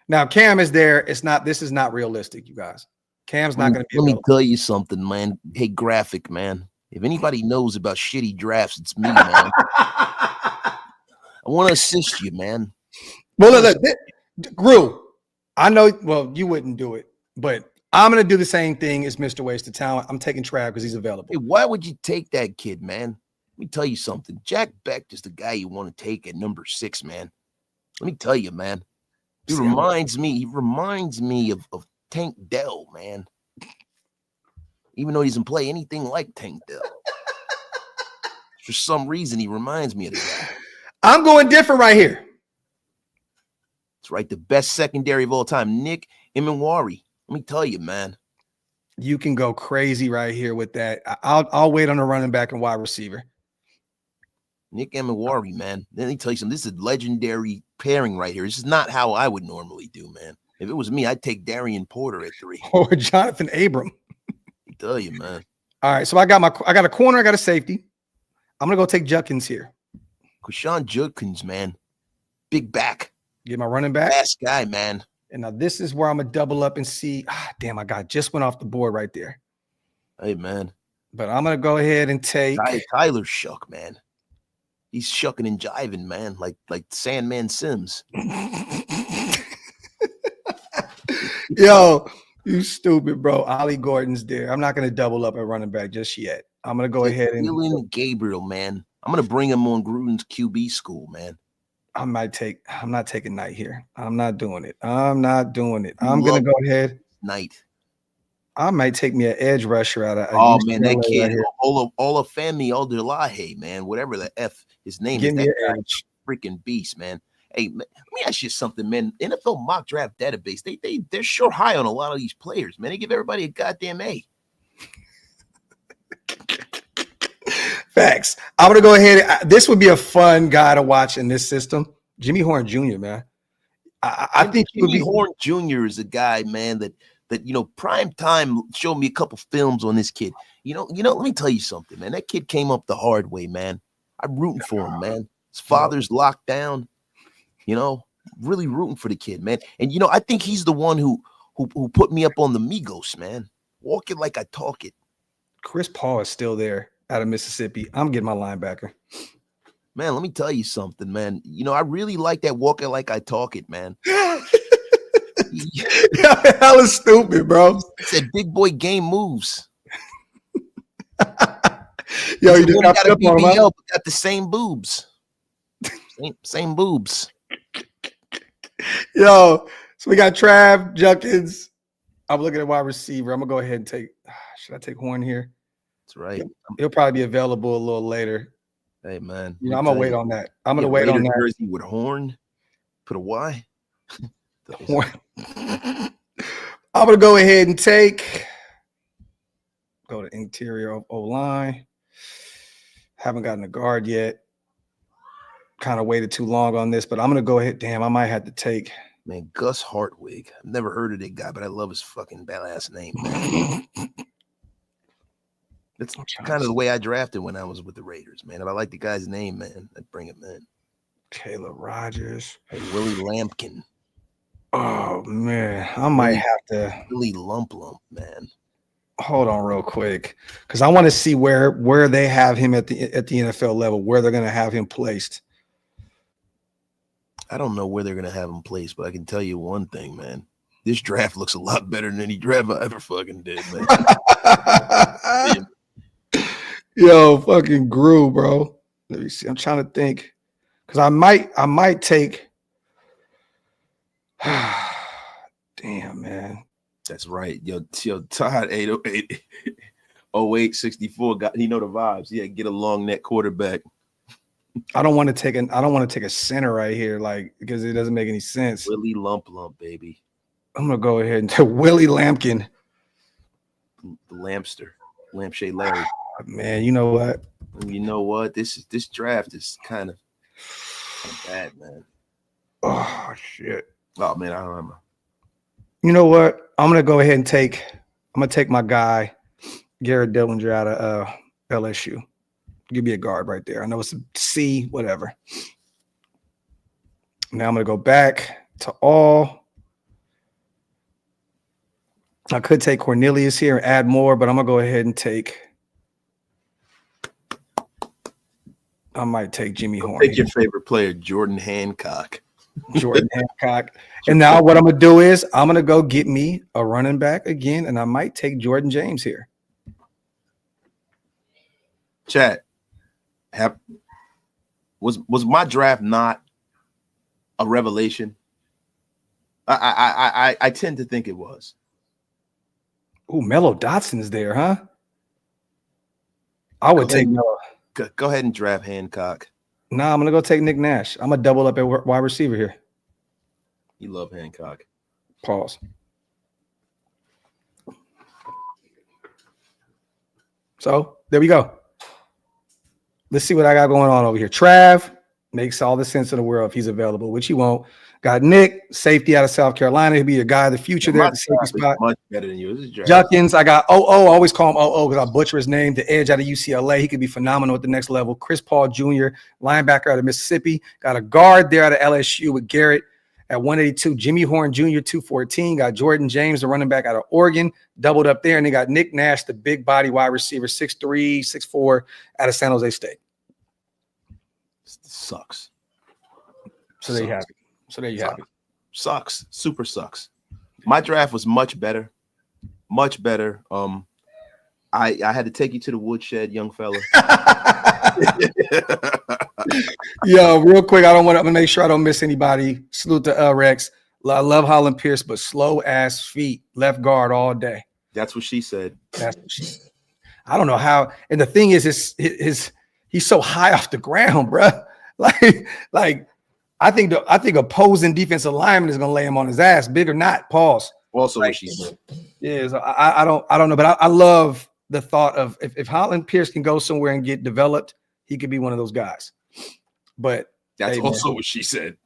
Now Cam is there. This is not realistic, you guys. Cam's not gonna be. Let me tell you something, man. Hey, Graphic, man. If anybody knows about shitty drafts, it's me, man. I want to assist you, man. Well, look, Gru, I know, well, you wouldn't do it, but I'm going to do the same thing as Mr. Waste of Talent. I'm taking Trav because he's available. Hey, why would you take that kid, man? Let me tell you something. Jack Beck is the guy you want to take at number 6, man. Let me tell you, man. He reminds me of Tank Dell, man. Even though he doesn't play anything like Tank Dell. For some reason, he reminds me of the guy. I'm going different right here. That's right. The best secondary of all time, Nick Imenwari. Let me tell you, man. You can go crazy right here with that. I'll wait on a running back and wide receiver. Nick Imenwari, man. Let me tell you something. This is a legendary pairing right here. This is not how I would normally do, man. If it was me, I'd take Darian Porter at 3. Or Jonathan Abram. I tell you, man. All right, so I got a corner, I got a safety. I'm gonna go take Judkins here. Kushan Judkins, man. Big back. Get my running back. Fast guy, man. And now this is where I'm gonna double up and see. Damn, my guy just went off the board right there. Hey, man. But I'm gonna go ahead and take Tyler Shuck, man. He's shucking and jiving, man, like Sandman Sims. Yo, you stupid, bro. Ollie Gordon's there. I'm not gonna double up at running back just yet. I'm gonna go ahead and Dylan Gabriel, man. I'm gonna bring him on Gruden's QB school, man. I'm not taking Knight here. I'm not doing it. I'm gonna go ahead. Knight. I might take me an edge rusher out of. Oh man, that kid, Olafemi Aldelahe, man, whatever the F his name Give is, me that an guy, edge. freaking beast, man. Hey, man, let me ask you something, man. NFL mock draft database, they're sure high on a lot of these players, man. They give everybody a goddamn A. Facts. I'm gonna go ahead. This would be a fun guy to watch in this system. Jimmy Horn Jr., man. I think Jimmy Horn Jr. is a guy, man, that prime time showed me a couple films on this kid. Let me tell you something, man. That kid came up the hard way, man. I'm rooting for him, man. His father's locked down. Really rooting for the kid, man. And I think he's the one who put me up on the Migos, man. Walk it like I talk it. Chris Paul is still there out of Mississippi. I'm getting my linebacker. Man, let me tell you something, man. I really like that walk it like I talk it, man. Hell is stupid, bro. It's that big boy game moves. Yo, you just got a BBL, but got the same boobs. Same boobs. Yo, so we got Trav, Judkins, I'm looking at wide receiver. I'm gonna go ahead and take. Should I take Horn here? That's right. He'll probably be available a little later. Hey man, You know, I'm gonna wait on that. I'm gonna wait Raider on that. jersey with Horn. Put a Y. Horn. I'm gonna go ahead and take. Go to interior O line. Haven't gotten a guard yet. Kind of waited too long on this, but I'm gonna go ahead. Damn, I might have to take. Man, Gus Hartwig. I've never heard of that guy, but I love his fucking badass name, man. That's kind of the way I drafted when I was with the Raiders, man. If I like the guy's name, man, I'd bring him in. Caleb Rogers. Hey, Willie Lampkin. Oh man, I might have to. Willie Lump, man. Hold on real quick, because I want to see where they have him at the NFL level, where they're going to have him placed. I don't know where they're going to have him placed, but I can tell you one thing, man. This draft looks a lot better than any draft I ever fucking did, man. Yo, fucking grew, bro. Let me see. I'm trying to think, because I might take. Damn, man. That's right. Yo, Todd 808 0864 got the vibes. Yeah, get a long neck quarterback. I don't want to take a center right here, like, because it doesn't make any sense. Willie Lump, baby. I'm gonna go ahead and take Willie Lampkin. The Lampster. Lampshade Larry. Man, you know what? You know what? This draft is kind of bad, man. Oh shit. Oh man, I don't remember. You know what? I'm gonna go ahead and take my guy, Garrett Dillinger out of LSU. Give me a guard right there. I know it's a C, whatever. Now I'm gonna go back to all. I could take Cornelius here and add more, but I'm gonna go ahead and take. I might take Jimmy Horn. Take your favorite player, Jordan Hancock. Jordan Hancock. And now what I'm gonna do is I'm gonna go get me a running back again, and I might take Jordan James here. Chat. Was my draft not a revelation? I tend to think it was. Ooh, Mello Dotson's there, huh? I would take Mello. Go ahead and draft Hancock. Nah, I'm gonna go take Nick Nash. I'm gonna double up at wide receiver here. You love Hancock. Pause. So there we go. Let's see what I got going on over here. Trav makes all the sense in the world if he's available, which he won't. Got Nick, safety out of South Carolina. He'll be your guy of the future there at the safety spot. Much better than you. Juckins, I got I always call him OO because I butcher his name. The edge out of UCLA. He could be phenomenal at the next level. Chris Paul Jr., linebacker out of Mississippi. Got a guard there out of LSU with Garrett at 182. Jimmy Horn Jr., 214. Got Jordan James, the running back out of Oregon, doubled up there. And they got Nick Nash, the big body wide receiver, 6'3", 6'4", out of San Jose State. Sucks. So there you have it. So there you have it. Sucks. Super sucks. My draft was much better. Much better. I had to take you to the woodshed, young fella. Yo, real quick, I'm gonna make sure I don't miss anybody. Salute to Rex. I love Holland Pierce, but slow ass feet, left guard all day. That's what she said. That's what she said. I don't know how. And the thing is, he's so high off the ground, bro. Like I think opposing defensive lineman is gonna lay him on his ass, big or not. Pause. Also, what she said. Yeah, so I don't know, but I love the thought of if Holland Pierce can go somewhere and get developed, he could be one of those guys. But that's also what she said.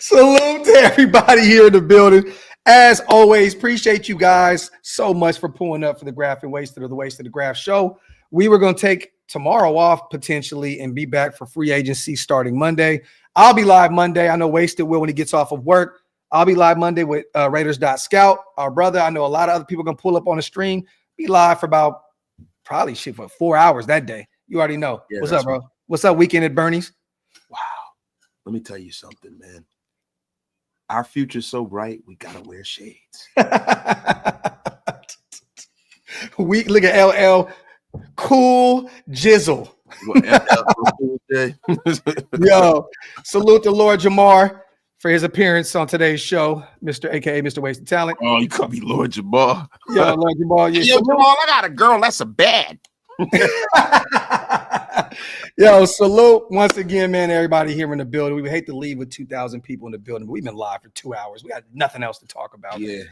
Salute to everybody here in the building. As always, appreciate you guys so much for pulling up for the Graph and Wasted or the Wasted the Graph show. We were going to take tomorrow off potentially and be back for free agency starting Monday. I'll be live Monday. I know Wasted will when he gets off of work. I'll be live Monday with Raiders.scout. Our brother, I know a lot of other people are going to pull up on the stream. Be live for about probably for 4 hours that day. You already know. Yeah, what's up, bro? What's up, weekend at Bernie's? Wow. Let me tell you something, man. Our future's so bright, we got to wear shades. We look at LL. Cool Jizzle. Yo, salute to Lord Jamar. for his appearance on today's show, Mr. AKA Mr. Wasted Talent. Oh, you call me Lord Jabbar. Yo, Lord Jamal. Yeah, Yo, Jamal, I got a girl. That's a bad. Yo, salute once again, man. Everybody here in the building. We would hate to leave with 2,000 people in the building, but we've been live for 2 hours. We got nothing else to talk about. Yeah.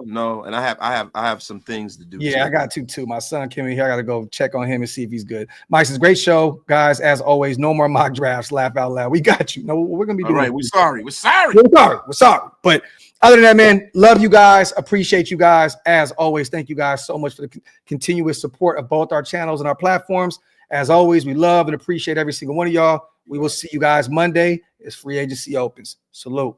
No. And I have some things to do. Yeah, I got to too. My son came in here. I got to go check on him and see if he's good. Mike's great show, guys. As always, no more mock drafts. Laugh out loud. We got you. No, we're gonna be doing. All right, we're sorry. We're sorry. But other than that, man, love you guys. Appreciate you guys. As always, thank you guys so much for the continuous support of both our channels and our platforms. As always, we love and appreciate every single one of y'all. We will see you guys Monday as free agency opens. Salute.